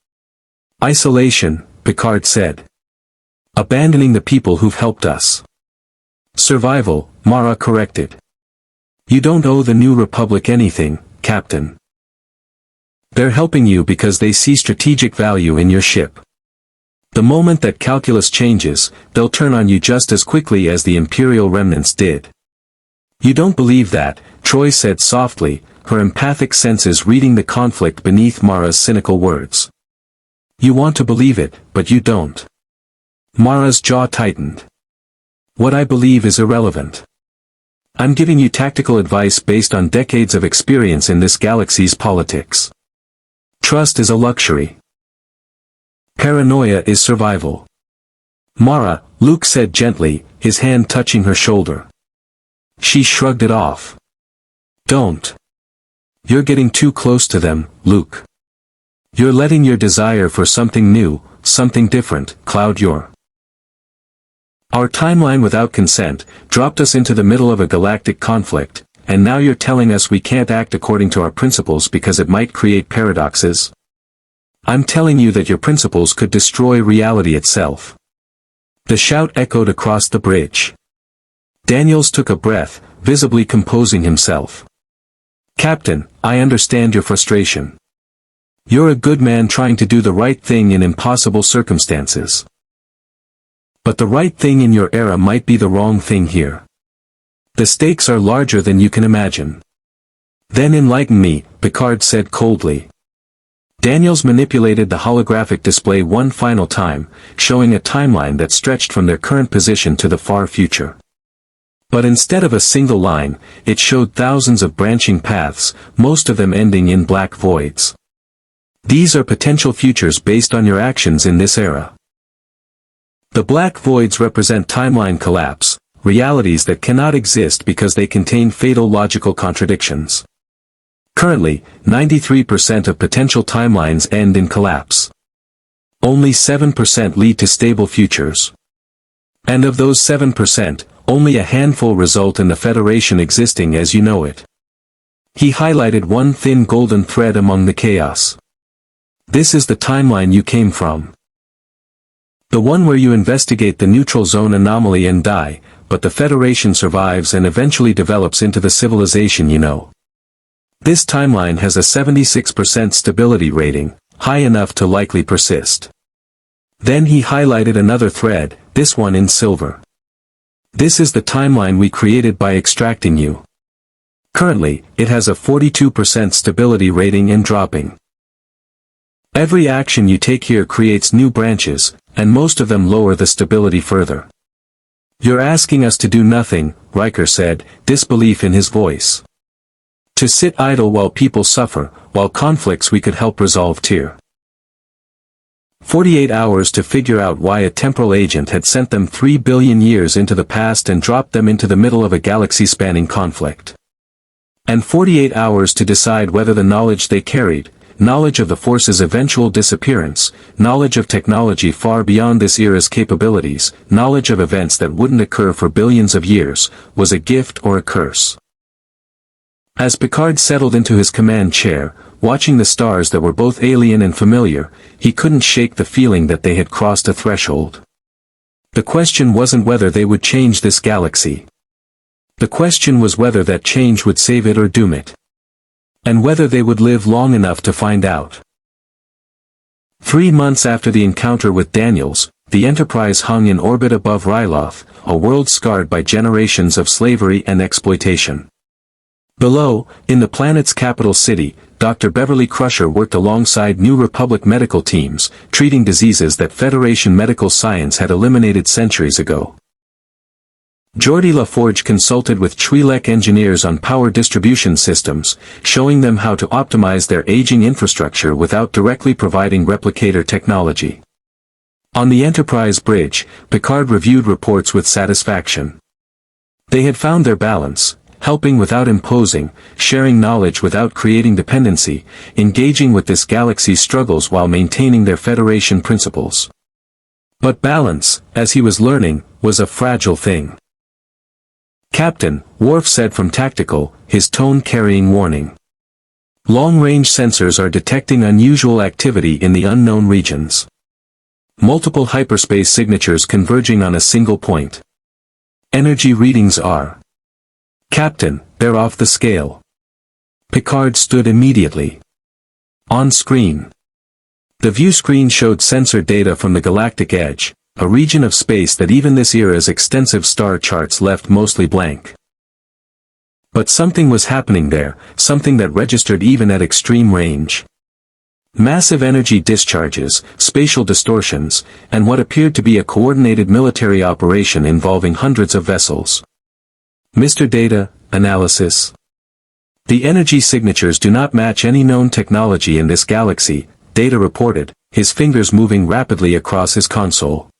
Isolation, Picard said. Abandoning the people who've helped us. Survival, Mara corrected. You don't owe the New Republic anything, Captain. They're helping you because they see strategic value in your ship. The moment that calculus changes, they'll turn on you just as quickly as the Imperial remnants did. You don't believe that, Troy said softly, her empathic senses reading the conflict beneath Mara's cynical words. You want to believe it, but you don't. Mara's jaw tightened. What I believe is irrelevant. I'm giving you tactical advice based on decades of experience in this galaxy's politics. Trust is a luxury. Paranoia is survival. Mara, Luke said gently, his hand touching her shoulder. She shrugged it off. Don't. You're getting too close to them, Luke. You're letting your desire for something new, something different, cloud your. Our timeline without consent dropped us into the middle of a galactic conflict, and now you're telling us we can't act according to our principles because it might create paradoxes? I'm telling you that your principles could destroy reality itself. The shout echoed across the bridge. Daniels took a breath, visibly composing himself. Captain, I understand your frustration. You're a good man trying to do the right thing in impossible circumstances. But the right thing in your era might be the wrong thing here. The stakes are larger than you can imagine. Then enlighten me, Picard said coldly. Daniels manipulated the holographic display one final time, showing a timeline that stretched from their current position to the far future. But instead of a single line, it showed thousands of branching paths, most of them ending in black voids. These are potential futures based on your actions in this era. The black voids represent timeline collapse, realities that cannot exist because they contain fatal logical contradictions. Currently, 93% of potential timelines end in collapse. Only 7% lead to stable futures. And of those 7%, only a handful result in the Federation existing as you know it. He highlighted one thin golden thread among the chaos. This is the timeline you came from. The one where you investigate the neutral zone anomaly and die, but the Federation survives and eventually develops into the civilization you know. This timeline has a 76% stability rating, high enough to likely persist. Then he highlighted another thread, this one in silver. This is the timeline we created by extracting you. Currently, it has a 42% stability rating and dropping. Every action you take here creates new branches, and most of them lower the stability further. You're asking us to do nothing, Riker said, disbelief in his voice. To sit idle while people suffer, while conflicts we could help resolve tear. 48 hours to figure out why a temporal agent had sent them 3 billion years into the past and dropped them into the middle of a galaxy-spanning conflict. And 48 hours to decide whether the knowledge they carried, knowledge of the Force's eventual disappearance, knowledge of technology far beyond this era's capabilities, knowledge of events that wouldn't occur for billions of years, was a gift or a curse. As Picard settled into his command chair, watching the stars that were both alien and familiar, he couldn't shake the feeling that they had crossed a threshold. The question wasn't whether they would change this galaxy. The question was whether that change would save it or doom it. And whether they would live long enough to find out. 3 months after the encounter with Daniels, the Enterprise hung in orbit above Ryloth, a world scarred by generations of slavery and exploitation. Below, in the planet's capital city, Dr. Beverly Crusher worked alongside New Republic medical teams, treating diseases that Federation medical science had eliminated centuries ago. Geordi LaForge consulted with Twi'lek engineers on power distribution systems, showing them how to optimize their aging infrastructure without directly providing replicator technology. On the Enterprise bridge, Picard reviewed reports with satisfaction. They had found their balance, helping without imposing, sharing knowledge without creating dependency, engaging with this galaxy's struggles while maintaining their Federation principles. But balance, as he was learning, was a fragile thing. Captain, Worf said from tactical, his tone carrying warning. Long-range sensors are detecting unusual activity in the unknown regions. Multiple hyperspace signatures converging on a single point. Energy readings are. Captain, they're off the scale. Picard stood immediately. On screen. The view screen showed sensor data from the galactic edge, a region of space that even this era's extensive star charts left mostly blank. But something was happening there, something that registered even at extreme range. Massive energy discharges, spatial distortions, and what appeared to be a coordinated military operation involving hundreds of vessels. Mr. Data, Analysis. The energy signatures do not match any known technology in this galaxy, Data reported, his fingers moving rapidly across his console.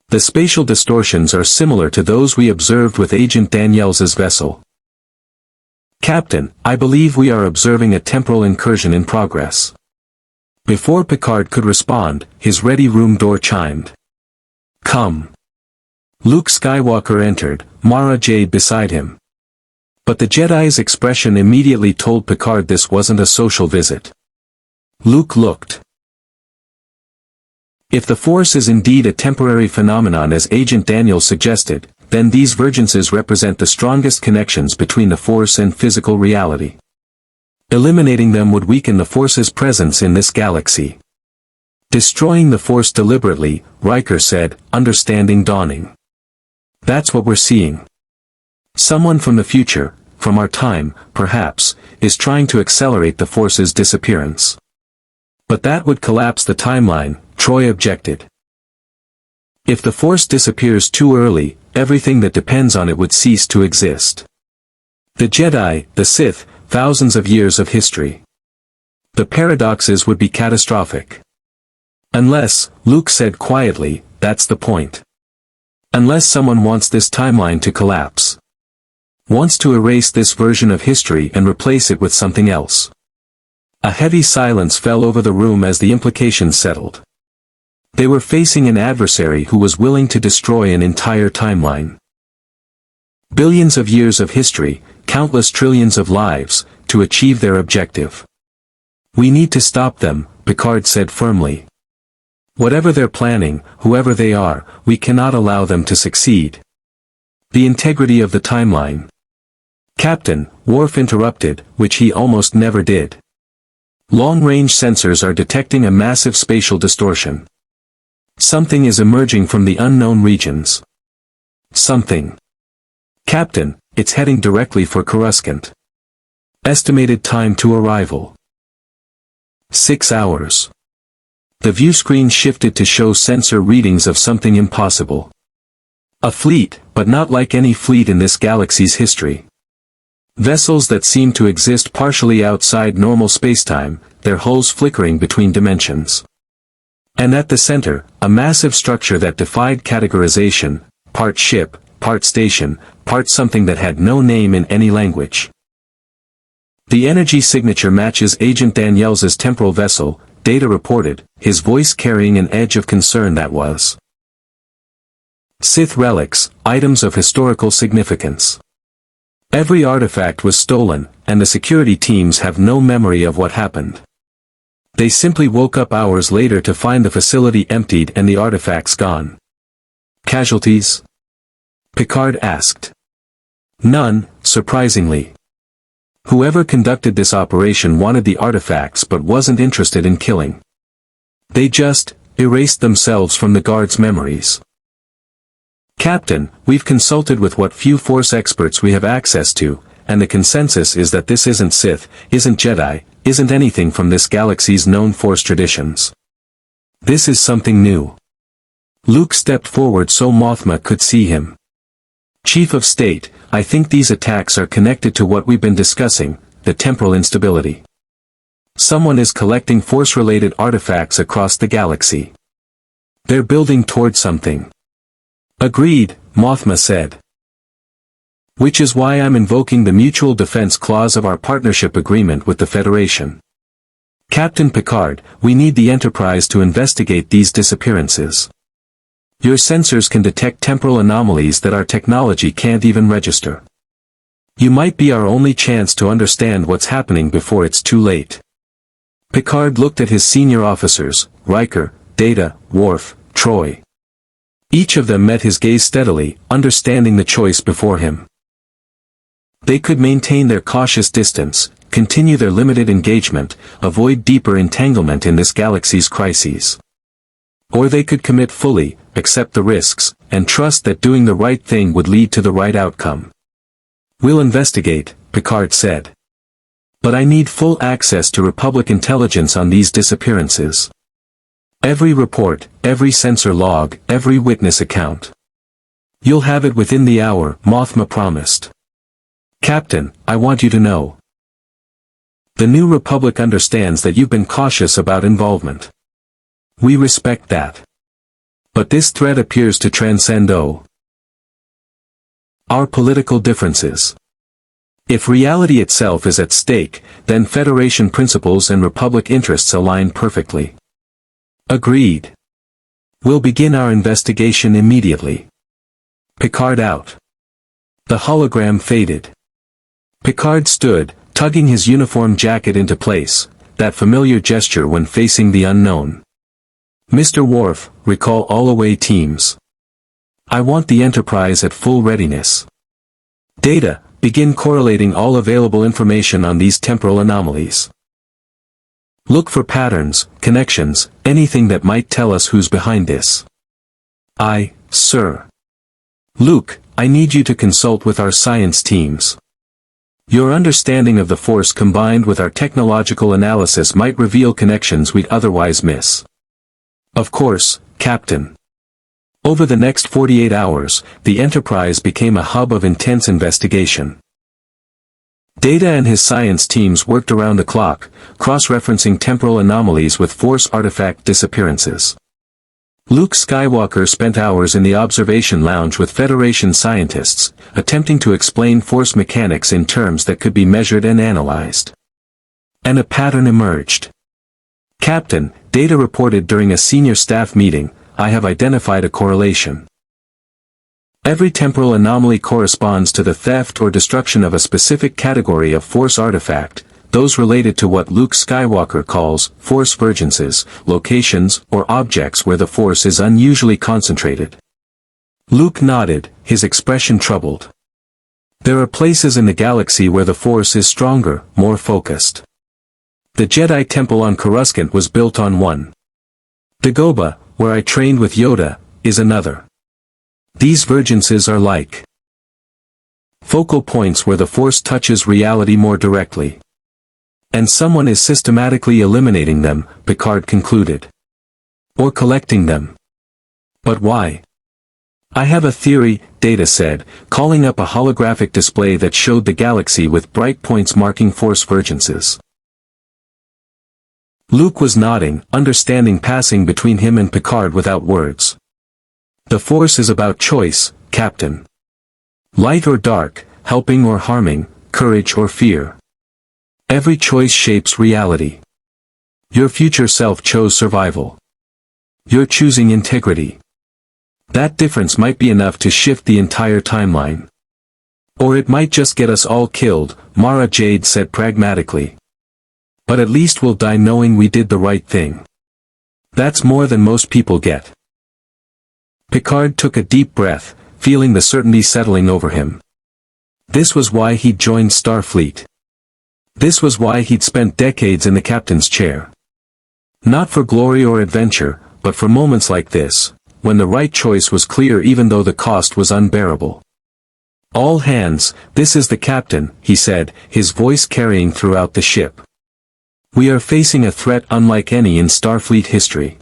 The spatial distortions are similar to those we observed with Agent Daniels' vessel. Captain, I believe we are observing a temporal incursion in progress. Before Picard could respond, his ready room door chimed. Come. Luke Skywalker entered, Mara Jade beside him. But the Jedi's expression immediately told Picard this wasn't a social visit. Luke looked. If the Force is indeed a temporary phenomenon as Agent Daniels suggested, then these vergences represent the strongest connections between the Force and physical reality. Eliminating them would weaken the Force's presence in this galaxy. Destroying the Force deliberately, Riker said, understanding dawning. That's what we're seeing. Someone from the future, from our time, perhaps, is trying to accelerate the Force's disappearance. But that would collapse the timeline, Troy objected. If the Force disappears too early, everything that depends on it would cease to exist. The Jedi, the Sith, thousands of years of history. The paradoxes would be catastrophic. Unless, Luke said quietly, that's the point. Unless someone wants this timeline to collapse. Wants to erase this version of history and replace it with something else. A heavy silence fell over the room as the implications settled. They were facing an adversary who was willing to destroy an entire timeline. Billions of years of history, countless trillions of lives, to achieve their objective. We need to stop them, Picard said firmly. Whatever they're planning, whoever they are, we cannot allow them to succeed. The integrity of the timeline. Captain, Worf interrupted, which he almost never did. Long-range sensors are detecting a massive spatial distortion. Something is emerging from the unknown regions. Something. Captain, it's heading directly for Coruscant. Estimated time to arrival. 6 hours. The view screen shifted to show sensor readings of something impossible. A fleet, but not like any fleet in this galaxy's history. Vessels that seem to exist partially outside normal spacetime, their hulls flickering between dimensions. And at the center, a massive structure that defied categorization, part ship, part station, part something that had no name in any language. The energy signature matches Agent Daniels' temporal vessel, Data reported, his voice carrying an edge of concern that was. Sith relics, items of historical significance. Every artifact was stolen, and the security teams have no memory of what happened. They simply woke up hours later to find the facility emptied and the artifacts gone. Casualties? Picard asked. None, surprisingly. Whoever conducted this operation wanted the artifacts but wasn't interested in killing. They just erased themselves from the guards' memories. Captain, we've consulted with what few Force experts we have access to, and the consensus is that this isn't Sith, isn't Jedi, isn't anything from this galaxy's known Force traditions. This is something new. Luke stepped forward so Mothma could see him. Chief of State, I think these attacks are connected to what we've been discussing, the temporal instability. Someone is collecting Force-related artifacts across the galaxy. They're building toward something. Agreed, Mothma said. Which is why I'm invoking the mutual defense clause of our partnership agreement with the Federation. Captain Picard, we need the Enterprise to investigate these disappearances. Your sensors can detect temporal anomalies that our technology can't even register. You might be our only chance to understand what's happening before it's too late. Picard looked at his senior officers, Riker, Data, Worf, Troy. Each of them met his gaze steadily, understanding the choice before him. They could maintain their cautious distance, continue their limited engagement, avoid deeper entanglement in this galaxy's crises. Or they could commit fully, accept the risks, and trust that doing the right thing would lead to the right outcome. "We'll investigate," Picard said. "But I need full access to Republic intelligence on these disappearances. Every report, every sensor log, every witness account. You'll have it within the hour," Mothma promised. "Captain, I want you to know. The New Republic understands that you've been cautious about involvement. We respect that. But this threat appears to transcend our political differences. If reality itself is at stake, then Federation principles and Republic interests align perfectly." "Agreed. We'll begin our investigation immediately." Picard out. The hologram faded. Picard stood, tugging his uniform jacket into place, that familiar gesture when facing the unknown. "Mr. Worf, recall all away teams. I want the Enterprise at full readiness. Data, begin correlating all available information on these temporal anomalies. Look for patterns, connections, anything that might tell us who's behind this." "Aye, sir." "Luke, I need you to consult with our science teams. Your understanding of the Force combined with our technological analysis might reveal connections we'd otherwise miss." "Of course, Captain." Over the next 48 hours, the Enterprise became a hub of intense investigation. Data and his science teams worked around the clock, cross-referencing temporal anomalies with Force artifact disappearances. Luke Skywalker spent hours in the observation lounge with Federation scientists, attempting to explain Force mechanics in terms that could be measured and analyzed. And a pattern emerged. "Captain," Data reported during a senior staff meeting, "I have identified a correlation. Every temporal anomaly corresponds to the theft or destruction of a specific category of Force artifact, those related to what Luke Skywalker calls Force vergences, locations or objects where the Force is unusually concentrated." Luke nodded, his expression troubled. "There are places in the galaxy where the Force is stronger, more focused. The Jedi Temple on Coruscant was built on one. Dagobah, where I trained with Yoda, is another. These vergences are like focal points where the Force touches reality more directly. And someone is systematically eliminating them," Picard concluded. "Or collecting them. But why?" "I have a theory," Data said, calling up a holographic display that showed the galaxy with bright points marking Force vergences. Luke was nodding, understanding passing between him and Picard without words. "The Force is about choice, Captain. Light or dark, helping or harming, courage or fear. Every choice shapes reality. Your future self chose survival. You're choosing integrity. That difference might be enough to shift the entire timeline. Or it might just get us all killed," Mara Jade said pragmatically. "But at least we'll die knowing we did the right thing. That's more than most people get." Picard took a deep breath, feeling the certainty settling over him. This was why he'd joined Starfleet. This was why he'd spent decades in the captain's chair. Not for glory or adventure, but for moments like this, when the right choice was clear even though the cost was unbearable. "All hands, this is the captain," he said, his voice carrying throughout the ship. "We are facing a threat unlike any in Starfleet history.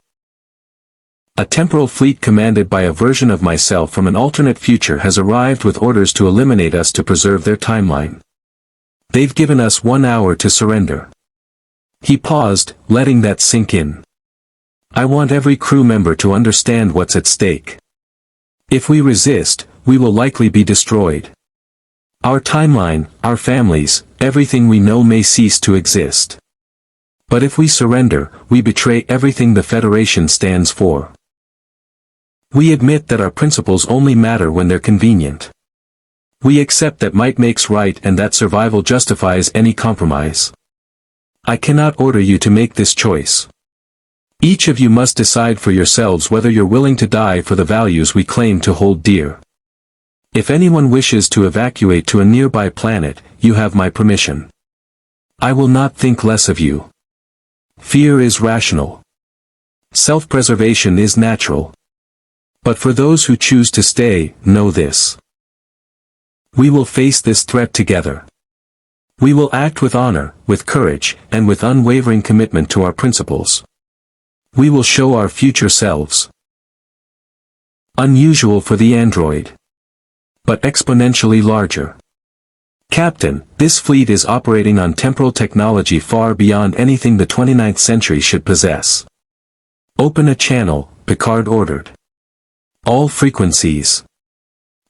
A temporal fleet commanded by a version of myself from an alternate future has arrived with orders to eliminate us to preserve their timeline. They've given us 1 hour to surrender." He paused, letting that sink in. "I want every crew member to understand what's at stake. If we resist, we will likely be destroyed. Our timeline, our families, everything we know may cease to exist. But if we surrender, we betray everything the Federation stands for. We admit that our principles only matter when they're convenient. We accept that might makes right and that survival justifies any compromise. I cannot order you to make this choice. Each of you must decide for yourselves whether you're willing to die for the values we claim to hold dear. If anyone wishes to evacuate to a nearby planet, you have my permission. I will not think less of you. Fear is rational. Self-preservation is natural. But for those who choose to stay, know this. We will face this threat together. We will act with honor, with courage, and with unwavering commitment to our principles. We will show our future selves. Unusual for the android. But exponentially larger. Captain, this fleet is operating on temporal technology far beyond anything the 29th century should possess. Open a channel, Picard ordered. All frequencies.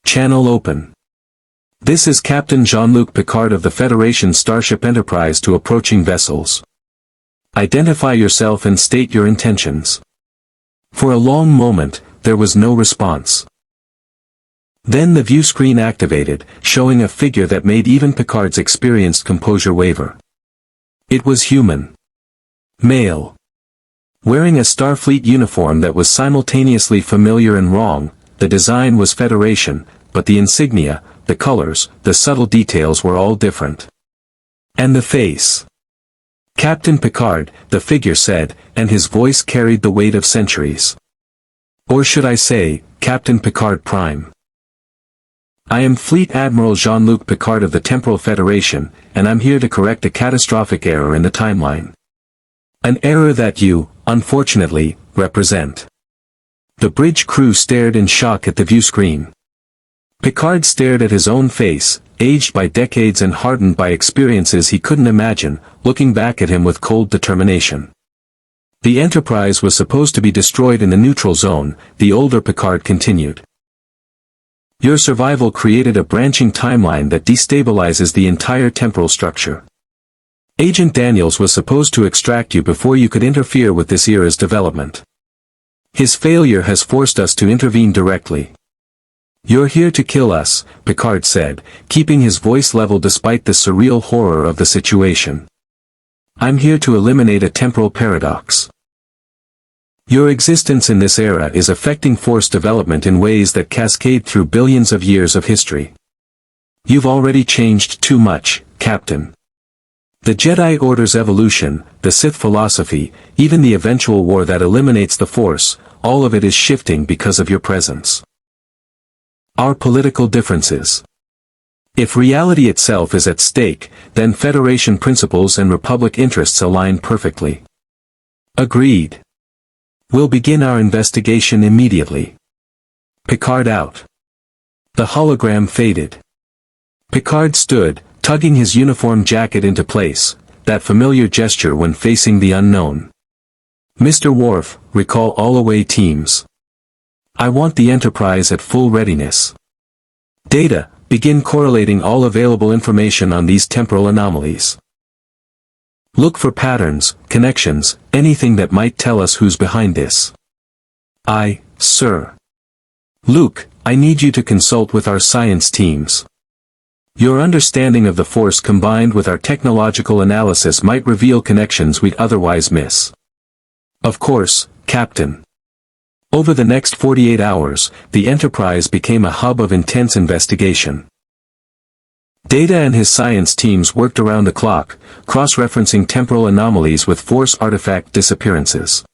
Channel open. This is Captain Jean-Luc Picard of the Federation Starship Enterprise to approaching vessels. Identify yourself and state your intentions. For a long moment, there was no response. Then the view screen activated, showing a figure that made even Picard's experienced composure waver. It was human. Male. Wearing a Starfleet uniform that was simultaneously familiar and wrong, the design was Federation, but the insignia, the colors, the subtle details were all different. And the face. Captain Picard, the figure said, and his voice carried the weight of centuries. Or should I say, Captain Picard Prime. I am Fleet Admiral Jean-Luc Picard of the Temporal Federation, and I'm here to correct a catastrophic error in the timeline. An error that you, unfortunately, represent. The bridge crew stared in shock at the view screen. Picard stared at his own face, aged by decades and hardened by experiences he couldn't imagine, looking back at him with cold determination. The Enterprise was supposed to be destroyed in the neutral zone, the older Picard continued. Your survival created a branching timeline that destabilizes the entire temporal structure. Agent Daniels was supposed to extract you before you could interfere with this era's development. His failure has forced us to intervene directly. You're here to kill us, Picard said, keeping his voice level despite the surreal horror of the situation. I'm here to eliminate a temporal paradox. Your existence in this era is affecting force development in ways that cascade through billions of years of history. You've already changed too much, Captain. The Jedi Order's evolution, the Sith philosophy, even the eventual war that eliminates the Force, all of it is shifting because of your presence. Our political differences. If reality itself is at stake, then Federation principles and Republic interests align perfectly. Agreed. We'll begin our investigation immediately. Picard out. The hologram faded. Picard stood, tugging his uniform jacket into place, that familiar gesture when facing the unknown. Mr. Worf, recall all away teams. I want the Enterprise at full readiness. Data, begin correlating all available information on these temporal anomalies. Look for patterns, connections, anything that might tell us who's behind this. Aye, sir. Luke, I need you to consult with our science teams. Your understanding of the Force combined with our technological analysis might reveal connections we'd otherwise miss. Of course, Captain. Over the next 48 hours, the Enterprise became a hub of intense investigation. Data and his science teams worked around the clock, cross-referencing temporal anomalies with Force artifact disappearances.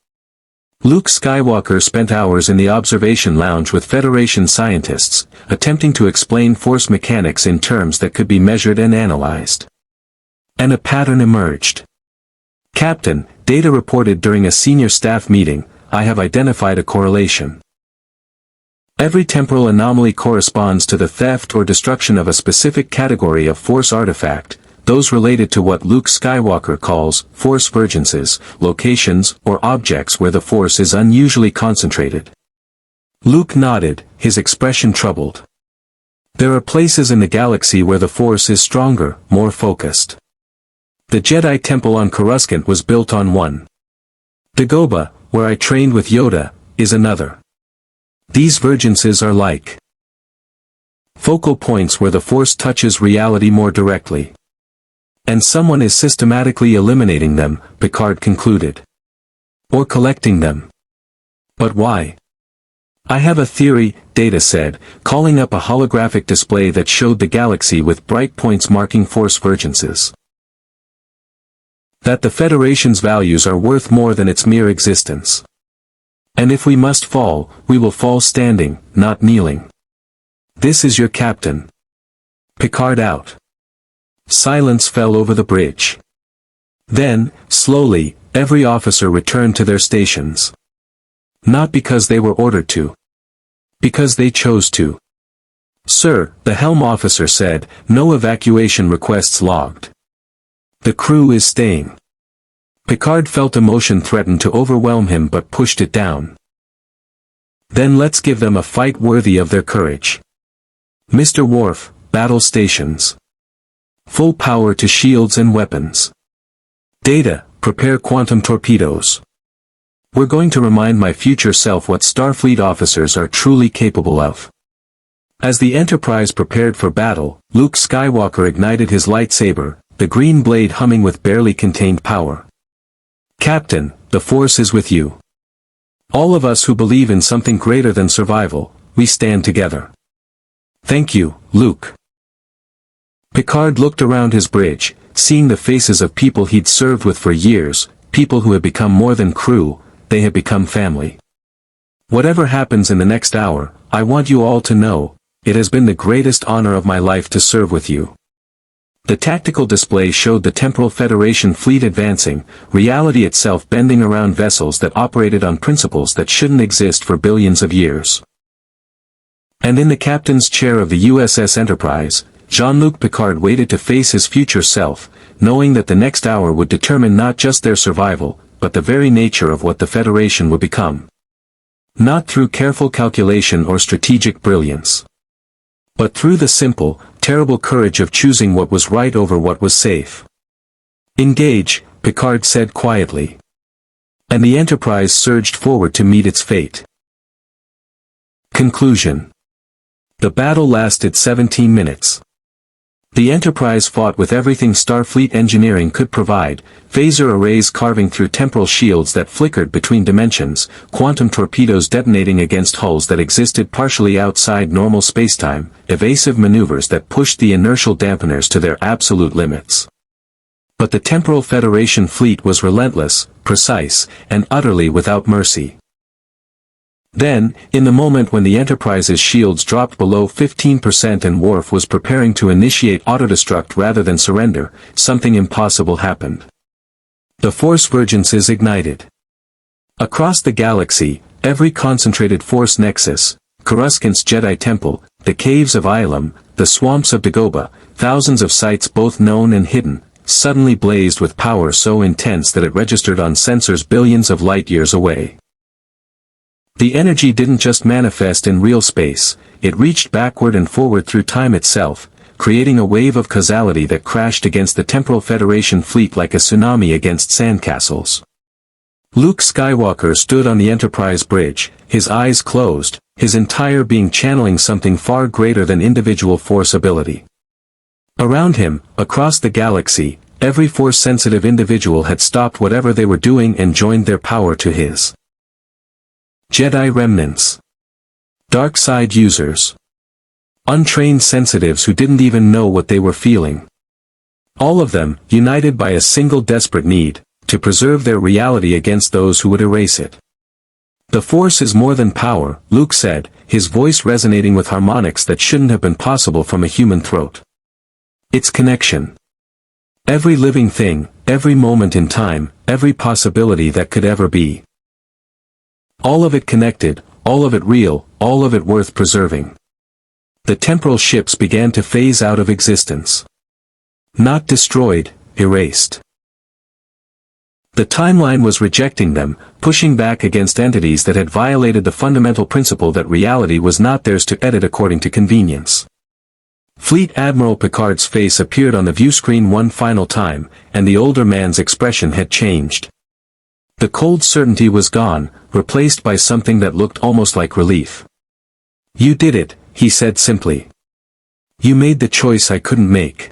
Luke Skywalker spent hours in the observation lounge with Federation scientists, attempting to explain Force mechanics in terms that could be measured and analyzed. And a pattern emerged. Captain, Data reported during a senior staff meeting, I have identified a correlation. Every temporal anomaly corresponds to the theft or destruction of a specific category of Force artifact, those related to what Luke Skywalker calls Force vergences, locations or objects where the Force is unusually concentrated. Luke nodded, his expression troubled. There are places in the galaxy where the Force is stronger, more focused. The Jedi Temple on Coruscant was built on one. Dagobah, where I trained with Yoda, is another. These vergences are like focal points where the Force touches reality more directly. And someone is systematically eliminating them, Picard concluded. Or collecting them. But why? I have a theory, Data said, calling up a holographic display that showed the galaxy with bright points marking force vergences. That the Federation's values are worth more than its mere existence. And if we must fall, we will fall standing, not kneeling. This is your captain. Picard out. Silence fell over the bridge. Then, slowly, every officer returned to their stations. Not because they were ordered to. Because they chose to. Sir, the helm officer said, no evacuation requests logged. The crew is staying. Picard felt emotion threaten to overwhelm him but pushed it down. Then let's give them a fight worthy of their courage. Mr. Worf, battle stations. Full power to shields and weapons. Data, prepare quantum torpedoes. We're going to remind my future self what Starfleet officers are truly capable of. As the Enterprise prepared for battle, Luke Skywalker ignited his lightsaber, the green blade humming with barely contained power. Captain, the Force is with you. All of us who believe in something greater than survival, we stand together. Thank you, Luke. Picard looked around his bridge, seeing the faces of people he'd served with for years, people who had become more than crew, they had become family. Whatever happens in the next hour, I want you all to know, it has been the greatest honor of my life to serve with you. The tactical display showed the Temporal Federation fleet advancing, reality itself bending around vessels that operated on principles that shouldn't exist for billions of years. And in the captain's chair of the USS Enterprise, Jean-Luc Picard waited to face his future self, knowing that the next hour would determine not just their survival, but the very nature of what the Federation would become. Not through careful calculation or strategic brilliance. But through the simple, terrible courage of choosing what was right over what was safe. Engage, Picard said quietly. And the Enterprise surged forward to meet its fate. Conclusion. The battle lasted 17 minutes. The Enterprise fought with everything Starfleet engineering could provide, phaser arrays carving through temporal shields that flickered between dimensions, quantum torpedoes detonating against hulls that existed partially outside normal spacetime, evasive maneuvers that pushed the inertial dampeners to their absolute limits. But the Temporal Federation fleet was relentless, precise, and utterly without mercy. Then, in the moment when the Enterprise's shields dropped below 15% and Worf was preparing to initiate autodestruct rather than surrender, something impossible happened. The force vergences ignited. Across the galaxy, every concentrated force nexus, Coruscant's Jedi Temple, the caves of Ilum, the swamps of Dagobah, thousands of sites both known and hidden, suddenly blazed with power so intense that it registered on sensors billions of light-years away. The energy didn't just manifest in real space, it reached backward and forward through time itself, creating a wave of causality that crashed against the Temporal Federation fleet like a tsunami against sandcastles. Luke Skywalker stood on the Enterprise bridge, his eyes closed, his entire being channeling something far greater than individual force ability. Around him, across the galaxy, every force-sensitive individual had stopped whatever they were doing and joined their power to his. Jedi remnants. Dark side users. Untrained sensitives who didn't even know what they were feeling. All of them, united by a single desperate need, to preserve their reality against those who would erase it. The Force is more than power, Luke said, his voice resonating with harmonics that shouldn't have been possible from a human throat. It's connection. Every living thing, every moment in time, every possibility that could ever be. All of it connected, all of it real, all of it worth preserving. The temporal ships began to phase out of existence. Not destroyed, erased. The timeline was rejecting them, pushing back against entities that had violated the fundamental principle that reality was not theirs to edit according to convenience. Fleet Admiral Picard's face appeared on the viewscreen one final time, and the older man's expression had changed. The cold certainty was gone, replaced by something that looked almost like relief. "You did it," he said simply. "You made the choice I couldn't make.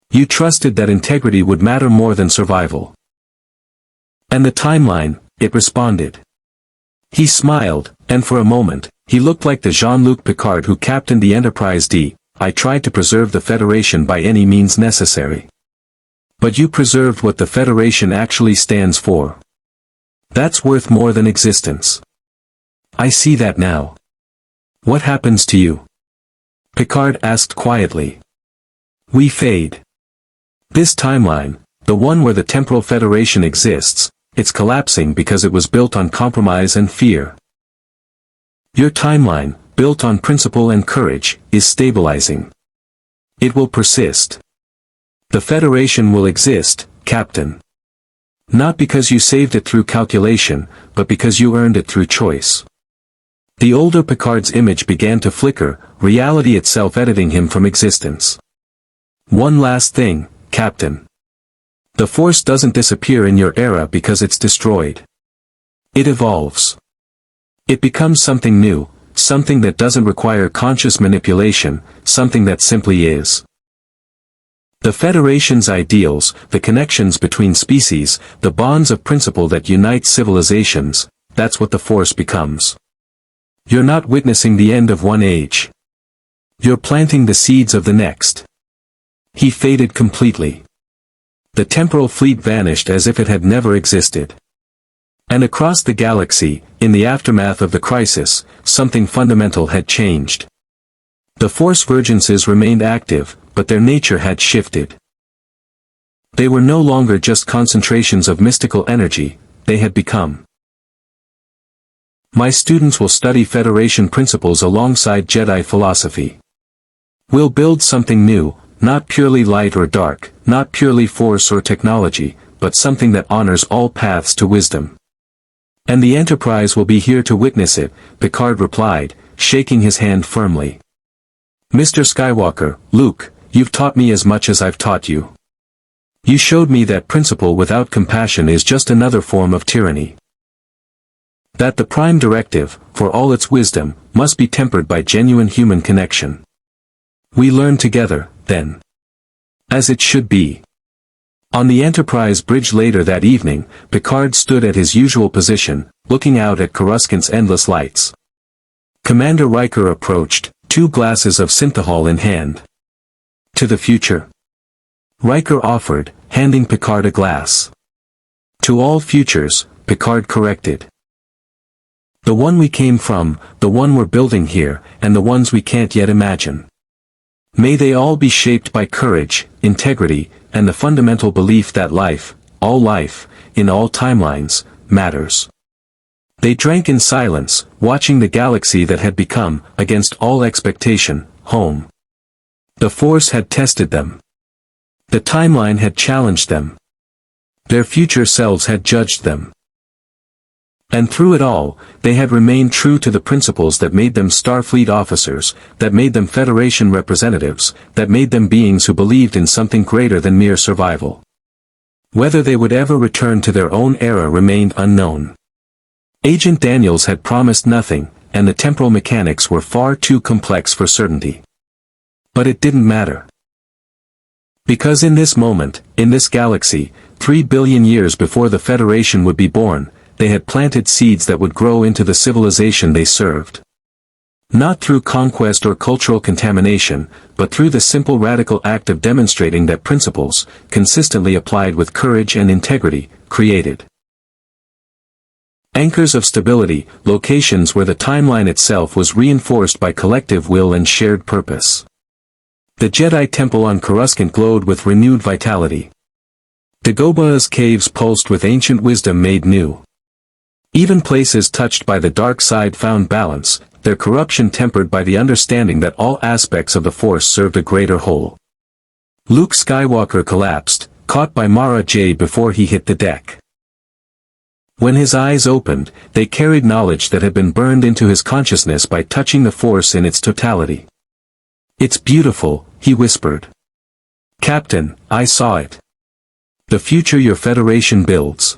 You trusted that integrity would matter more than survival." And the timeline, it responded. He smiled, and for a moment, he looked like the Jean-Luc Picard who captained the Enterprise-D. I tried to preserve the Federation by any means necessary. But you preserved what the Federation actually stands for. That's worth more than existence. I see that now. What happens to you? Picard asked quietly. We fade. This timeline, the one where the Temporal Federation exists, it's collapsing because it was built on compromise and fear. Your timeline, built on principle and courage, is stabilizing. It will persist. The Federation will exist, Captain. Not because you saved it through calculation, but because you earned it through choice. The older Picard's image began to flicker, reality itself editing him from existence. One last thing, Captain. The Force doesn't disappear in your era because it's destroyed. It evolves. It becomes something new, something that doesn't require conscious manipulation, something that simply is. The Federation's ideals, the connections between species, the bonds of principle that unite civilizations, that's what the Force becomes. You're not witnessing the end of one age. You're planting the seeds of the next. He faded completely. The temporal fleet vanished as if it had never existed. And across the galaxy, in the aftermath of the crisis, something fundamental had changed. The Force vergences remained active, but their nature had shifted. They were no longer just concentrations of mystical energy, they had become. My students will study Federation principles alongside Jedi philosophy. We'll build something new, not purely light or dark, not purely force or technology, but something that honors all paths to wisdom. And the Enterprise will be here to witness it, Picard replied, shaking his hand firmly. Mr. Skywalker, Luke, you've taught me as much as I've taught you. You showed me that principle without compassion is just another form of tyranny. That the Prime Directive, for all its wisdom, must be tempered by genuine human connection. We learned together, then. As it should be. On the Enterprise bridge later that evening, Picard stood at his usual position, looking out at Coruscant's endless lights. Commander Riker approached, 2 glasses of synthehol in hand. To the future? Riker offered, handing Picard a glass. To all futures, Picard corrected. The one we came from, the one we're building here, and the ones we can't yet imagine. May they all be shaped by courage, integrity, and the fundamental belief that life, all life, in all timelines, matters. They drank in silence, watching the galaxy that had become, against all expectation, home. The Force had tested them. The timeline had challenged them. Their future selves had judged them. And through it all, they had remained true to the principles that made them Starfleet officers, that made them Federation representatives, that made them beings who believed in something greater than mere survival. Whether they would ever return to their own era remained unknown. Agent Daniels had promised nothing, and the temporal mechanics were far too complex for certainty. But it didn't matter. Because in this moment, in this galaxy, 3 billion years before the Federation would be born, they had planted seeds that would grow into the civilization they served. Not through conquest or cultural contamination, but through the simple radical act of demonstrating that principles, consistently applied with courage and integrity, created anchors of stability, locations where the timeline itself was reinforced by collective will and shared purpose. The Jedi Temple on Coruscant glowed with renewed vitality. Dagoba's caves pulsed with ancient wisdom made new. Even places touched by the dark side found balance, their corruption tempered by the understanding that all aspects of the Force served a greater whole. Luke Skywalker collapsed, caught by Mara Jade before he hit the deck. When his eyes opened, they carried knowledge that had been burned into his consciousness by touching the Force in its totality. "It's beautiful," he whispered. "Captain, I saw it. The future your Federation builds.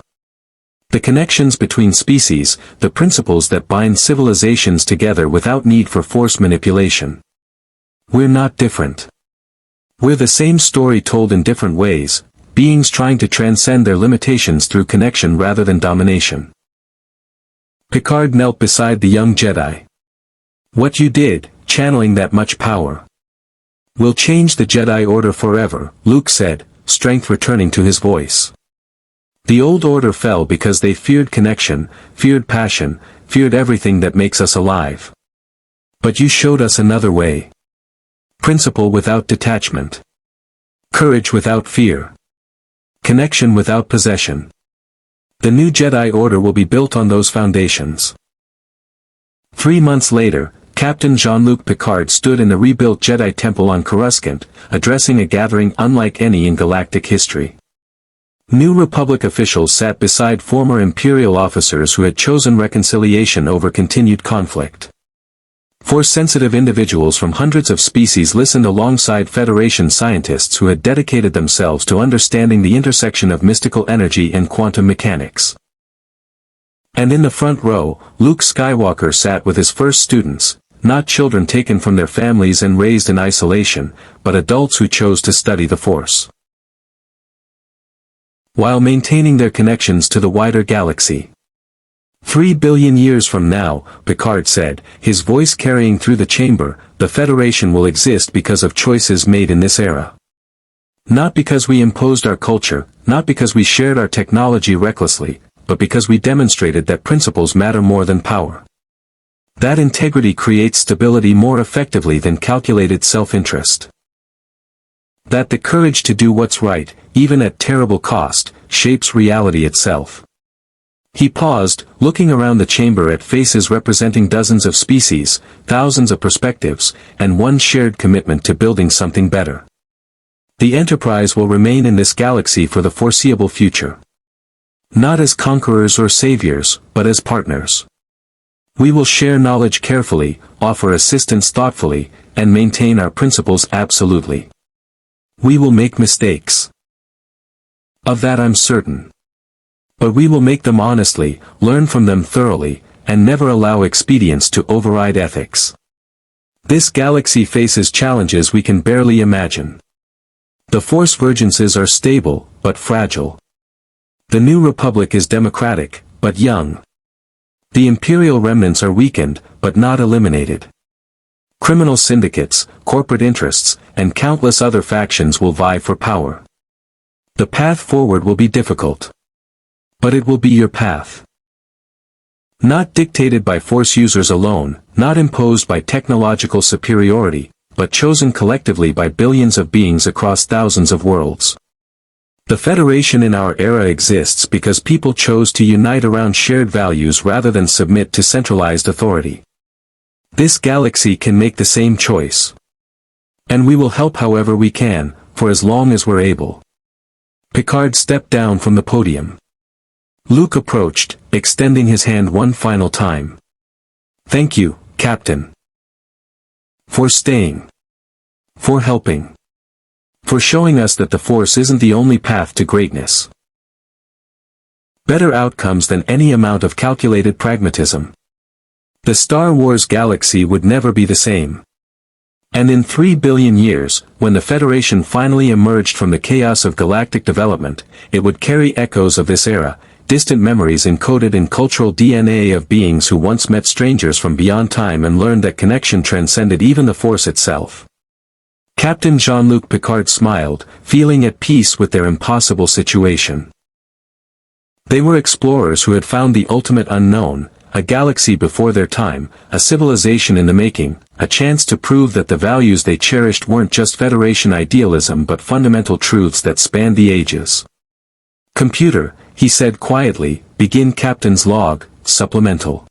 The connections between species, the principles that bind civilizations together without need for force manipulation. We're not different. We're the same story told in different ways, beings trying to transcend their limitations through connection rather than domination." Picard knelt beside the young Jedi. "What you did, channeling that much power, will change the Jedi Order forever," Luke said, strength returning to his voice. "The old order fell because they feared connection, feared passion, feared everything that makes us alive. But you showed us another way. Principle without detachment. Courage without fear. Connection without possession. The new Jedi Order will be built on those foundations." 3 months later, Captain Jean-Luc Picard stood in the rebuilt Jedi Temple on Coruscant, addressing a gathering unlike any in galactic history. New Republic officials sat beside former Imperial officers who had chosen reconciliation over continued conflict. Force-sensitive individuals from hundreds of species listened alongside Federation scientists who had dedicated themselves to understanding the intersection of mystical energy and quantum mechanics. And in the front row, Luke Skywalker sat with his first students, not children taken from their families and raised in isolation, but adults who chose to study the Force, while maintaining their connections to the wider galaxy. 3 billion years from now, Picard said, his voice carrying through the chamber, the Federation will exist because of choices made in this era. Not because we imposed our culture, not because we shared our technology recklessly, but because we demonstrated that principles matter more than power. That integrity creates stability more effectively than calculated self-interest. That the courage to do what's right, even at terrible cost, shapes reality itself. He paused, looking around the chamber at faces representing dozens of species, thousands of perspectives, and one shared commitment to building something better. The Enterprise will remain in this galaxy for the foreseeable future. Not as conquerors or saviors, but as partners. We will share knowledge carefully, offer assistance thoughtfully, and maintain our principles absolutely. We will make mistakes. Of that I'm certain. But we will make them honestly, learn from them thoroughly, and never allow expedience to override ethics. This galaxy faces challenges we can barely imagine. The Force vergences are stable, but fragile. The New Republic is democratic, but young. The Imperial remnants are weakened, but not eliminated. Criminal syndicates, corporate interests, and countless other factions will vie for power. The path forward will be difficult. But it will be your path. Not dictated by Force users alone, not imposed by technological superiority, but chosen collectively by billions of beings across thousands of worlds. The Federation in our era exists because people chose to unite around shared values rather than submit to centralized authority. This galaxy can make the same choice. And we will help however we can, for as long as we're able. Picard stepped down from the podium. Luke approached, extending his hand one final time. "Thank you, Captain. For staying. For helping. For showing us that the Force isn't the only path to greatness. Better outcomes than any amount of calculated pragmatism." The Star Wars galaxy would never be the same. And in 3 billion years, when the Federation finally emerged from the chaos of galactic development, it would carry echoes of this era, distant memories encoded in cultural DNA of beings who once met strangers from beyond time and learned that connection transcended even the Force itself. Captain Jean-Luc Picard smiled, feeling at peace with their impossible situation. They were explorers who had found the ultimate unknown, a galaxy before their time, a civilization in the making, a chance to prove that the values they cherished weren't just Federation idealism but fundamental truths that spanned the ages. "Computer," he said quietly, "begin Captain's log, supplemental."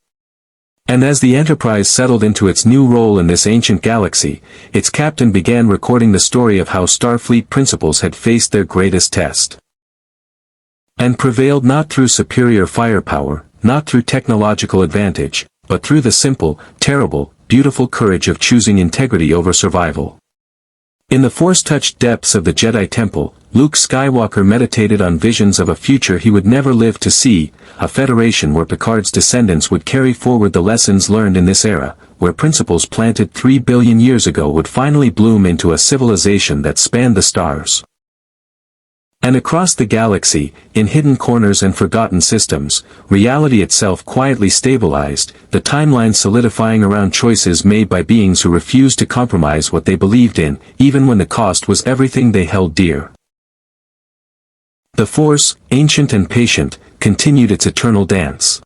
And as the Enterprise settled into its new role in this ancient galaxy, its captain began recording the story of how Starfleet principles had faced their greatest test. And prevailed not through superior firepower, not through technological advantage, but through the simple, terrible, beautiful courage of choosing integrity over survival. In the Force-touched depths of the Jedi Temple, Luke Skywalker meditated on visions of a future he would never live to see, a Federation where Picard's descendants would carry forward the lessons learned in this era, where principles planted 3 billion years ago would finally bloom into a civilization that spanned the stars. And across the galaxy, in hidden corners and forgotten systems, reality itself quietly stabilized, the timeline solidifying around choices made by beings who refused to compromise what they believed in, even when the cost was everything they held dear. The Force, ancient and patient, continued its eternal dance.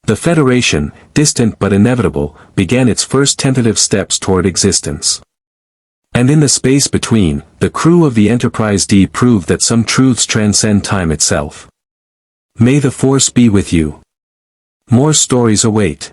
The Federation, distant but inevitable, began its first tentative steps toward existence. And in the space between, the crew of the Enterprise-D proved that some truths transcend time itself. May the Force be with you. More stories await.